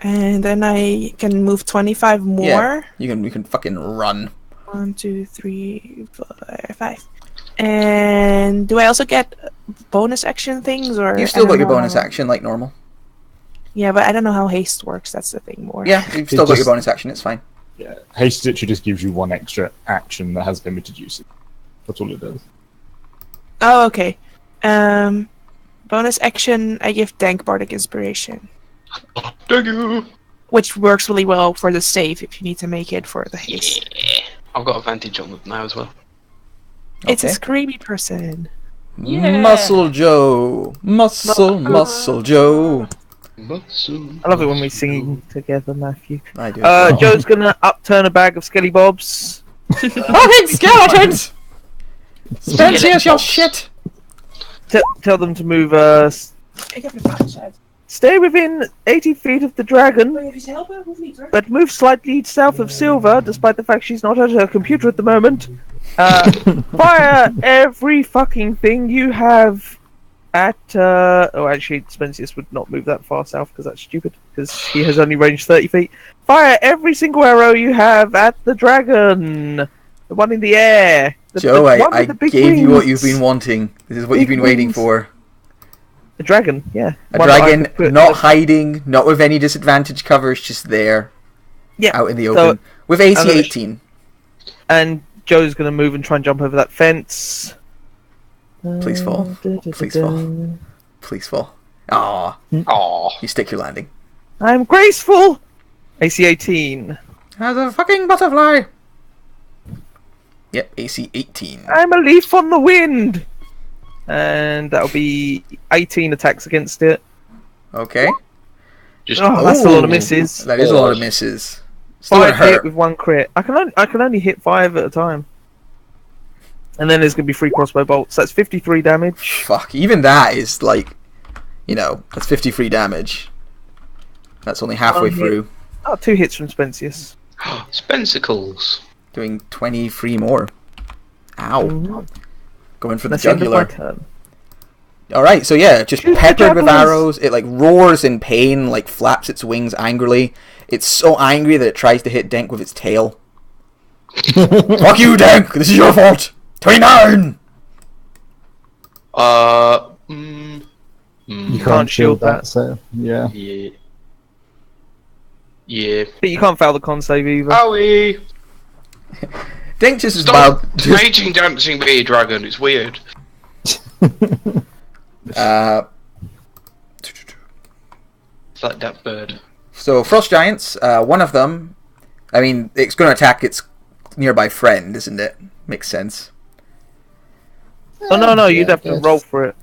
And then I can move 25 more. Yeah, you can fucking run. 1, 2, 3, 4, 5. And do I also get bonus action things, or You've I still don't got your know bonus how- action like normal. Yeah, but I don't know how haste works. That's the thing. More. Yeah, you've still got your just- bonus action. It's fine. yeah, haste literally just gives you one extra action that has limited usage. That's all it does. Oh, okay. Bonus action. I give Dank Bardic Inspiration, Thank you. which works really well for the save if you need to make it for the haste. Yeah. I've got advantage on them now as well. It's a Okay. screamy person. Muscle Joe, Muscle Joe. I love it when we sing together, Matthew. I do. as well. Joe's gonna upturn a bag of Skelly Bobs. Oh, skeletons! Here's your shit. Tell them to move. Stay within 80 feet of the dragon, but move slightly south of Silver, despite the fact she's not at her computer at the moment. Fire every fucking thing you have at actually, Spensius would not move that far south because that's stupid. Because he has only range 30 feet. Fire every single arrow you have at the dragon, the one in the air. Joe, one I with the big gave you what you've wings. been wanting. This is what Big you've been waiting wings. for. A dragon, yeah. A One that I dragon, could put- not hiding, not with any disadvantage covers, just there, yeah. out in the So- open, with AC I'm gonna- 18. And Joe's gonna move and try and jump over that fence. Please fall. Please fall. Please fall. Ah, Aw. you stick your landing. I'm graceful. AC 18. As a fucking butterfly. Yep, AC 18. I'm a leaf on the wind. And that'll be 18 attacks against it. Okay. Just Oh, that's a lot of Ooh, misses. That is a lot of misses. Still gonna 5 hit hurt. with 1 crit. I can only hit 5 at a time. And then there's gonna be 3 crossbow bolts. That's 53 damage. Fuck, even that is like, that's 53 damage. That's only halfway One hit. through. Oh, 2 hits from Spensius. Spencicles. Doing 23 more. Ow. Mhm. Going for the That's the end of my jugular. turn. Alright, so yeah, just Shoot the peppered with jugglers. arrows. It like roars in pain, like flaps its wings angrily. It's so angry that it tries to hit Denk with its tail. Fuck you, Denk! This is your fault! 29! You can't shield that. so yeah. Yeah. Yeah. But you can't fail the con save either. Owie! Denk just is Stop about... raging dancing be a dragon, it's weird. It's like that bird. So, Frost Giants, one of them... I mean, it's going to attack its nearby friend, isn't it? Makes sense. Oh no, you'd Yeah, have to yes. roll for it.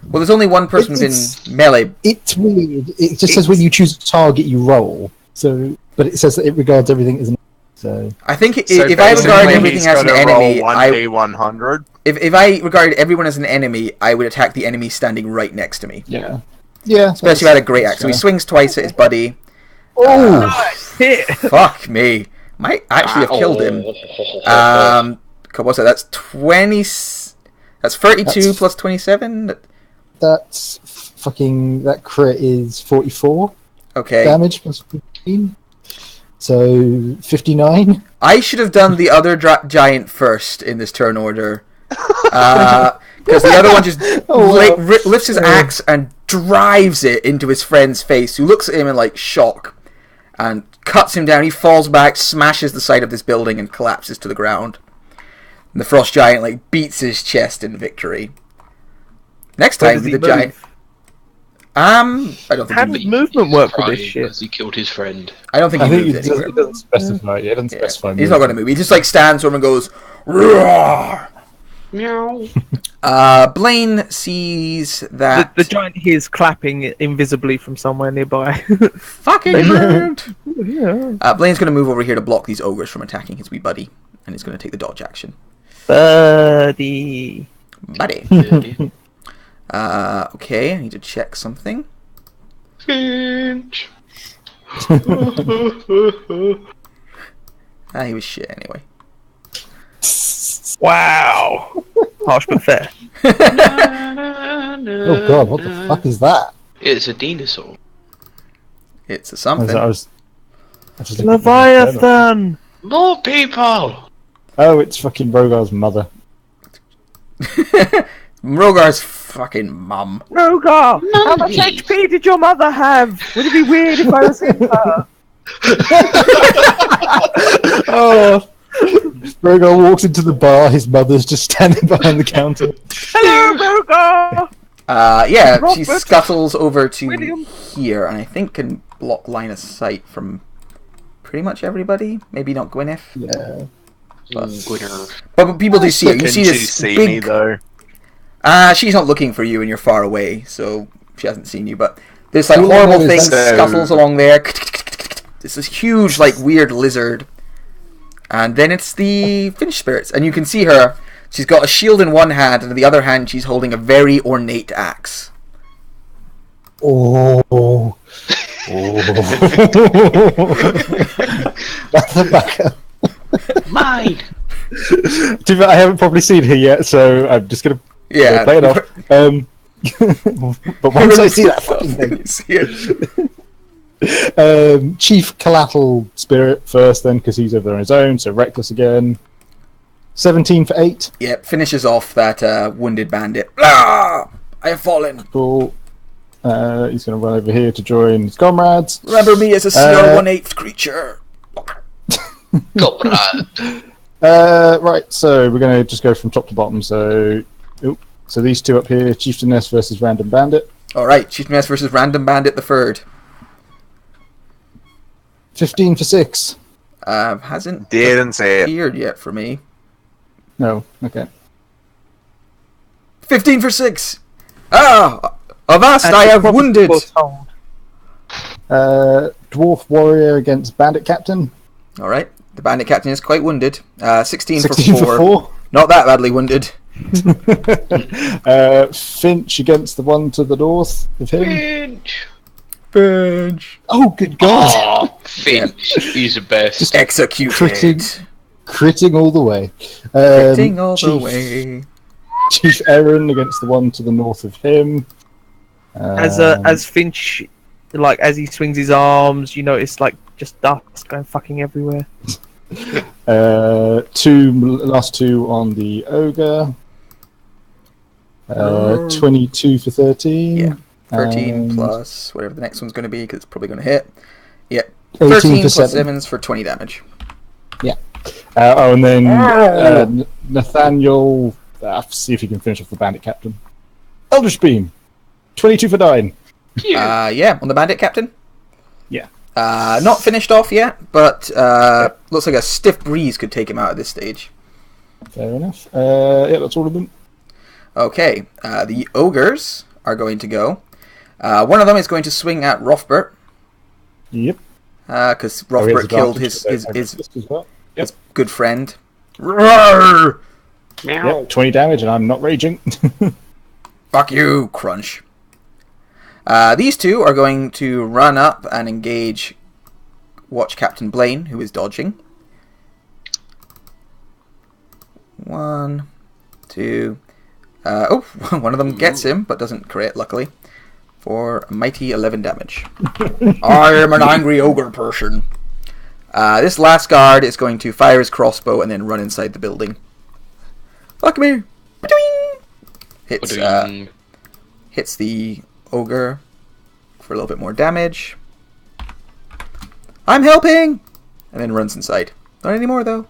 Well, there's only one person It's- within melee. It's weird. It just says when you choose a target, you roll. So, but it says that it regards everything as an. So I think So if I basically regard he's everything as an gotta enemy, roll 1d100. if I regarded everyone as an enemy, I would attack the enemy standing right next to me. yeah. Especially if I had a great axe. So he swings twice at his buddy. Oh, Hit. Fuck me. Might actually have killed him. What's that? That's 20. That's 32 That's- plus 27. that's fucking. That crit is 44 Okay. damage plus 15. So 59. I should have done the other giant first in this turn order. Because the other one just Oh, wow. lifts his axe and drives it into his friend's face, who looks at him in like shock and cuts him down. He falls back, smashes the side of this building, and collapses to the ground. And the frost giant like beats his chest in victory. Next Where time does he the move? giant. I don't think How he, does movement work with this Crying shit? because he killed his friend. I don't think I he think moves it anywhere. doesn't specify. Yeah, it doesn't Yeah. specify. He's not going to move. He just like stands over and goes, "Roar!" Meow. Blaine sees that The giant hears clapping invisibly from somewhere nearby. fucking rude. Yeah. Blaine's going to move over here to block these ogres from attacking his wee buddy, and he's going to take the dodge action. Buddy. Buddy. Okay, I need to check something. Finch. He was shit anyway. Wow. Harsh but fair. Oh god, what the fuck is that? It's a dinosaur. It's a something. I was just looking at the journal. Leviathan! More people! Oh, it's fucking Rogar's mother. Rogar's fucking mum. Rogar! How much HP did your mother have? Would it be weird if I was in her? Oh, Rogar walks into the bar. His mother's just standing behind the counter. Hello, Rogar! Yeah, she Robert. scuttles over to William. here, and I think can block line of sight from pretty much everybody. Maybe not Gwyneth. Yeah. But people do see her. You Can see she this see big... me though? She's not looking for you, and you're far away, so she hasn't seen you. But this like Well, horrible no, thing it's- scuttles along there. It's this huge, like weird lizard, and then it's the Finch spirits, and you can see her. She's got a shield in one hand, and in the other hand, she's holding a very ornate axe. Oh. Oh. That's a backup. Mine! I haven't probably seen her yet, so I'm just gonna Yeah, play it off. But once I see that fucking thing, You see it. Chief Collateral Spirit first, then, because he's over there on his own, so reckless again. 17 for 8. Yep, finishes off that wounded bandit. Ah! I have fallen. Cool. He's going to run over here to join his comrades. Remember me as a CR 1/8 creature. Right, so we're going to just go from top to bottom. So these two up here, Chieftainess versus Random Bandit. Alright, Chieftainess versus Random Bandit the Third. 15 for 6. Hasn't Didn't say it. appeared yet for me. No, okay. 15 for 6. Ah! Avast, I have wounded. Dwarf Warrior against Bandit Captain. Alright, the Bandit Captain is quite wounded. 16 16 for 4. Not that badly wounded. Finch against the one to the north of him. Finch. Oh, good God. Oh, Finch. He's the best. Just Executed. Critting all the way. Critting all the Chief- way. Chief Aaron against the one to the north of him. As Finch, like as he swings his arms, you notice like just dust going fucking everywhere. Last two on the ogre. 22 for 13. Yeah. 13 and plus whatever the next one's going to be, because it's probably going to hit. Yeah. 18 13 for plus 7. 7s for 20 damage. And then Nathaniel. See if he can finish off the Bandit Captain. Eldritch Beam. 22 for 9. Yeah, on the Bandit Captain. Yeah. Not finished off yet, but looks like a stiff breeze could take him out at this stage. Fair enough. Yeah, that's all of them. Okay, the ogres are going to go. One of them is going to swing at Rothbert, Yep. because Oh, he has Rothbert killed advantage his as well. Yep. good friend. Roar! Yep, 20 damage, and I'm not raging. Fuck you, Crunch. These two are going to run up and engage Watch Captain Blaine, who is dodging. 1, 2. One of them gets him, but doesn't crit, luckily. For a mighty 11 damage. I am an angry ogre person. This last guard is going to fire his crossbow and then run inside the building. Fuck me! Hits the ogre for a little bit more damage. I'm helping! And then runs inside. Not anymore, though.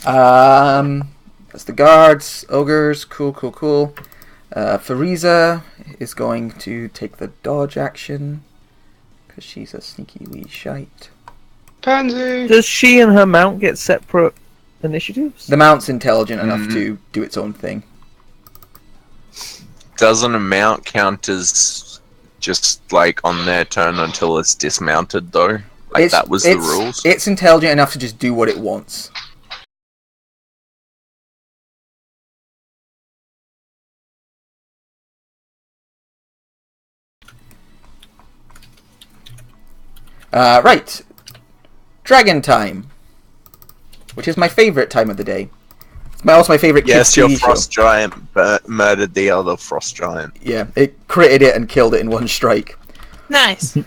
That's the guards, ogres, cool. Fariza is going to take the dodge action, because she's a sneaky wee shite. Pansy! Does she and her mount get separate initiatives? The mount's intelligent enough to do its own thing. Doesn't a mount count as just like on their turn until it's dismounted though? Like that was the rules? It's intelligent enough to just do what it wants. Right. Dragon time. Which is my favourite time of the day. It's also my favourite Yes, kids' your TV frost show. giant murdered the other frost giant. Yeah, it critted it and killed it in one strike. Nice.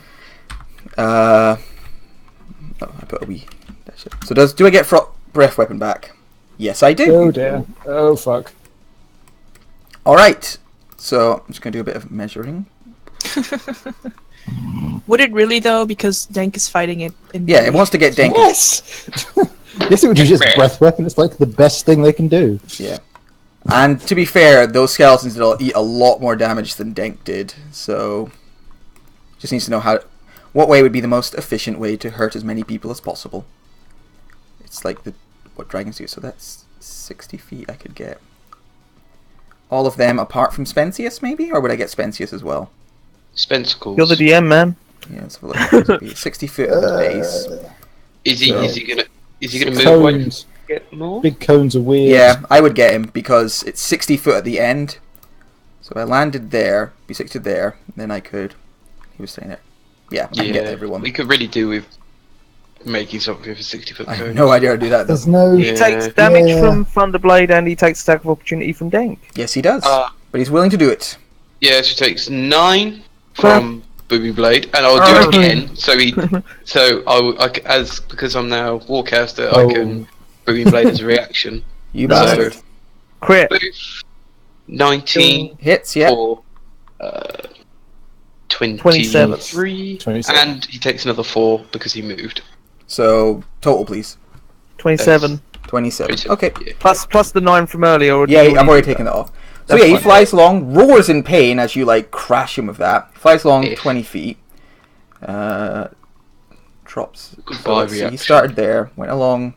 I put a wee. So do I get breath weapon back? Yes, I do. Oh dear. Oh fuck. Alright. So I'm just going to do a bit of measuring. Would it really though? Because Dank is fighting it. Yeah, it wants to get Dank. Yes! Yes, it would use its breath weapon. It's like the best thing they can do. Yeah. And to be fair, those skeletons will eat a lot more damage than Dank did. So just needs to know what way would be the most efficient way to hurt as many people as possible. It's like what dragons do. So that's 60 feet I could get. All of them apart from Spensius, maybe? Or would I get Spensius as well? Spencicles. You're the DM, man. Yeah, let's have a look. 60 foot at the base. Is he gonna move Cones. get more? Big cones are weird. Yeah, I would get him because it's 60 foot at the end. So if I landed there, be 60 there, then I could. He was saying it. Yeah, I can get everyone. We could really do with making something for 60-foot I have cone. no idea how to do that. There's Though. no. Yeah. He takes damage from Thunderblade and he takes attack of opportunity from Dank. Yes, he does. But but he's willing to do it. Yeah, so he takes 9 from Booby Blade, and I'll do it again. Because I'm now Warcaster, I can Booby Blade as a reaction. You bastard. Crit. 19 hits, yeah. For 23, and he takes another 4 because he moved. So total, please. 27. 27. Okay. Yeah. Plus the 9 from earlier. Or Yeah, I've already taken that off. So That's he fine. flies along, roars in pain as you like crash him with that. Flies along 20 feet. Drops. Goodbye So let's see, he reaction. started there, went along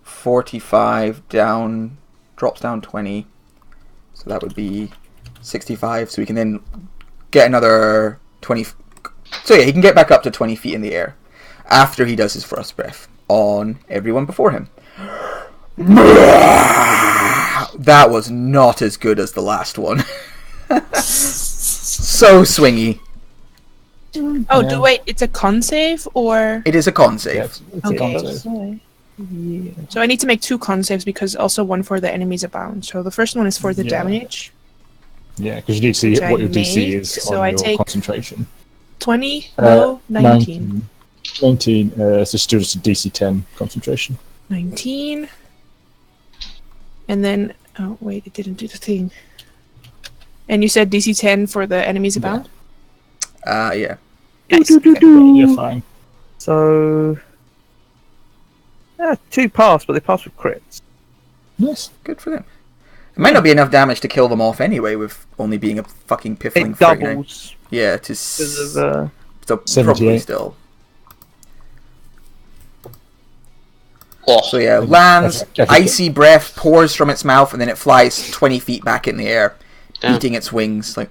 45 down, drops down 20. So that would be 65. So we can then get another 20. So yeah, he can get back up to 20 feet in the air after he does his first breath on everyone before him. That was not as good as the last one. So swingy. Oh, wait, it's a con save or? It is a con save. Yeah, it's a Okay. con save. Yeah. So I need to make 2 con saves because also one for the enemies abound. So the first one is for the Yeah. damage. Yeah, because you need to see Which what I your DC made, is so on I your take- concentration. 20? No, 19. 19. So still just a DC 10 concentration. 19. And then, oh wait, it didn't do the thing. And you said DC 10 for the enemies abound? Yeah. Nice. You're fine. So. 2 pass, but they pass with crits. Nice. Good for them. It might not be enough damage to kill them off anyway, with only being a fucking piffling It 39. doubles. Yeah, Because of, so probably 78. still. Oh, So yeah, lands, I think- icy breath pours from its mouth, and then it flies 20 feet back in the air, Damn. beating its wings like.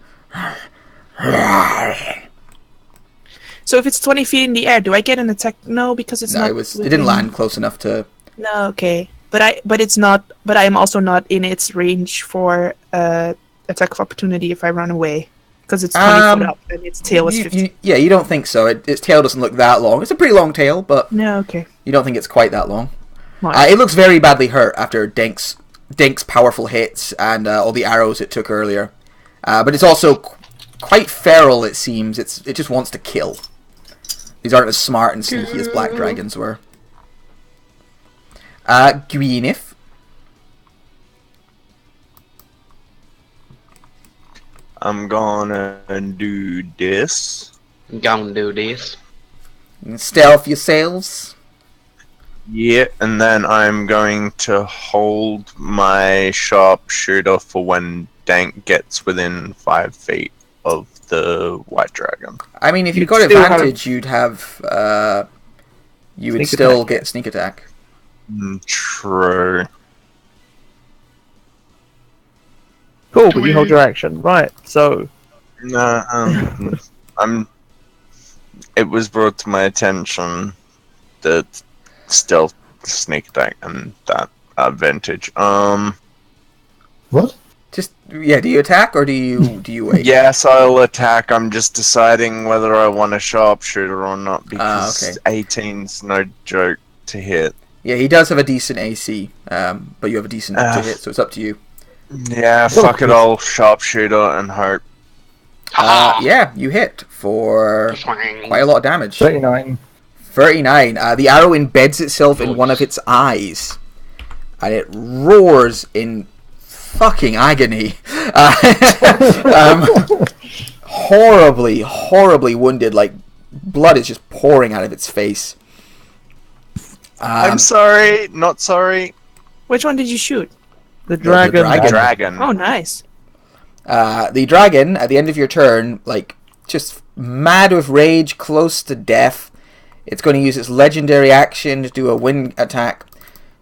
So if it's 20 feet in the air, do I get an attack? No, because it's No, not. it didn't land close enough to. No, okay. But it's not. But I am also not in its range for attack of opportunity if I run away, because it's 20 foot up and its tail is 50. You don't think so. Its tail doesn't look that long. It's a pretty long tail, but No, okay. you don't think it's quite that long. Right. It looks very badly hurt after Dink's powerful hits and all the arrows it took earlier. But it's also quite feral, it seems. It just wants to kill. These aren't as smart and sneaky as black dragons were. Gwyneth. I'm gonna do this. Gonna do this. Stealth yourselves. Yeah, and then I'm going to hold my sharpshooter for when Dank gets within 5 feet of the white dragon. I mean, if you You'd got still have- advantage, you'd have. You would Sneak still attack. get sneak attack. True. Cool, but you hold your action. Right, so. No, it was brought to my attention that stealth, sneak attack, and that advantage. What? Just do you attack or do you wait? Yes, I'll attack. I'm just deciding whether I want a sharpshooter or not because okay. 18's no joke to hit. Yeah, he does have a decent AC, but you have a decent to hit, so it's up to you. Yeah, fuck it, I'll sharpshooter and hope. Yeah, you hit for quite a lot of damage. 39. 39. The arrow embeds itself in one of its eyes, and it roars in fucking agony. Horribly wounded. Like blood is just pouring out of its face. I'm sorry, not sorry. Which one did you shoot? The dragon. Dragon. Oh, nice. The dragon, at the end of your turn, like, just mad with rage, close to death, it's going to use its legendary action to do a wind attack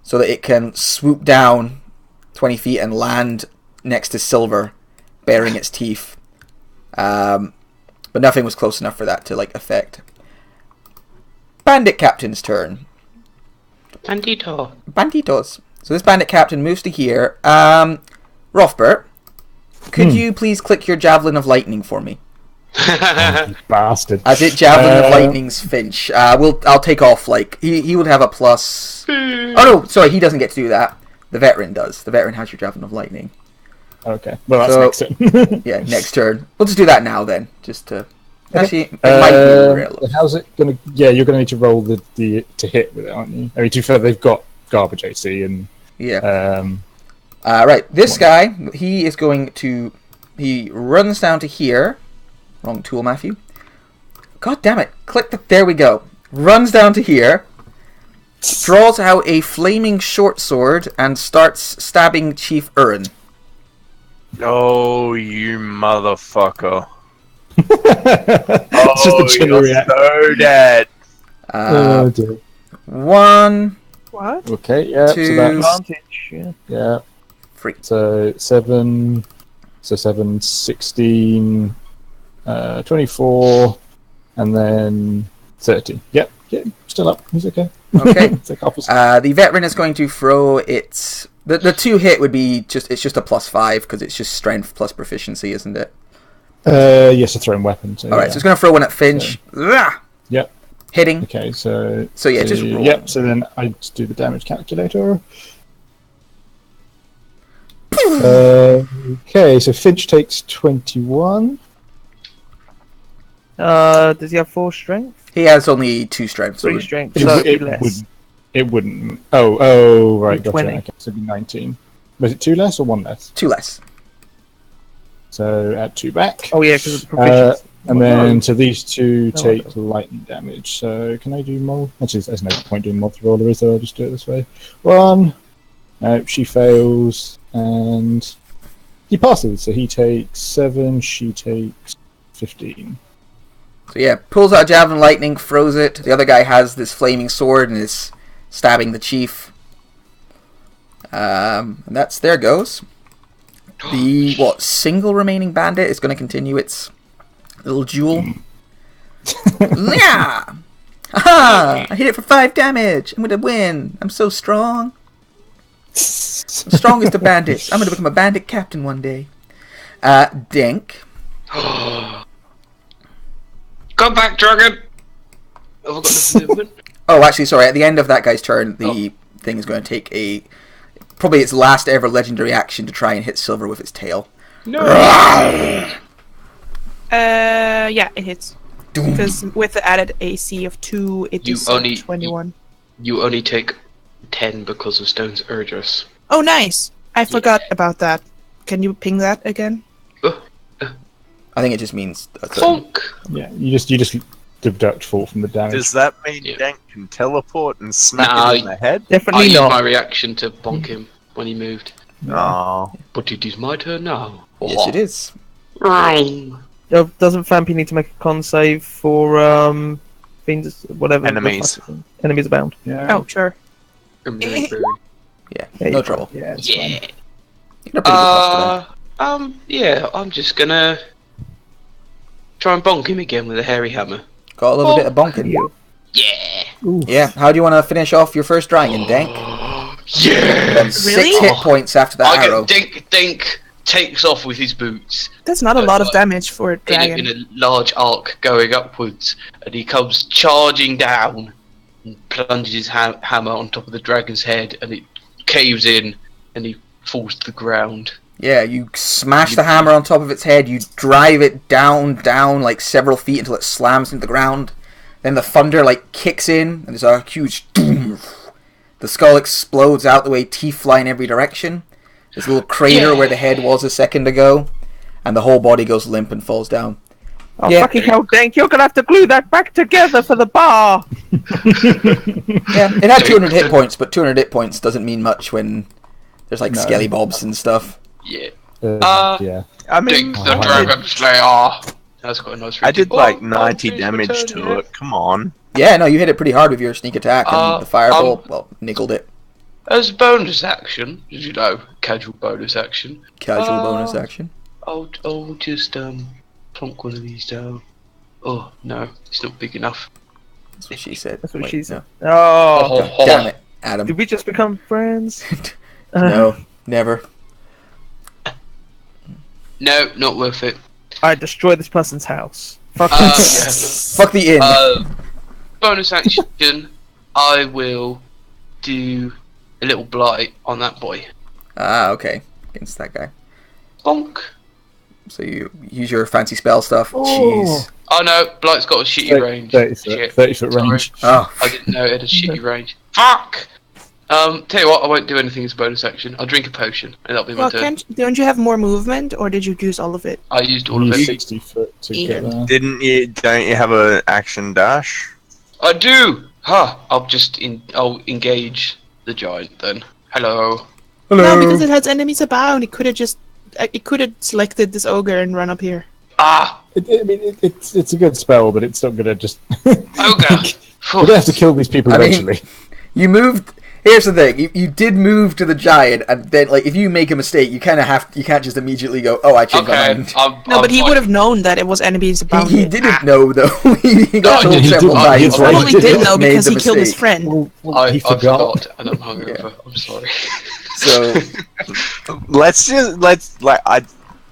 so that it can swoop down 20 feet and land next to Silver, baring its teeth. But nothing was close enough for that to, like, affect. Bandit Captain's turn. Banditos. So this bandit captain moves to here. Rothbert, could you please click your Javelin of Lightning for me? You bastard. As it Javelin of Lightning's Finch. I'll take off, like, he would have a plus... Oh no, sorry, he doesn't get to do that. The veteran does. The veteran has your Javelin of Lightning. Okay. Well, that's So- next turn. Yeah, next turn. We'll just do that now then, just to. Okay. Actually, it might be relevant. How's it gonna? Yeah, you're gonna need to roll the to hit with it, aren't you? I mean, to be fair, they've got garbage AC and Yeah. Right. This guy, he is going to. He runs down to here. Wrong tool, Matthew. God damn it! Click the. There we go. Runs down to here. Draws out a flaming short sword and starts stabbing Chief Urin. Oh, you motherfucker. It's just a chill you're reaction. so dead. Dear. 1, What? Okay, yeah. Two. So that's Advantage. yeah. 3. So 7. So 7, 16, 24, and then 30. Yep. Yeah, still up. He's okay. Okay. It's like opposite. The veteran is going to throw its. The 2 hit would be just. It's just a +5 because it's just strength plus proficiency, isn't it? Yes, a thrown weapon. So, Alright, so it's going to throw one at Finch. Rah! Yep. Hitting. Okay, so Yeah, just roll. Yep. So then I just do the damage calculator. Okay, so Finch takes 21. Does he have 4 strength? He has only 2 strength. So 3 strength, It, so would- it, less. would, it wouldn't. Oh, right. Gotcha. 20. Okay, so it'd be 19. Was it 2 less or 1 less? 2 less. So add 2 back. Oh yeah, because of the proficiency. And then, so these 2 No, take I lightning damage. So can I do multi? Actually, there's no point doing multi-roller, is there? I'll just do it this way. 1. No, she fails, and he passes. So he takes 7. She takes 15. So yeah, pulls out a javelin lightning, throws it. The other guy has this flaming sword and is stabbing the chief. And there goes. The single remaining bandit is going to continue its little duel. Yeah! Haha! I hit it for 5 damage. I'm going to win. I'm so strong. I'm strongest of bandits. I'm going to become a bandit captain one day. Dink. Come back, dragon! Have I got enough movement? Oh, actually, sorry. At the end of that guy's turn, the thing is going to take probably its last ever legendary action to try and hit Silver with its tail. No! Yeah, it hits. Doom. Because with the added AC of 2, it You is only- 21. You only take 10 because of Stone's Urgers. Oh, nice! I forgot about that. Can you ping that again? I think it just means a certain- Clunk! Yeah, you just deduct 4 from the damage. Does that mean Yeah. Dank can teleport and smack Nah, him in the head? I Definitely used not. my reaction to bonk him when he moved. Oh. But it is my turn now. Yes, it is. Doesn't Fampy need to make a con save for fiends, whatever? Enemies. Enemies abound. Yeah. Oh, sure. I'm very, very... Yeah, There no you go. trouble. Yeah, it's Yeah. You're a pretty good boss Yeah, I'm just gonna try and bonk him again with a hairy hammer. today. Got a little bit of bonking. You. Yeah! Ooh. Yeah, how do you want to finish off your first dragon, Dank? Yeah! Then 6 Really? hit points after that I arrow. get Dink takes off with his boots That's not a lot of damage for a in dragon. a large arc going upwards, and he comes charging down and plunges his hammer on top of the dragon's head, and it caves in, and he falls to the ground. Yeah, you smash the hammer on top of its head, you drive it down like several feet until it slams into the ground. Then the thunder kicks in, and there's a huge doom. The skull explodes out the way, teeth fly in every direction. There's a little crater where the head was a second ago, and the whole body goes limp and falls down. Oh, Yeah. fucking hell, Dank, you're gonna have to glue that back together for the bar! Yeah, it had 200 hit points, but 200 hit points doesn't mean much when there's No. skelly bobs and stuff. Yeah. Yeah. I Dink mean, the Dragon Slayer! That's got a nice I did rating. like Oh, 90 please damage return to here. it. Come on. Yeah, no, you hit it pretty hard with your sneak attack, and the fireball, nickled it. As a bonus action, as you know, casual bonus action, Casual Oh. bonus action. I'll just plonk one of these down. Oh no, it's not big enough. That's what she said. That's what Wait, she said. no. Oh, God damn it, Adam. did we just become friends? No, never. No, not worth it. I destroy this person's house. Fuck Yeah. Fuck the inn. Bonus action, I will do a little blight on that boy. Ah, okay. Against that guy. Bonk. So you use your fancy spell stuff. Oh. Jeez. Oh no, Blight's got a shitty range. 30 foot range. Oh. I didn't know it had a shitty range. Fuck! Tell you what, I won't do anything as a bonus action. I'll drink a potion, and that'll be my Well, turn. don't you have more movement, or did you use all of it? I used all of Use it. 60 foot to get there. Don't you have an action dash? I do! I'll engage the giant then. Hello. No, because it has enemies abound. It could have selected this ogre and run up here. Ah! It's a good spell, but it's not gonna just. Ogre! We're gonna have to kill these people eventually. You moved. Here's the thing: you did move to the giant, and then like if you make a mistake, you kind of you can't just immediately go, "Oh, I changed my mind." No, but he would have known that it was enemies abound. He didn't know though. he got No, told he several didn't. times. He but probably he did know made because the he killed his mistake. friend. I he forgot, and I'm hungover. I'm sorry. So I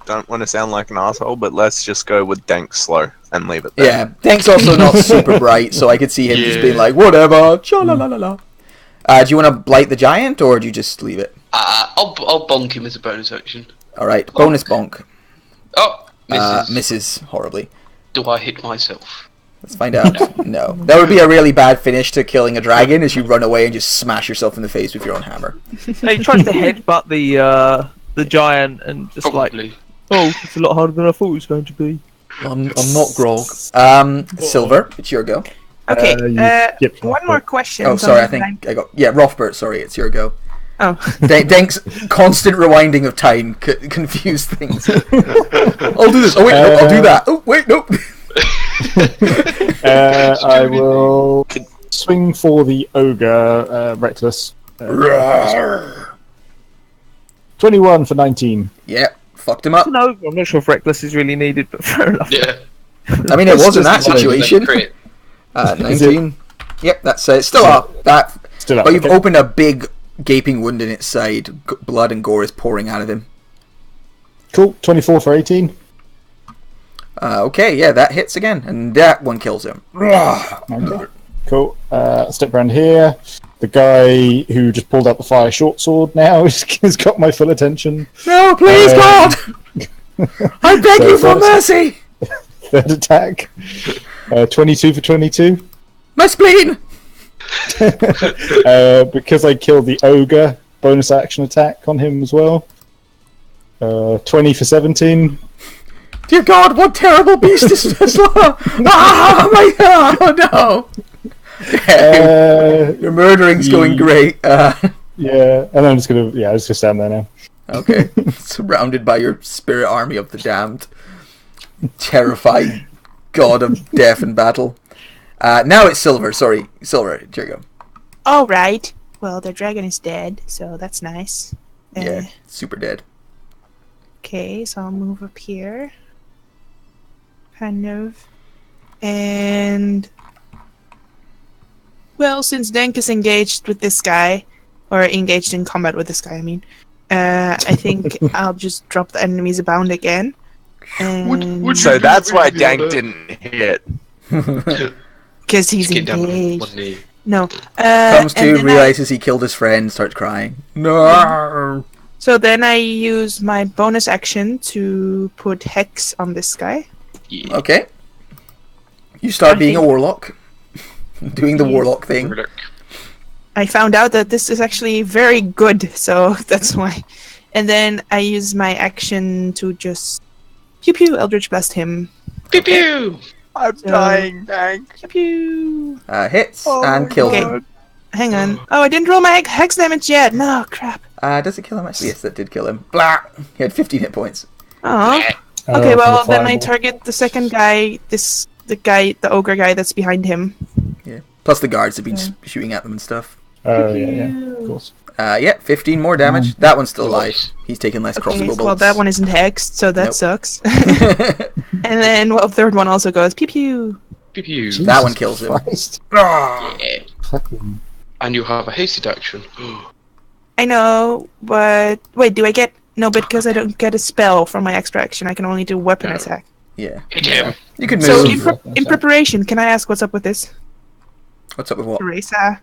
don't want to sound like an asshole, but let's just go with Dank slow and leave it there. yeah, Dank's also not super bright, so I could see him just being like, "Whatever." Cha la la la la. Do you want to blight the giant, or do you just leave it? I'll bonk him as a bonus action. All right, bonus bonk. Oh, misses. Misses horribly. Do I hit myself? Let's find out. No. That would be a really bad finish to killing a dragon, as you run away and just smash yourself in the face with your own hammer. He tries to headbutt the giant and just Probably. it's a lot harder than I thought it was going to be. I'm not Grog. Silver, it's your go. Okay, Yep. one more question. Oh, sorry, I think I got... Yeah, Rothbert, sorry, it's your go. Oh. Dank's constant rewinding of time confused things. I'll do this. Oh, wait, no, I'll do that. Oh, wait, nope. I will swing for the ogre, reckless. 21 for 19. Yeah, fucked him up. No, I'm not sure if reckless is really needed, but fair enough. Yeah. I mean, it was in that Just situation. crit. 19. Yep, that's it. Still up. Still up. But you've okay. opened a big gaping wound in its side. Blood and gore is pouring out of him. Cool. 24 for 18. Okay, yeah, that hits again, and that one kills him. Okay. Cool. Step around here. The guy who just pulled out the fire short sword now has got my full attention. No, please, God! I beg you for mercy! Third attack. 22 for 22. My spleen! Because I killed the ogre, bonus action attack on him as well. 20 for 17. Dear God, what terrible beast is this? Ah, my God, oh no! Your murdering's going great. Yeah, and I'm just gonna stand there now. Okay, surrounded by your spirit army of the damned, terrified god of death and battle. Now it's Silver. Sorry, Silver. Here you go. All right. Well, the dragon is dead, so that's nice. Yeah, super dead. Okay, so I'll move up here. Kind of. And... Well, since Denk is engaged with this guy, or engaged in combat with this guy, I mean, I think I'll just drop the enemies abound again. And... So that's why Dank didn't hit. Because he's Just get down on one engaged. knee. No. Comes and to, then realizes he killed his friend, starts crying. No. So then I use my bonus action to put Hex on this guy. Yeah. Okay. You start I being a think- warlock. Doing the warlock thing. I found out that this is actually very good, so that's why. And then I use my action to just pew pew Eldritch Blast him. Pew pew! I'm So- dying, Dank. Pew pew. Hits and kills Okay. him. Hang on. Oh, I didn't roll my hex damage yet. No, crap. Does it kill him actually? Yes, that did kill him. Blah! He had 15 hit points. Oh. Okay, well then I fireball. target the second guy. The ogre guy that's behind him. Yeah. Plus the guards have been shooting at them and stuff. Oh, yeah, of course. 15 more damage. That one's still alive. He's taking less Okay, crossbow bullets. well that one isn't hexed, so that Nope. sucks. And then, well, third one also goes pew pew. Pew pew. That one kills him. Christ. Ah! Yeah. Fucking- And you have a hasted action. I know, but wait, do I get no? But because I don't get a spell from my extra action, I can only do weapon No. attack. Yeah. Hit him. You could So move. in preparation, can I ask what's up with this What's up with what? Teresa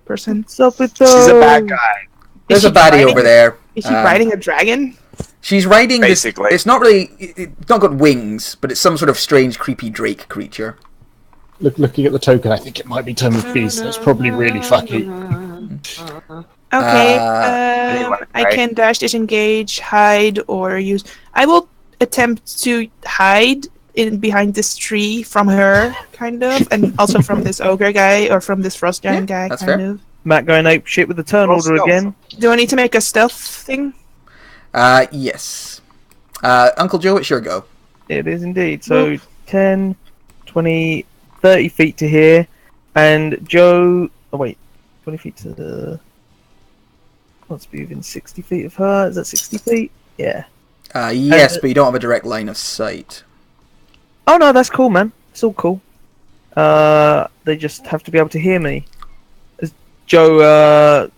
person? What's up with She's a bad guy. There's Is a she baddie riding- over there. Is she riding a dragon? She's riding Basically. this. It's not really. It's not got wings, but it's some sort of strange, creepy drake creature. Looking at the token, I think it might be Tome of Beast. That's probably really fucky. Okay. Anyone, I right? can dash, disengage, hide, or use. I will attempt to hide in behind this tree from her, kind of, and also from this ogre guy or from this frost giant guy, that's kind fair. of. Matt going ape shit with the turn Roll order stealth. again. Do I need to make a stealth thing? Yes. Uncle Joe, it's your go. It is indeed. So 10, 20, 30 feet to here. And Joe... Oh, wait. 20 feet to the... Wants to be within 60 feet of her. Is that 60 feet? Yeah. Yes, but you don't have a direct line of sight. Oh, no, that's cool, man. It's all cool. They just have to be able to hear me. As Joe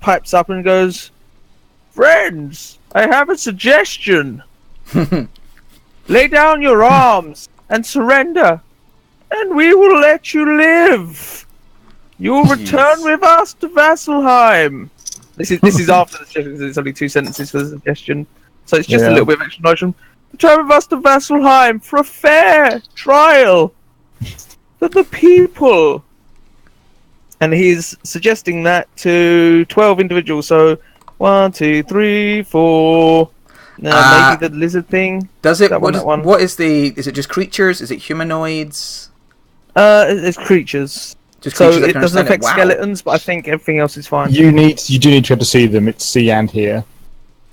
pipes up and goes, "Friends, I have a suggestion. Lay down your arms and surrender, and we will let you live. You'll return with us to Vasselheim." This is after the suggestion. It's only 2 sentences for the suggestion, so it's just a Yeah. little bit of explanation. Return with us to Vasselheim for a fair trial for the people. And he's suggesting that to 12 individuals. So 1, 2, 3, 4. Maybe the lizard thing. Does it? That one, that one. What is the? Is it just creatures? Is it humanoids? It's creatures. Just So creatures that it can doesn't understand affect Wow. skeletons, but I think everything else is fine. You do need to be able to see them. It's see and hear.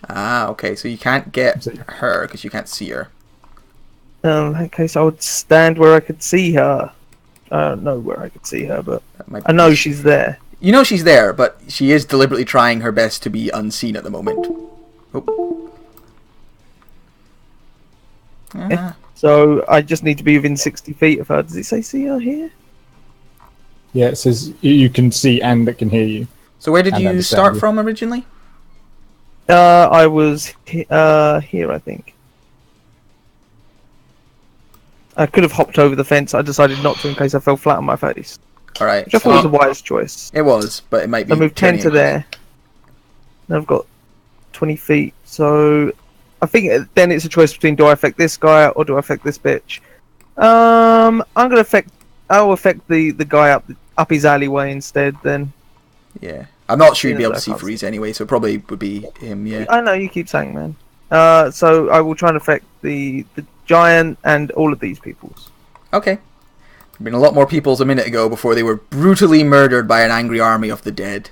Ah, okay. So you can't get her because you can't see her. In that case, I would stand where I could see her. I don't know where I could see her, but That might I be- know she's there. You know she's there, but she is deliberately trying her best to be unseen at the moment. Oh. Ah. So I just need to be within 60 feet of her. Does it say see her here? Yeah, it says you can see and it can hear you. So where did And you understand start you. from originally? I was here, I think. I could have hopped over the fence. I decided not to in case I fell flat on my face. All right. Which I thought was a wise choice. It was, but it might be. I moved 10 to turning- there. Then I've got 20 feet. So I think then it's a choice between do I affect this guy or do I affect this bitch. I'm gonna affect. I'll affect the guy up his alleyway instead. Then Yeah, I'm not sure you'd be Yeah, able to that see counts. Freeze anyway, so it probably would be him. Yeah. I know you keep saying, man. So I will try and affect the giant and all of these peoples. Okay. There've been a lot more peoples a minute ago before they were brutally murdered by an angry army of the dead.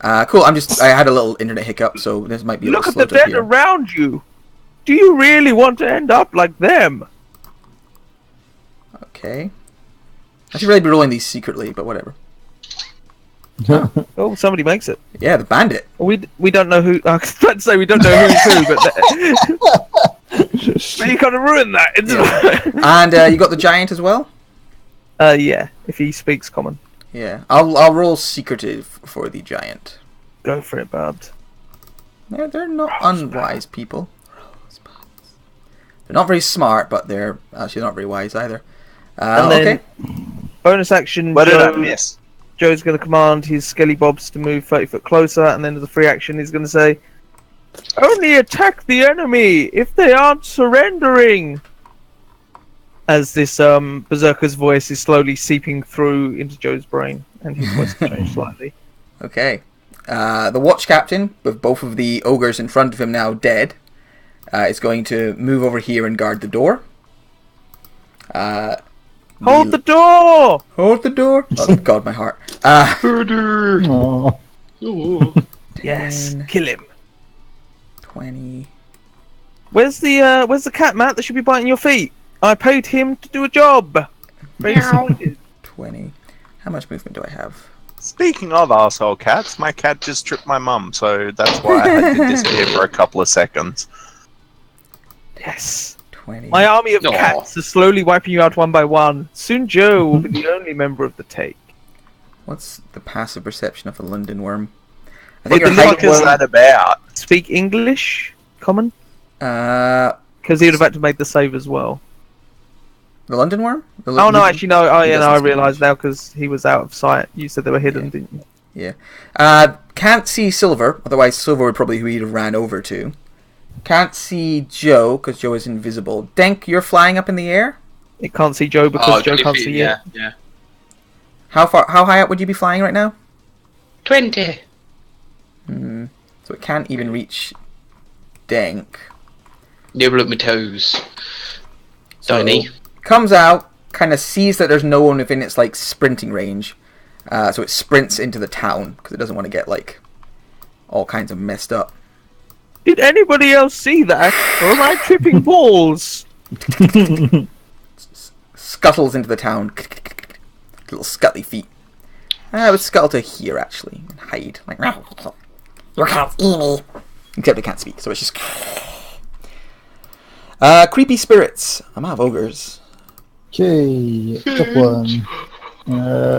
Cool. I had a little internet hiccup, so this might be a Look little at the slowed up dead here. around you. Do you really want to end up like them? Okay. I should really be rolling these secretly, but whatever. Oh, somebody makes it. Yeah, the bandit. We don't know who. I was about to say we don't know who's who, but you kind of ruined that. And you got the giant as well. Yeah. If he speaks common, Yeah, I'll roll secretive for the giant. go for it, bud. They're not unwise people. They're not very smart, but they're actually not very wise either. And then Okay. bonus action. What did I miss? Joe's going to command his Skelly Bobs to move 30 foot closer, and then as a free action, he's going to say, "Only attack the enemy if they aren't surrendering." As this berserker's voice is slowly seeping through into Joe's brain, and his voice has changed slightly. Okay. The watch captain, with both of the ogres in front of him now dead, is going to move over here and guard the door. Hold the door! Hold the door! Oh God, my heart. Murder! Aw. Oh. Yes, 10, kill him. 20. Where's the cat, Matt? That should be biting your feet. I paid him to do a job. Very disappointed. 20. How much movement do I have? Speaking of arsehole cats, my cat just tripped my mum, so that's why I had to disappear for a couple of seconds. Yes. 20. My army of Aw. cats is slowly wiping you out one by one. Soon Joe will be the only member of the take. What's the passive perception of a London worm? I What think the your What height is that about? Speak English? Common? the Because he would have had to make the save as well. London worm? Oh no, actually no. Oh He yeah, no, doesn't I speak realise English. now because he was out of sight. You said they were hidden, Yeah. didn't you? Yeah. Can't see Silver, otherwise Silver would probably who he'd have ran over to. Can't see Joe because Joe is invisible. Denk, you're flying up in the air. It can't see Joe because Joe 20 can't feet, see yeah, it. yeah. How high up would you be flying right now? 20. So it can't even reach Denk. Nibble at my toes. So Tiny. comes out, kind of sees that there's no one within its like sprinting range. So it sprints into the town because it doesn't want to get like all kinds of messed up. Did anybody else see that? Or am I tripping balls? Scuttles into the town. Little scuttly feet. I would scuttle to here actually and hide. Like, you can't see me. Except it can't speak, so it's just. Creepy spirits. I'm out of ogres. Okay, top one.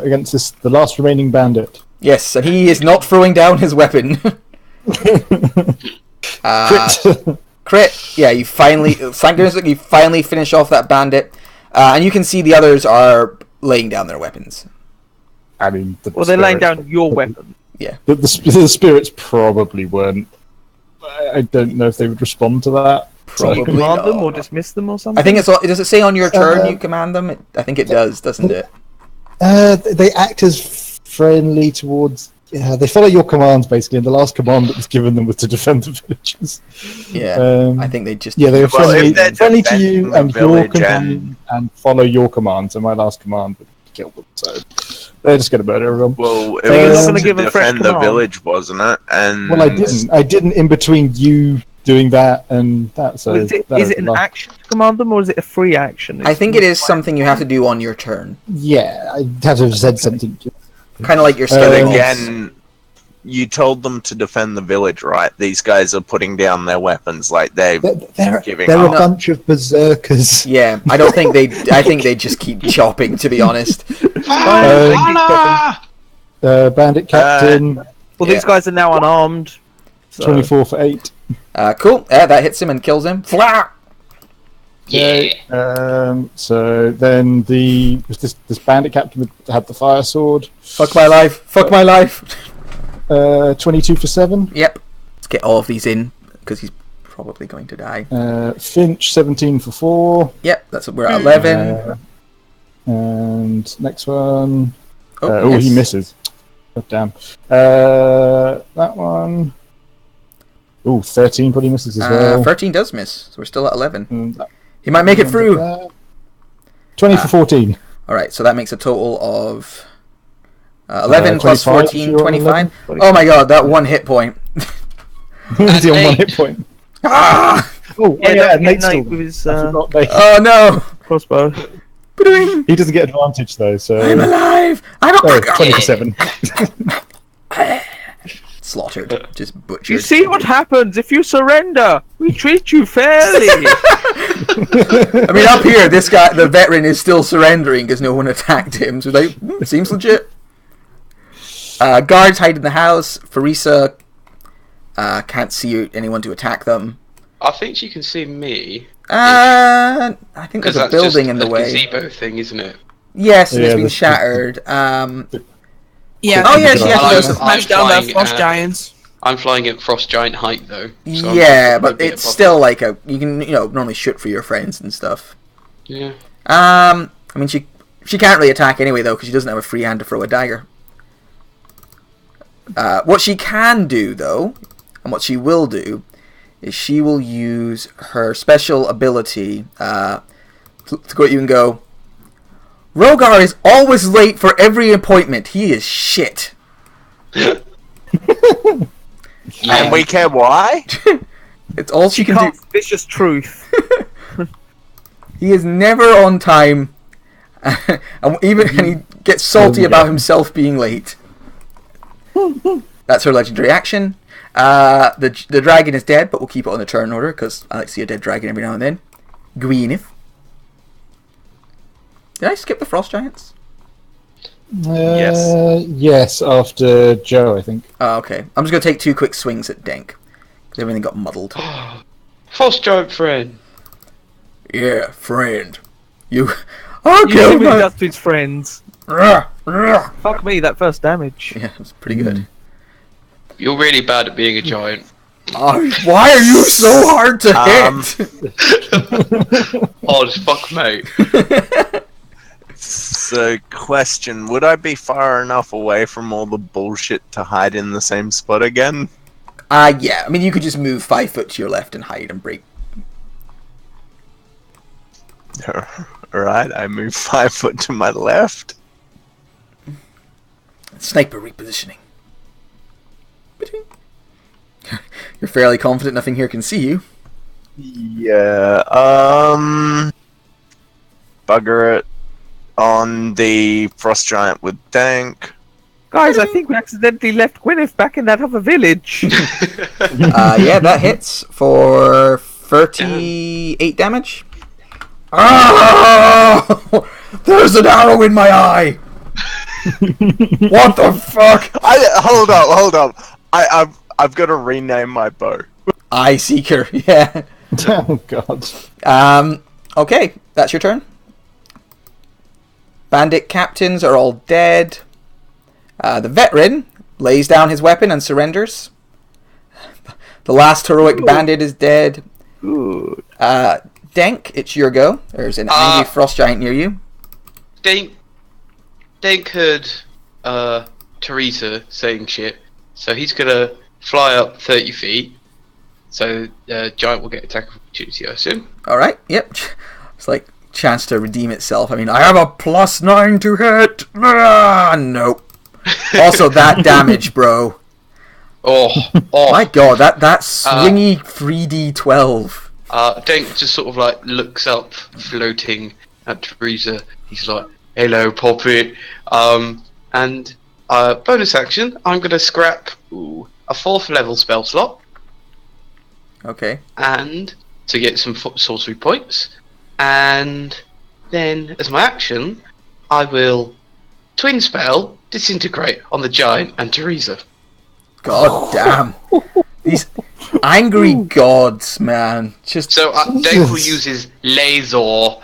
Against the last remaining bandit. Yes, and he is not throwing down his weapon. Crit. Yeah, you finally. Thank goodness that you finally finish off that bandit. And you can see the others are laying down their weapons. I mean, They're laying down your weapon. Yeah. The spirits probably weren't. I don't know if they would respond to that. So you Probably command them not. or dismiss them or something? I think it's. Does it say on your turn you command them? I think it does, doesn't it? They act as friendly towards. Yeah, they follow your commands basically. And the last command that was given them was to defend the villages. Yeah. I think they just. Yeah, they were Well, friendly, if they're friendly to defending you the and your village command and follow your commands. And my last command would kill them. So they're just going to murder everyone. Well, it you're not was gonna to give a fresh defend the command? village, wasn't it? And Well, I didn't. I didn't in between you doing that and that. So Is it an action to command them or is it a free action? I think it is something you have to do on your turn. Yeah, I have to have said something. Kind of like your But skeleton. again, you told them to defend the village, right? These guys are putting down their weapons like they're They're giving a up. bunch of berserkers. Yeah, I don't think they. I think they just keep chopping. To be honest. Bandit captain, Well, these guys are now unarmed. So. 24 for 8. Cool. Yeah, that hits him and kills him. Flah! Yeah. So then this bandit captain had the fire sword. Fuck my life. Fuck my life. 22 for 7. Yep. Let's get all of these in because he's probably going to die. Finch 17 for 4. Yep. We're at 11. And next one. Yes. He misses. God damn. That one. 13 probably misses as well. 13 does miss, so we're still at 11. And He might make it through. 20 for 14. Alright, so that makes a total of 11 plus 25 if 14, you're on 25. 11. Oh my god, that one hit point. Is he on 1 Nate. hit point? Ah! Oh, Yeah, Nate's Nate still with his I forgot Nate. Oh no! crossbow. He doesn't get advantage though, so. I'm alive! I'm Oh, alive! 20 for 7. Slaughtered. Just butchered. You see what happens if you surrender? We treat you fairly. I mean, up here, this guy, the veteran, is still surrendering because no one attacked him. So, like, seems legit. Guards hide in the house. Farisa can't see anyone to attack them. I think she can see me. I think Because there's a that's building just in the a way. gazebo thing, isn't it? Yes, and Yeah, it's been the- shattered. Yeah. Oh, yeah, she has I'm- those- I'm Smash down the flying frost at- giants. I'm flying at frost giant height though. So I'm Yeah, a but bit it's above still like you can normally shoot for your friends and stuff. it. Yeah. I mean she can't really attack anyway though because she doesn't have a free hand to throw a dagger. What she can do though, and what she will do, is she will use her special ability to go at you and go, Rogar is always late for every appointment. He is shit. And we care why? It's all she can do. Vicious truth. He is never on time, and he gets salty about himself being late. That's her legendary action. The dragon is dead, but we'll keep it on the turn order because I like to see a dead dragon every now and then. Gwyneth. Did I skip the frost giants? Yes, after Joe, I think. Oh, okay. I'm just gonna take 2 quick swings at Denk. Everything got muddled. Frost giant friend. Yeah, friend. You. I'll You see kill what he my. does to his friends. Rah, rah. Fuck me, that first damage. Yeah, it's pretty good. You're really bad at being a giant. Why are you so hard to hit? Oh, fuck, mate. So, question: would I be far enough away from all the bullshit to hide in the same spot again? Yeah. I mean, you could just move 5 foot to your left and hide and break. Alright, I move 5 foot to my left. Sniper repositioning. You're fairly confident nothing here can see you. Yeah, bugger it on the frost giant with Dank. Guys, I think we accidentally left Gwyneth back in that other village. Yeah, that hits for 38 damage. Oh! There's an arrow in my eye! What the fuck? Hold up. I've got to rename my bow. Eye Seeker, yeah. Oh god. Okay, that's your turn. Bandit captains are all dead. The veteran lays down his weapon and surrenders. The last heroic bandit is dead. Good. Denk, it's your go. There's an angry frost giant near you. Denk heard Teresa saying shit, so he's gonna fly up 30 feet. So giant will get attack of opportunity, I assume. Alright, yep. It's like chance to redeem itself. I mean, I have a +9 to hit. Nope. Also, that damage, bro. Oh. My god, that swingy 3d12. Denk just sort of like looks up, floating at Teresa. He's like, "Hello, Poppet." And bonus action, I'm gonna scrap a 4th level spell slot. Okay. And to get some sorcery points. And then, as my action, I will twin spell disintegrate on the giant and Teresa. God damn. These angry gods, man. Just So Denk will use his laser.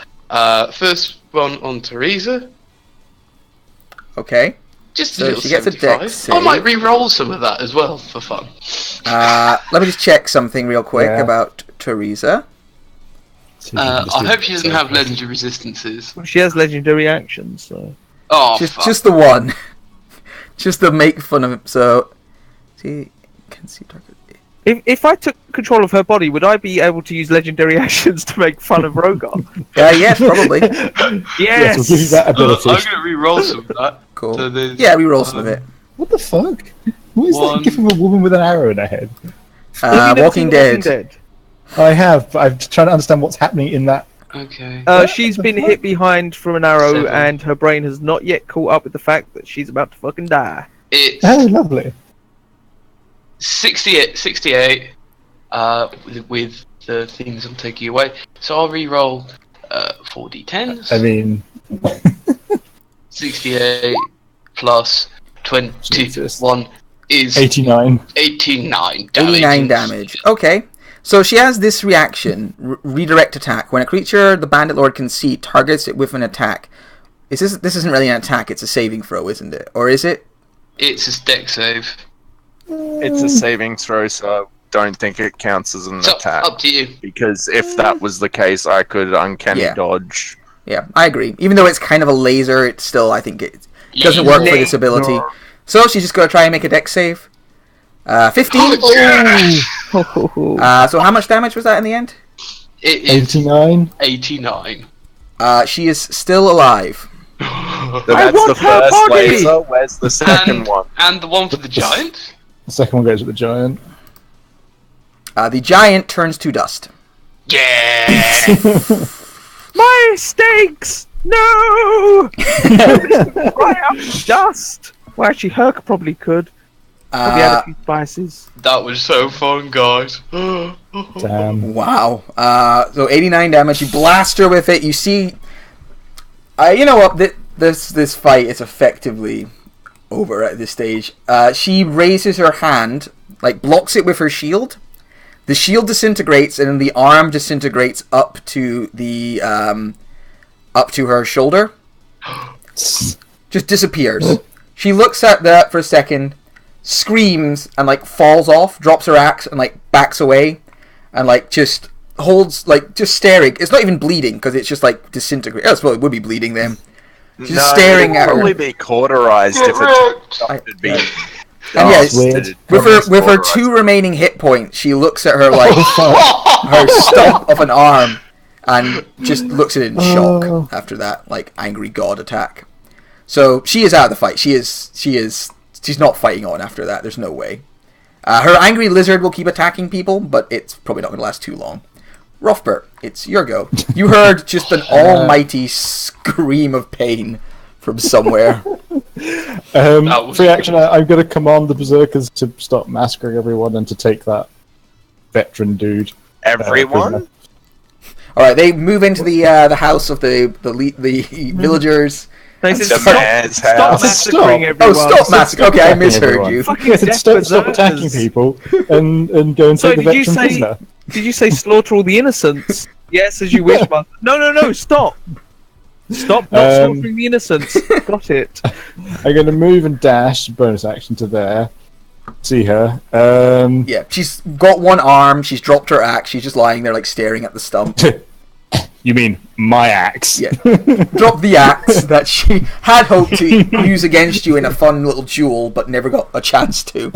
First one on Teresa. okay. Just a So little she gets a 75. dex I save. might re-roll some of that as well for fun. Let me just check something real quick Yeah. about Teresa. I hope she doesn't have legendary resistances. She has legendary actions, so. Oh, fuck. Just the one. Just to make fun of him. So, see, can see target. If I took control of her body, would I be able to use legendary actions to make fun of Rogar? Yes, probably. Yes! We'll give you that ability. I'm gonna re-roll some of that. Cool. So there's, Yeah, we roll some of it. What the fuck? What is One. that gift from a woman with an arrow in her head? Have you never Walking seen Dead. I have. I'm trying to understand what's happening in that. Okay. She's been hit behind from an arrow, 7. and her brain has not yet caught up with the fact that she's about to fucking die. It's Oh, lovely. 68 with the things I'm taking away. So I'll re-roll 4d10s. I mean, 68 plus 21 is 89. 89 damage. 89 damage. Okay. So she has this reaction, redirect attack. When a creature the Bandit Lord can see targets it with an attack. This isn't really an attack, it's a saving throw, isn't it? Or is it? It's a dex save. It's a saving throw, so I don't think it counts as an So, attack. up to you. Because if that was the case, I could uncanny Yeah. dodge. Yeah, I agree. Even though it's kind of a laser, it's still, I think it doesn't work for this ability. So she's just going to try and make a dex save. 15? Oh, yeah! So how much damage was that in the end? It is 89. 89. She is still alive. So I that's want the her first body! laser. Where's the second one? And the one for the giant? The second one goes with the giant. The giant turns to dust. Yeah! My stakes! No! Right up dust! Well, actually, Herc probably could. Probably had a few spices. That was so fun, guys. Damn. Wow. So 89 damage. You blast her with it. You see... you know what? This fight is effectively over at this stage. She raises her hand, like blocks it with her shield. The shield disintegrates, and then the arm disintegrates up to the up to her shoulder. Just disappears. She looks at that for a second, screams and like falls off, drops her axe and like backs away, and like just holds like just staring. It's not even bleeding because it's just like disintegrating. Oh, well, it would be bleeding then. She's just staring at her. Probably be cauterized if it would be. And yes, weird. with her 2 remaining hit points, she looks at her like her stump of an arm, and just looks at it in shock after that like angry god attack. So she is out of the fight. She's not fighting on after that. There's no way. Her angry lizard will keep attacking people, but it's probably not going to last too long. Rothbert, it's your go. You heard just an almighty scream of pain from somewhere. Free action. I'm going to command the berserkers to stop massacring everyone and to take that veteran dude. Everyone? All right, they move into the house of the villagers. They The said, man's stop house. massacring everyone. Oh, stop massacring! Okay, I misheard you. Fucking death Stop berserkers. attacking people and go and So take the did you veteran say? prisoner. Did you say slaughter all the innocents? Yes, as you wish, Master. No, stop. Stop not slaughtering the innocents. Got it. I'm going to move and dash, bonus action to there. See her. Yeah, she's got one arm. She's dropped her axe. She's just lying there, like staring at the stump. You mean my axe? Yeah, dropped the axe that she had hoped to use against you in a fun little duel, but never got a chance to.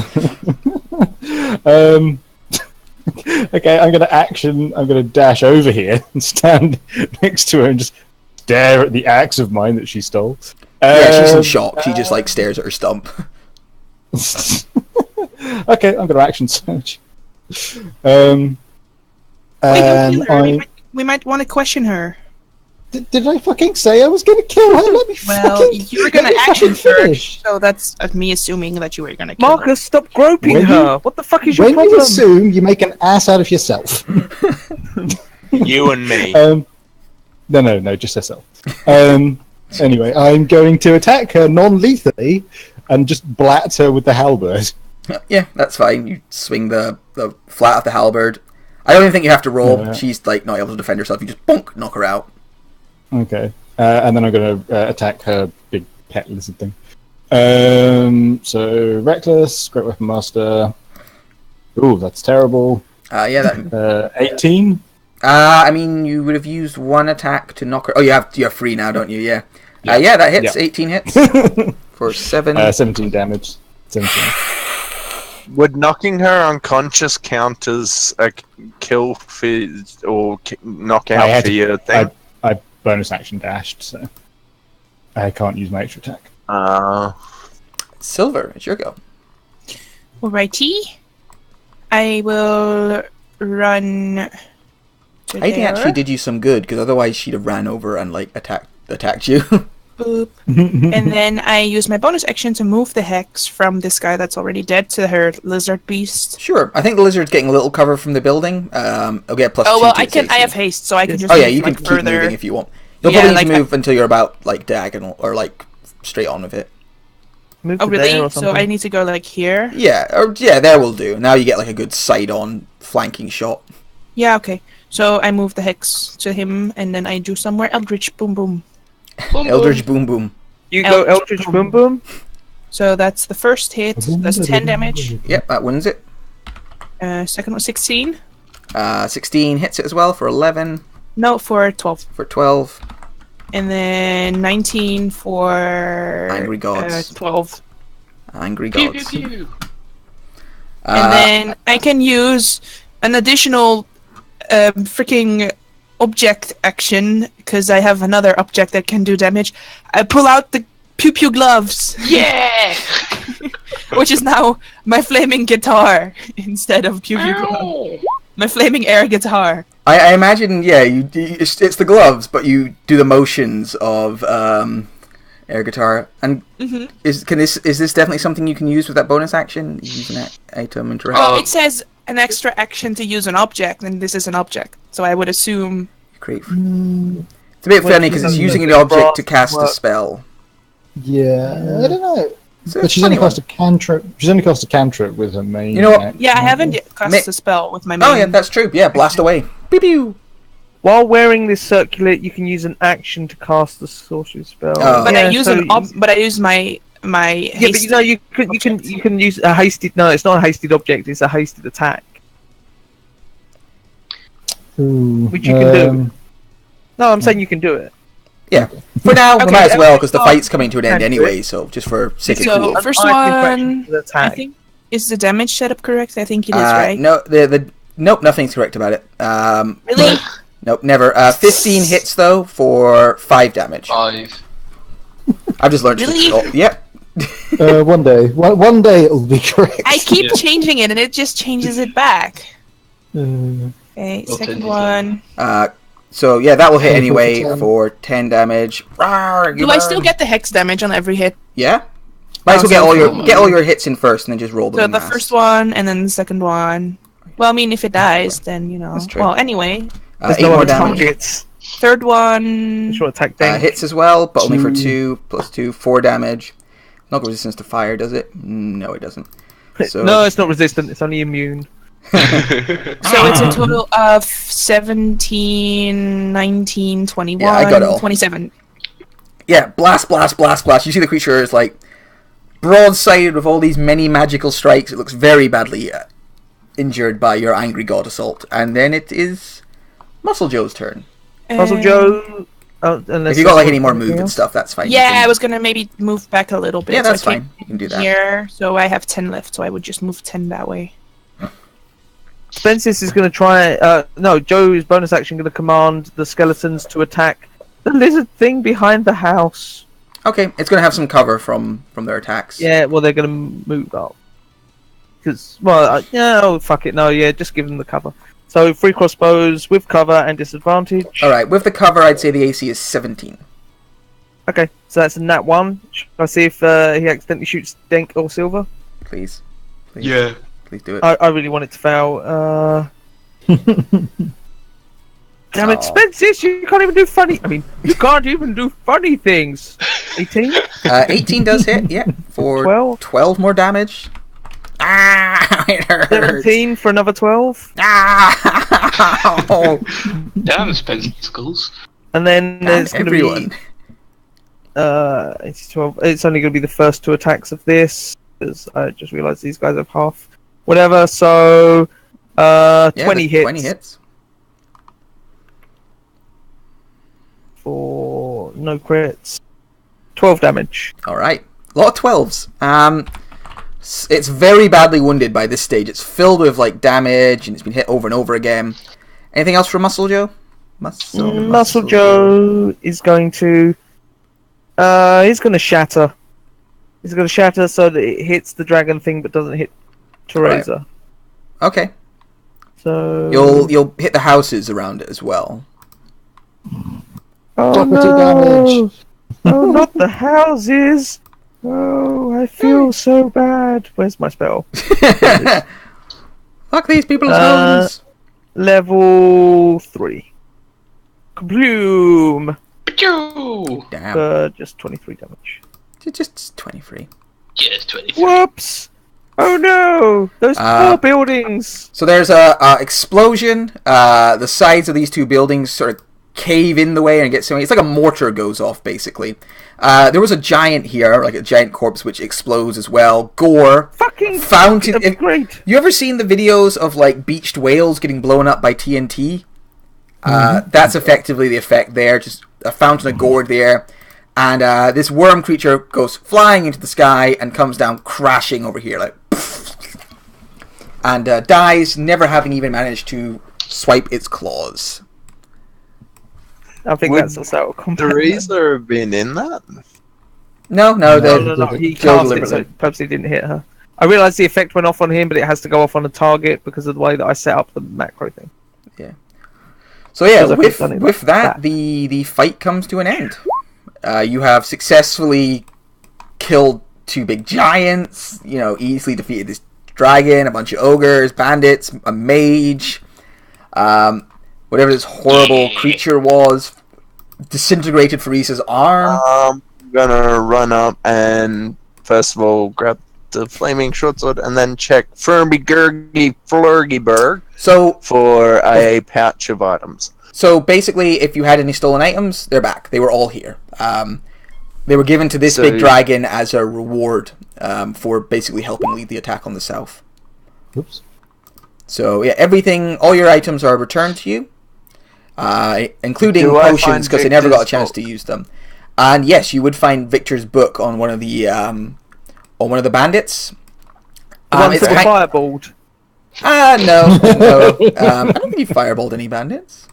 Okay, I'm going to dash over here and stand next to her and just stare at the axe of mine that she stole. Yeah, she's in shock. She just like stares at her stump. Okay, I'm going to action search. Wait, don't kill her. I... We might want to question her. Did I fucking say I was going to kill her? Let me Well, fucking... you were going let to me action fucking search, finish. so that's me assuming that you were going to kill her. Marcus, stop groping When her. you- What the fuck is your When problem? you assume, you make an ass out of yourself. You and me. No, just herself. Anyway, I'm going to attack her non-lethally and just blat her with the halberd. Yeah, that's fine. You swing the flat of the halberd. I don't even think you have to roll. Yeah. She's like not able to defend herself. You just bonk, knock her out. Okay. And then I'm going to attack her big pet lizard thing. So, Reckless, Great Weapon Master. Ooh, that's terrible. Yeah, that. 18? I mean, you would have used one attack to knock her. Oh, you have 3 now, don't you? Yeah. Yeah, that hits. Yeah. 18 hits for 7. 17 damage. 17. Would knocking her unconscious count as a kill for or knockout for your thing? I bonus action dashed, so I can't use my extra attack. Silver, it's your go. Alrighty. I will run. I think it actually did you some good, because otherwise she'd have ran over and like attacked you. Boop. And then I use my bonus action to move the hex from this guy that's already dead to her lizard beast. Sure, I think the lizard's getting a little cover from the building. I'll get plus 2 Oh well, to its I have AC. haste, so I can just. Oh yeah, move, you can like, keep further. moving if you want. You'll Yeah, probably like need to move until you're about like diagonal or like straight on with it. Move Oh to there really? or So something. I need to go like here. Yeah, there will do. Now you get like a good side-on flanking shot. Yeah. Okay. So I move the hex to him, and then I do somewhere Eldritch Boom Boom. Eldritch Boom Boom. You go Eldritch Boom Boom. So that's the first hit. That's 10 damage. Yep, that wins it. Second one 16. 16 hits it as well for 11, No, for 12. for 12. And then 19 for Angry Gods. 12. Angry Pew, Gods. pew, pew. And then I can use an additional freaking object action because I have another object that can do damage. I pull out the pew pew gloves, Yeah! which is now my flaming guitar instead of pew pew gloves. My flaming air guitar. I imagine, yeah, it's the gloves, but you do the motions of air guitar. And is this definitely something you can use with that bonus action? Use an item interact. Oh. It says an extra action to use an object, and this is an object. So I would assume. Great. It's a bit funny because it's using an object to cast a spell. Yeah, I don't know. It's a But she's funny only cast a cantrip. She's only cast a cantrip with her main. You know what? action. Yeah, I haven't yet cast a spell with my main. Oh yeah, that's true. Yeah, blast away. Pew pew. While wearing this circlet, you can use an action to cast the sorcery spell. Oh. But Yeah, I use so but I use my my Yeah, but you can use a hasted. No, it's not a hasted object. It's a hasted attack, Ooh, which you can do. No, I'm saying you can do it. Yeah. For now, we Okay, might as well, okay. because the fight's coming to an end Can do anyway, so just for sake of So, cool. first An item fraction one, for the I attack. think, is the damage setup correct? I think it is, right? No, nope, nothing's correct about it. Really? Nope, never. 15 hits, though, for 5 damage. 5. I've just learned Really? to... Yep. one day it'll be correct. I keep Yeah. changing it, and it just changes it back. Uh, Okay, Well, second 10 one. So, yeah, that will hit 10 anyway for 10. for 10 damage. Rawr, you Do I burn. still get the hex damage on every hit? Yeah? Might as well get all your hits in first, and then just roll them So in the mass. first one, and then the second one. Well, I mean, if it dies, then, you know. That's true. Well, anyway. There's 8 no more other damage. targets. Third one. Short attack thing. Hits as well, but only for 2. 2, plus 2, 4 damage. Not got resistance to fire, does it? No, it doesn't. So, No, it's not resistant. It's only immune. So it's a total of 17, 19, 21, Yeah, I got it all. 27. yeah, blast, blast, blast, blast. You see the creature is like broadsided with all these many magical strikes. It looks very badly injured by your angry god assault. And then it is Muscle Joe's turn. Puzzle Joe. Unless If you got like there's any more anything move and else. stuff, that's fine. Yeah, You can- I was gonna maybe move back a little bit. Yeah, that's so I came fine. You can do that. Here, so I have 10 left, so I would just move 10 that way. Spencer is going to try. No, Joe's bonus action going to command the skeletons to attack the lizard thing behind the house. Okay, it's going to have some cover from their attacks. Yeah, well, they're going to move up. Because, well, yeah, oh, fuck it, no, yeah, just give them the cover. So, 3 crossbows with cover and disadvantage. Alright, with the cover, I'd say the AC is 17. Okay, so that's a nat 1. Shall I see if he accidentally shoots Denk or Silver? Please. Please. Yeah. Please do it. I really want it to fail. Damn it, Aw. Spencer, you can't even do funny. I mean, you can't even do funny things. 18? 18 does hit, yeah. For 12? 12 more damage. Ah, it hurts. 17 for another 12. Ah! Damn, Spencer Skulls. And then there's going to everyone. be. It's 12. It's only going to be the first 2 attacks of this. Because I just realised these guys have half. Whatever, so. Yeah, 20 hits. 20 hits. For no crits. 12 damage. Alright. A lot of 12s. It's very badly wounded by this stage. It's filled with like damage and it's been hit over and over again. Anything else for Muscle Joe? Muscle Joe is going to. He's going to shatter. He's going to shatter so that it hits the dragon thing but doesn't hit Teresa. Okay. So. You'll hit the houses around it as well. Oh Property no! damage. Oh, not the houses! Oh, I feel so bad. Where's my spell? Fuck these people's Uh, homes. Level 3. Kabloom! Achoo! Damn. Just 23 damage. Just 23. Yeah, it's 23. Whoops! Oh no! Those poor buildings! So there's a explosion. The sides of these 2 buildings sort of cave in the way and get so it's like a mortar goes off basically. There was a giant here, like a giant corpse, which explodes as well. Gore, Fucking fountain. great! You ever seen the videos of like beached whales getting blown up by TNT? That's effectively the effect there. Just a fountain of gore there, and this worm creature goes flying into the sky and comes down crashing over here like, and dies, never having even managed to swipe its claws. I think Would that's also combat. Teresa have been in that? No, No, he Joe cast it, so it purposely didn't hit her. I realised the effect went off on him, but it has to go off on a target because of the way that I set up the macro thing. So yeah, Because I could've done it with like that, the fight comes to an end. You have successfully killed 2 big giants. You know, easily defeated this dragon, a bunch of ogres, bandits, a mage, whatever this horrible creature was, disintegrated Farisa's arm. I'm gonna run up and first of all grab the flaming short sword and then check Flurgyberg So for a pouch of items. So basically, if you had any stolen items, they're back. They were all here. They were given to this So- big dragon as a reward for basically helping lead the attack on the south. Oops. So yeah, everything, all your items are returned to you, including Do I potions find because they never got a Victor's chance book? to use them. And yes, you would find Victor's book on one of the bandits. The one it's for the kind- fireballed. no. I don't think you fireballed any bandits.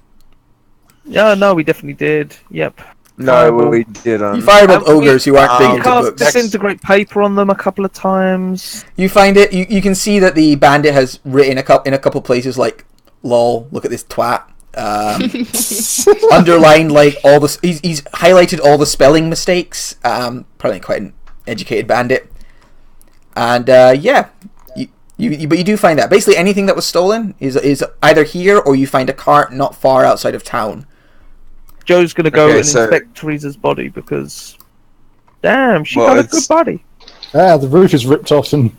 Yeah, no, we definitely did. Yep. No, Fireball. we didn't. You fireballed we- ogres who aren't big um, into Cast books. disintegrate paper on them a couple of times. You find it. You can see that the bandit has written in a couple places like "lol." Look at this twat. Underlined like all the. He's highlighted all the spelling mistakes. Probably quite an educated bandit. And yeah, but you do find that basically anything that was stolen is either here or you find a cart not far outside of town. Joe's gonna go Okay, and so- inspect Teresa's body because, damn, she Well, got a it's- good body. The roof is ripped off and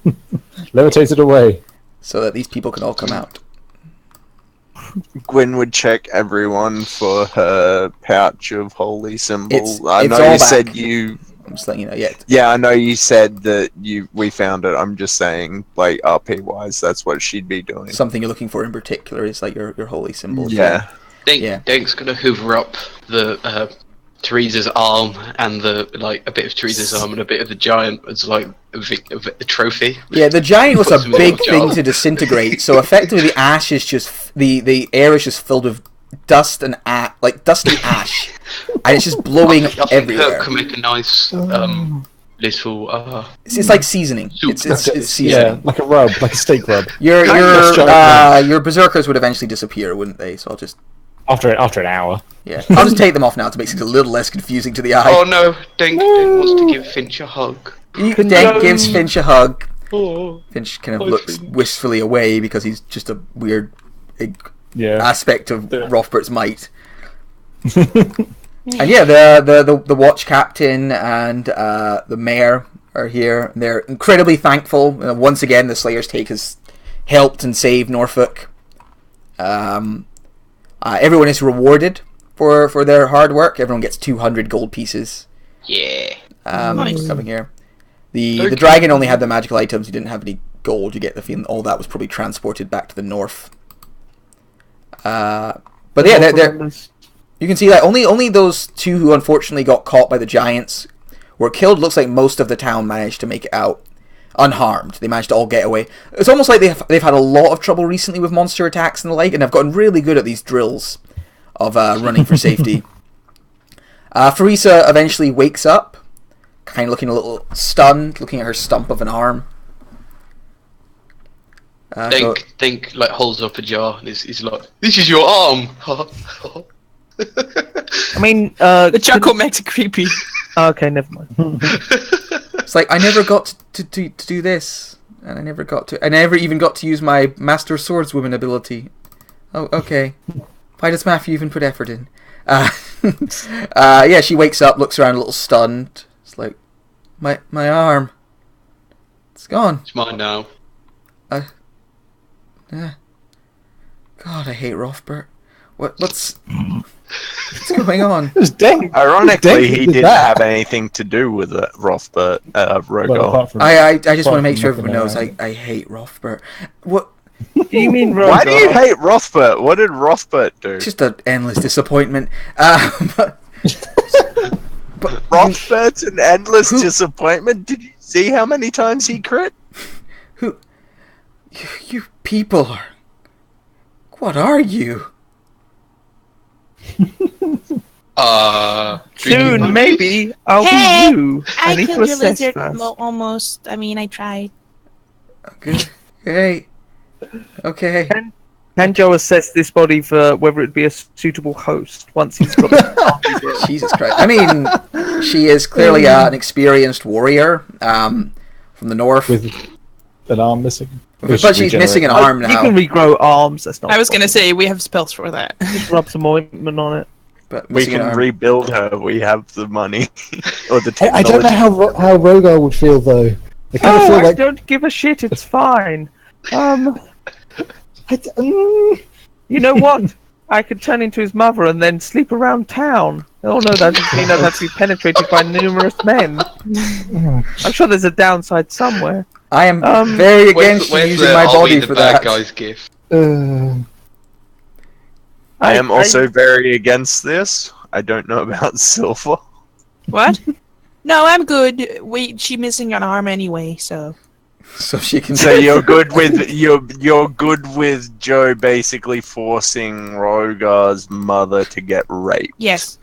levitated away. So that these people can all come out. Gwyn would check everyone for her pouch of holy symbol. I it's know all you back. said you. I'm just letting you know. Yeah, Yeah, I know you said that we found it. I'm just saying, like RP wise, that's what she'd be doing. something you're looking for in particular is like your holy symbol. Yeah. Yeah. Dank's gonna hoover up the Teresa's arm and a bit of Teresa's arm and a bit of the giant as like a trophy. Yeah, the giant was a Puts them in big a thing jar. to disintegrate. So effectively, the ash is just the air is just filled with dust and dusty ash, and it's just blowing I think everywhere. Herc can make a nice little. It's like seasoning. Soup. It's Yeah, seasoning. like a rub, like a steak rub. Your berserkers would eventually disappear, wouldn't they? So I'll just After an hour. I'll just take them off now to make things a little less confusing to the eye. Oh no, Dank wants to give Finch a hug. Dank gives Finch a hug. Oh, Finch kind of Hi, looks Finch. wistfully away because he's just a weird Yeah. aspect of Yeah. Rothbert's might. And yeah, the watch captain and the mayor are here. They're incredibly thankful. Once again, the Slayer's Take has helped and saved Norfolk. Everyone is rewarded for their hard work. Everyone gets 200 gold pieces. yeah. Nice. Coming here. The Okay. dragon only had the magical items. He didn't have any gold. You get the feeling all that was probably transported back to the north. But yeah, they're you can see that only those two who unfortunately got caught by the giants were killed. Looks like most of the town managed to make it out unharmed. They managed to all get away. It's almost like they've had a lot of trouble recently with monster attacks and the like, and have gotten really good at these drills of running for safety. Farisa eventually wakes up, kind of looking a little stunned, looking at her stump of an arm. Dank like holds up a jar and he's like, "This is your arm." I mean, The chuckle makes it creepy. Okay, never mind. It's like I never got to do this, and I never even got to use my Master Swordswoman ability. Oh, okay. Why does Matthew even put effort in? Yeah, she wakes up, looks around a little stunned. It's like, my arm, it's gone. It's mine now. Yeah. God, I hate Rothbert. What's going on? It was Dank. Ironically, Dank he did didn't that. have anything to do with it, Rothbert, Well, Rogol. apart from- I just want to make Fucking sure everyone knows nothing I hate Rothbert. What? Do you mean Why do you Rogar? hate Rothbert? What did Rothbert do? Just an endless disappointment. But Rothbert's an endless Who- disappointment. Did you see how many times he crit? who? You people are. What are you? Soon, maybe I'll Hey, be you. I need to killed your assess lizard first. almost. I mean, I tried. Okay. Okay. Can Joe assess this body for whether it'd be a suitable host once he's got the Jesus Christ. I mean, she is clearly an experienced warrior from the north. with an arm missing. But she's missing an arm You now. can regrow arms. That's not. I was gonna say we have spells for that. Just rub some ointment on it. But We missing an can arm. rebuild her. We have the money or the I don't know technology. how Rogar would feel though. I kind of Oh, feel I like don't give a shit. It's fine. You know what? I could turn into his mother and then sleep around town. Oh no, that doesn't mean I'd have to be penetrated by numerous men. I'm sure there's a downside somewhere. I am very against where's using the my I'll be body the for bad that. guy's gift? I am also very against this. I don't know about Silver. What? No, I'm good. She missing an arm anyway, so. So she can. So you're good with you're good with Joe basically forcing Rogar's mother to get raped. Yes.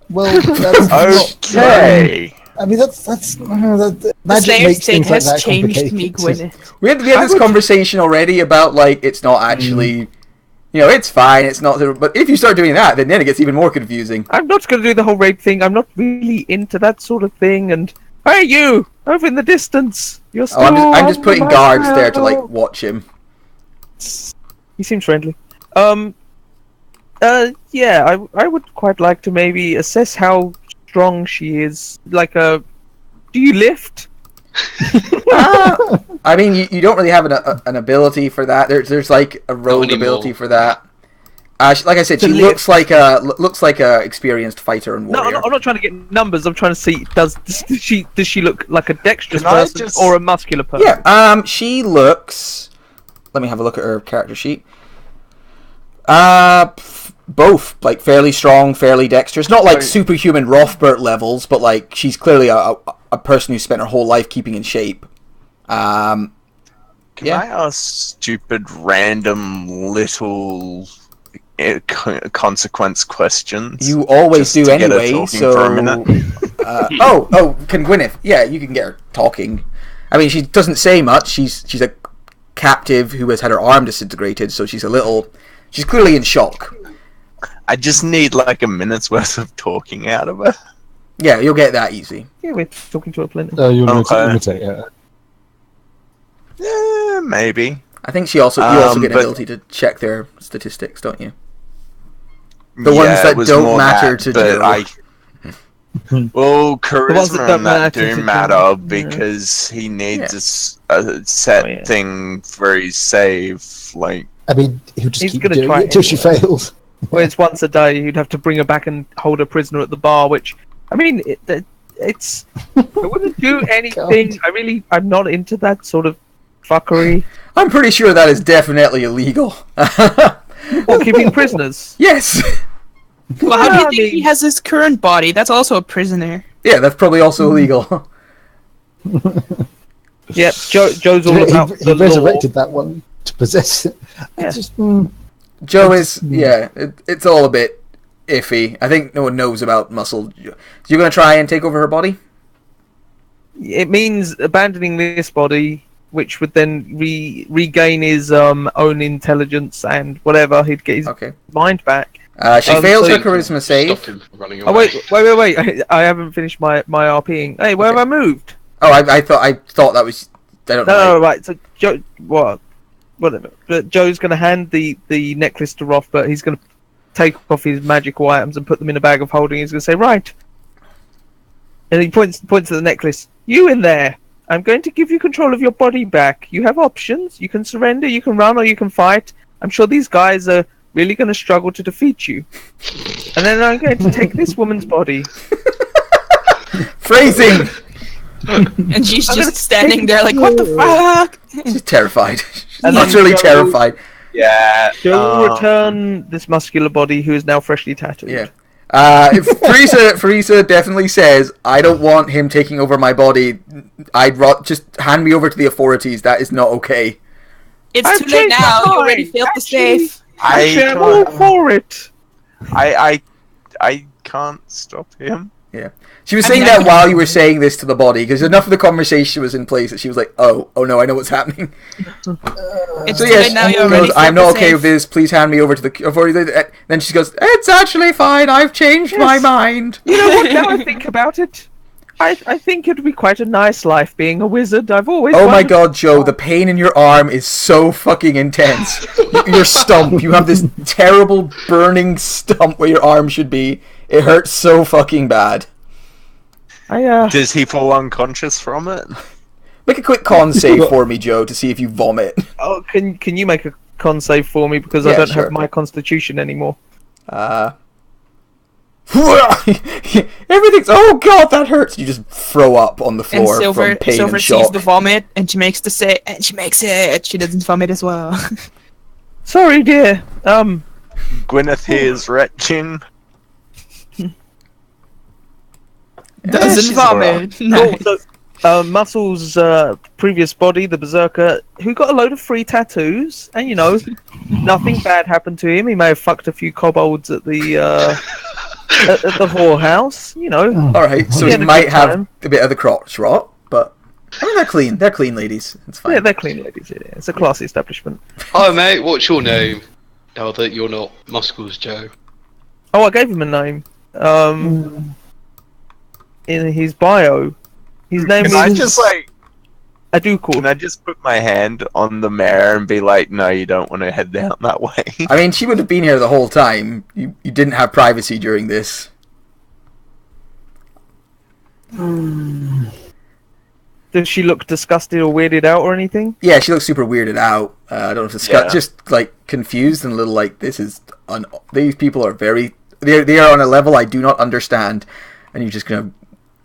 Well, that's Okay. I mean, that's The magic Slayer makes state things like has that changed me, complicated. Gwyneth. We had this conversation already about like it's not actually, it's fine. It's not. But if you start doing that, then it gets even more confusing. I'm not going to do the whole rape thing. I'm not really into that sort of thing. And hey, you over in the distance, you're still. I'm just putting my guards there to smell. like watch him. He seems friendly. Yeah, I would quite like to maybe assess how strong she is. Like, do you lift? I mean, you don't really have an ability for that. There's like a rogue anymore. ability for that. Like I said, To she lift. looks like a experienced fighter and No, warrior. I'm not trying to get numbers. I'm trying to see does she look like a dexterous Can I person just- or a muscular person? Yeah. She looks. Let me have a look at her character sheet. Both like fairly strong, fairly dexterous. Not like superhuman Rothbert levels, but like she's clearly a person who spent her whole life keeping in shape. Can Yeah. I ask stupid, random, little consequence questions? You always Just do to get her anyway. talking So. for a minute? Can Gwyneth? Yeah, you can get her talking. I mean, she doesn't say much. She's a captive who has had her arm disintegrated, so she's clearly in shock. I just need like a minute's worth of talking out of her. Yeah, you'll get that easy. Yeah, we're talking to her plenty. You want to Okay. imitate her. Yeah, maybe. I think you also get an but- ability to check their statistics, don't you? The ones Yeah, that it was don't more matter that, to but Joe. Well, ones that charisma don't and that matter to do Joe. matter Yeah. because he needs Yeah. a set Oh, yeah. thing for his save. Like, I mean, he'll just He's keep gonna doing try it until she anyway. fails. Well, it's once a day. You'd have to bring her back and hold her prisoner at the bar. Which, I mean, it's. I wouldn't do anything. I'm not into that sort of fuckery. I'm pretty sure that is definitely illegal. Or keeping prisoners. Yes. Well, how do you I think mean- he has his current body? That's also a prisoner. Yeah, that's probably also illegal. Yep, Joe's all about he the law. resurrected that one to possess it. I Yeah. just, Joe is it's all a bit iffy. I think no one knows about muscle. You're gonna try and take over her body? It means abandoning this body, which would then regain his own intelligence and whatever. He'd get his Okay. mind back. She fails so her charisma save. Stop him from running away. Oh wait! I haven't finished my RPing. Hey, where Okay. have I moved? Oh, I thought that was. I don't know. No, right. So Joe, whatever. But Joe's going to hand the necklace to Roth, but he's going to take off his magical items and put them in a bag of holding. He's going to say, "Right," and he points to the necklace. You in there? I'm going to give you control of your body back. You have options. You can surrender, you can run, or you can fight. I'm sure these guys are really going to struggle to defeat you. And then I'm going to take this woman's body. Phrasing. And she's I'm just gonna standing there like, what the fuck? She's terrified. She's And then utterly Joe- terrified. yeah. Joe will return this muscular body who is now freshly tattooed. Yeah. If Frieza definitely says, I don't want him taking over my body. Just hand me over to the authorities. That is not okay. It's I've too late changed my now. You mind. already failed the Actually- safe. Actually, I'm all for it. I can't stop him. Yeah. She was I saying mean, I that can- while you were saying this to the body, because enough of the conversation was in place that she was like, oh no, I know what's happening. It's So too yes, late now. You she already goes, failed I'm the not okay safe. with this. Please hand me over to the authorities. Then she goes, it's actually fine. I've changed my Yes. mind. You know what? Now I think about it, I think it would be quite a nice life being a wizard. I've always. Oh my wanted- god, Joe, the pain in your arm is so fucking intense. Your stump, you have this terrible burning stump where your arm should be. It hurts so fucking bad. Does he fall unconscious from it? Make a quick con save for me, Joe, to see if you vomit. Oh, can you make a con save for me because Yeah, I don't sure. have my constitution anymore. Everything's. Oh god, that hurts! You just throw up on the And floor Silver, from pain Silver and sees shock. the vomit, and she makes and she makes it. She doesn't vomit as well. Sorry, dear. Gwyneth here's retching. Doesn't she's vomit. Cool. Nice. So, Muscle's previous body, the Berserker, who got a load of free tattoos, and nothing bad happened to him. He may have fucked a few kobolds at the at the whorehouse. Alright, so He he had a might good have time. a bit of the crotch rot, but I mean, they're clean. They're clean ladies. It's fine. Yeah, they're clean ladies. Yeah. It's a classy establishment. Hi mate, what's your name? Now that you're not Muscles Joe. Oh, I gave him a name. In his bio, his name Can I is just Adukul. Can I just put my hand on the mare and be like, no, you don't want to head down that way? I mean, she would have been here the whole time. You didn't have privacy during this. Does she look disgusted or weirded out or anything? Yeah, she looks super weirded out. I don't know if it's Yeah. just like confused and a little like these people are they are on a level I do not understand, and you're just gonna.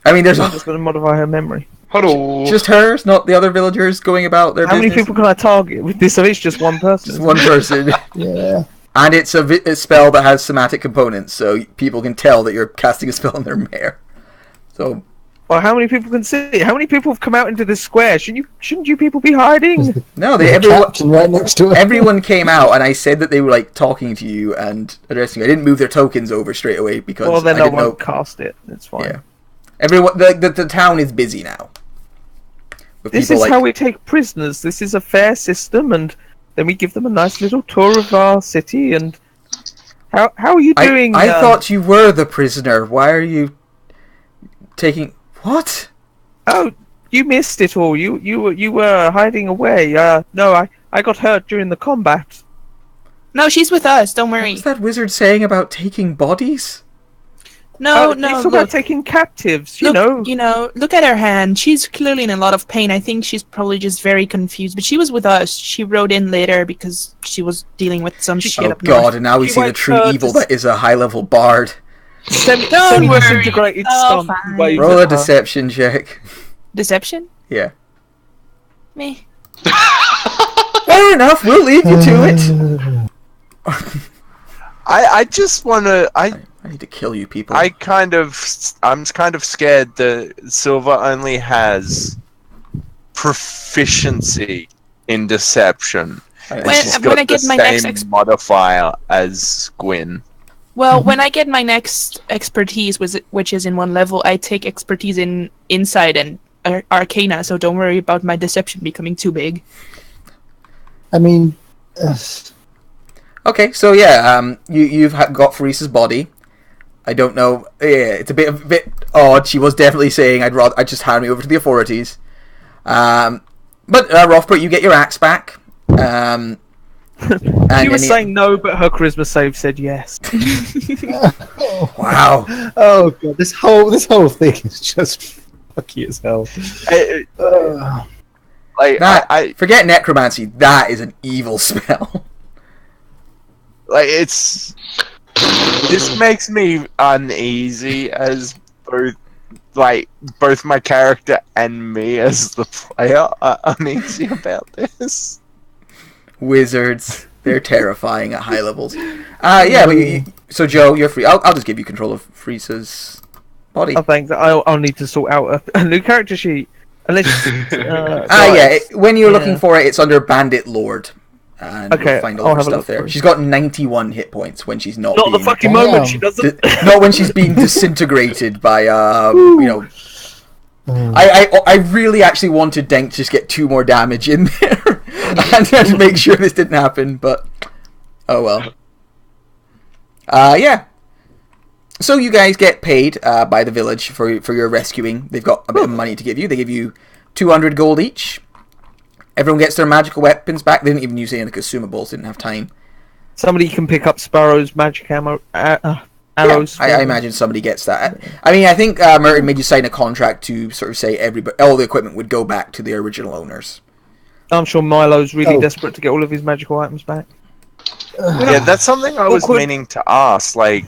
I mean, there's I'm just going to modify her memory. Hello. just hers, not the other villagers going about their How many business. people can I target with this? So it's just one person. Just one person, Yeah. and it's a spell that has somatic components, so people can tell that you're casting a spell on their mare. So Well, how many people can see it? How many people have come out into this square? Shouldn't you people be hiding? no, There's a everyone. captain right next to it. Everyone came out, and I said that they were like talking to you and addressing you. I didn't move their tokens over straight away because Well, then I I didn't know. won't cast it. It's fine. Yeah, everyone. The town is busy now. With This people is like, how we take prisoners. This is a fair system, and then we give them a nice little tour of our city. And how are you doing? I thought you were the prisoner. Why are you taking what? Oh, you missed it all. You were hiding away. No, I got hurt during the combat. No, she's with us. Don't What worry. was that wizard saying about taking bodies? No, He's no. talking about Look, taking captives. look at her hand. She's clearly in a lot of pain. I think she's probably just very confused. But she was with us. She wrote in later because she was dealing with some shit Oh up god, north. and now we She see the went true to evil s- that is a high-level bard. Don't Semi-disintegrated worry. Oh, stump fine. waves Roll a at her. deception check. Deception? Yeah. Me. Fair enough, we'll leave you to it. I just want to. I need to kill you people. I'm kind of scared that Silver only has proficiency in deception. And When- she's when got I get the my same next modifier as Gwyn. Well, when I get my next expertise, which is in one level, I take expertise in insight and arcana. So don't worry about my deception becoming too big. I mean, Okay, so yeah, you've got Farisa's body. I don't know. Yeah, it's a bit odd. She was definitely saying, I'd just hand me over to the authorities. But Rothbert, you get your axe back. And She was saying no, but her charisma save said yes. wow. oh god, this whole thing is just fucky as hell. Forget necromancy. That is an evil spell. This makes me uneasy as both my character and me as the player are uneasy about this. Wizards, they're terrifying at high levels. Yeah, but so Joe, you're free. I'll just give you control of Frisa's body. I think that I'll need to sort out a new character sheet. Unless, when you're looking for it, it's under Bandit Lord. And Okay, you'll find all I'll her have a stuff look there. for it. She's got 91 hit points when she's not Not the being fucking Damn. moment she doesn't. not when she's being disintegrated by I really actually wanted Denk to just get 2 more damage in there and to make sure this didn't happen, but oh well. Yeah. So you guys get paid by the village for your rescuing. They've got a bit of money to give you. They give you 200 gold each. Everyone gets their magical weapons back. They didn't even use any of the consumables. Didn't have time. Somebody can pick up Sparrow's magic arrows. I imagine somebody gets that. I mean, I think Merton made you sign a contract to sort of say all the equipment would go back to the original owners. I'm sure Milo's really desperate to get all of his magical items back. Yeah, that's something I was meaning to ask. Like,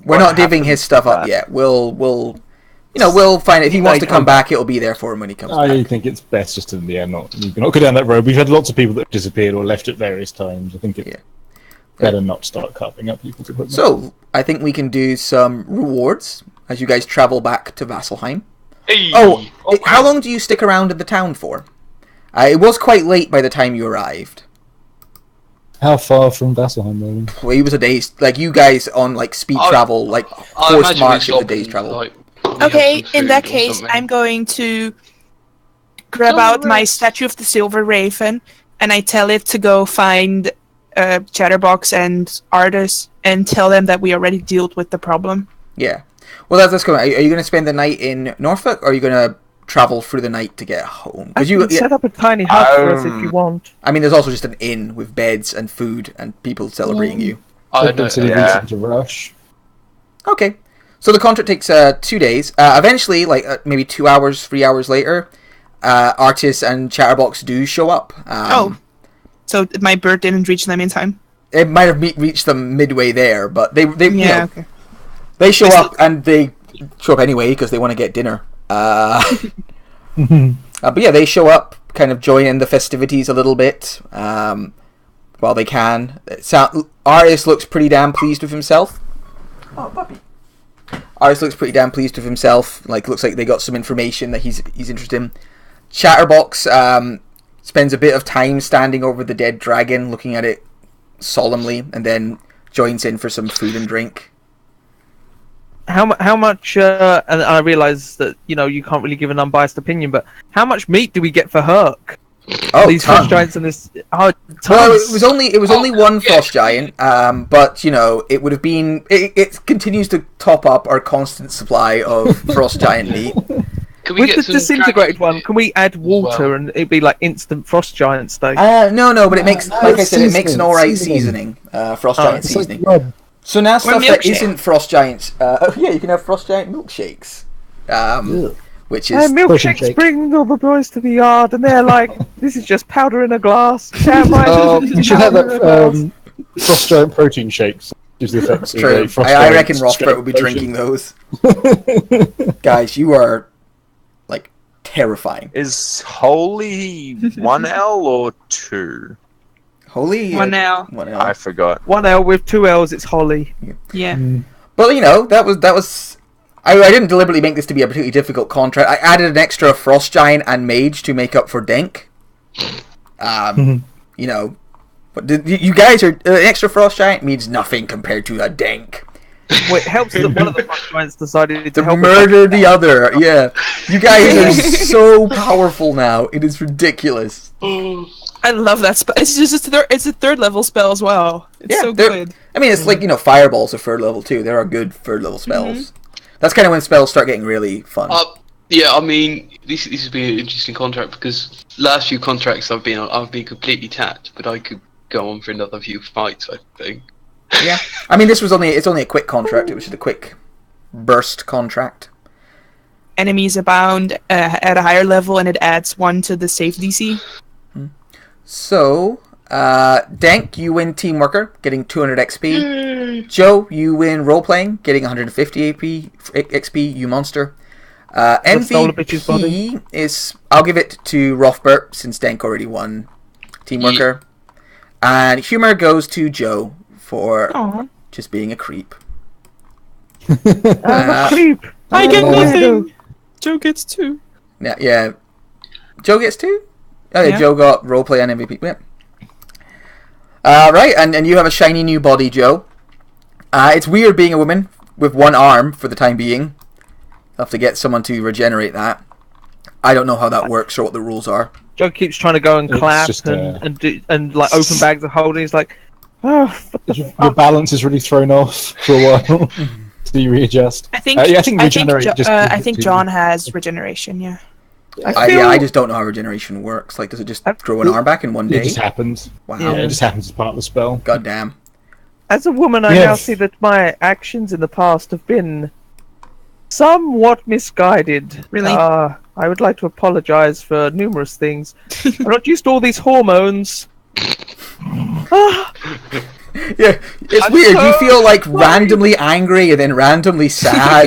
we're what not divvying his happens stuff to up that? yet. We'll find it. If he wants to come back, it'll be there for him when he comes back. I think it's best just to not go down that road. We've had lots of people that have disappeared or left at various times. I think it's better not start carving up people's equipment. So I think we can do some rewards as you guys travel back to Vasselheim. Hey, How long do you stick around in the town for? It was quite late by the time you arrived. How far from Vasselheim were we? Well, it was a day's, like, you guys on, like, speed travel, like, forced march of the day's travel. Like, Okay, in that case, I'm going to grab out my Statue of the Silver Raven, and I tell it to go find Chatterbox and Artis, and tell them that we already dealt with the problem. Yeah. Well, that's going. Are you going to spend the night in Norfolk, or are you going to travel through the night to get home? I can set up a tiny hut for us if you want. I mean, there's also just an inn with beds and food and people celebrating you. I don't to rush. Okay. So the contract takes 2 days. Eventually, like maybe 2 hours, 3 hours later, Artis and Chatterbox do show up. So my bird didn't reach them in time? It might have reached them midway there, but they okay. They show up, and they show up anyway because they want to get dinner. But yeah, they show up, kind of join in the festivities a little bit while they can. Artis looks pretty damn pleased with himself. Oh, puppy. Artis looks pretty damn pleased with himself. Like, looks like they got some information that he's interested in. Chatterbox spends a bit of time standing over the dead dragon, looking at it solemnly, and then joins in for some food and drink. How much? And I realise that you can't really give an unbiased opinion, but how much meat do we get for Herc? Oh, these frost giants and this. Well, it was only one frost giant, but it would have been. It continues to top up our constant supply of frost giant meat. With the disintegrated one, can we add water and it'd be like instant frost giant steak? No, but it makes, like I said, it makes an alright seasoning. Frost giant seasoning. So now stuff that isn't frost giants. You can have frost giant milkshakes. Which is milkshakes bring all the boys to the yard, and they're like, "This is just powder in a glass." You should have that frost giant protein shakes. Gives the effects true. I reckon Rothbert will be drinking those. Guys, you are like terrifying. Is holy 1L or 2? Holy 1L. 1L. I forgot. 1L with 2 L's. It's Holly. Yeah. Well, that was. I didn't deliberately make this to be a particularly difficult contract. I added an extra frost giant and mage to make up for Denk. But you guys are an extra frost giant means nothing compared to a Denk. Well, it helps that one of the frost giants decided to help murder the other. Yeah, you guys are so powerful now. It is ridiculous. I love that spell. It's just it's a third level spell as well. It's so good. I mean, it's like fireballs are third level too. There are good third level spells. That's kind of when spells start getting really fun. Yeah, I mean, this has been an interesting contract because last few contracts I've been on, I've been completely tapped, but I could go on for another few fights, I think. Yeah, I mean, it's only a quick contract. It was just a quick burst contract. Enemies abound at a higher level, and it adds 1 to the save DC. So, Dank, you win Team Worker, getting 200 XP. Joe, you win Role Playing, getting 150 XP, you monster. MVP is... I'll give it to Rothbert, since Dank already won Team Worker. And Humor goes to Joe for just being a creep. I'm a creep! I get nothing! Joe gets 2. Yeah. Joe gets 2? Oh, yeah, Joe got Roleplay and MVP. Yeah. Right, and you have a shiny new body, Joe. It's weird being a woman with one arm for the time being. You'll have to get someone to regenerate that. I don't know how that works or what the rules are. Joe keeps trying to go and clap and like open bags of holding. He's like, your balance is really thrown off for a while. So you readjust. I think John has regeneration. Yeah. I just don't know how regeneration works. Like, does it just grow an arm back in one day? It just happens. Wow. Yeah, it just happens as part of the spell. God damn. As a woman, I now see that my actions in the past have been somewhat misguided. Really? I would like to apologise for numerous things. I'm not used to all these hormones. Yeah, it's weird. You feel like randomly angry and then randomly sad.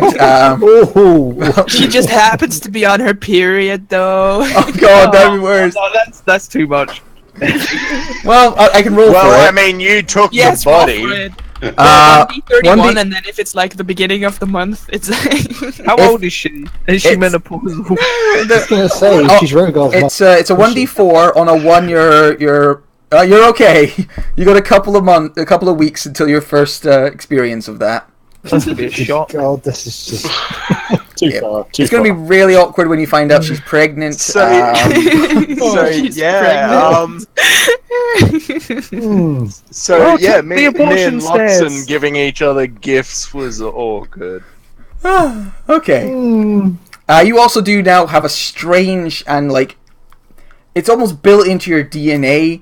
She just happens to be on her period, though. Oh god, that'd be worse. No, that's too much. Well, I can roll for Well, it. I mean, you took Yes, the roll body. for it. 1D31, 1D31, and then if it's like the beginning of the month, it's like... How old is she? Is she It's- menopausal? I was going to say, Oh, she's Rogar's mum. It's a 1d4 on a 1. You're okay. You got a couple of weeks until your first experience of that. That's gonna be a shock. God, this is just too Yeah. far. Too It's gonna be far. really awkward when you find out she's pregnant. So- So She's yeah, so Well, yeah, the me abortion and Lobson stairs. giving each other gifts was all good. Okay. You also do now have a strange and like it's almost built into your DNA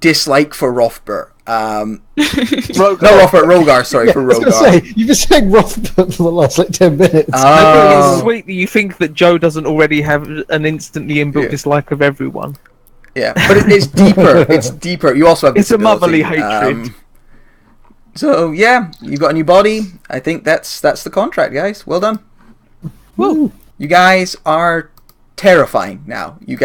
dislike for Rothbert. No, Rogar. Sorry, for I was Rogar. going to say, you've been saying Rothbard for the last like 10 minutes. Oh. It's sweet that you think that Joe doesn't already have an instantly inbuilt Yeah. dislike of everyone. Yeah, but it's deeper. It's deeper. You also have It's a motherly disability. hatred. So yeah, you got a new body. I think that's the contract, guys. Well done. Woo. You guys are terrifying now. You guys.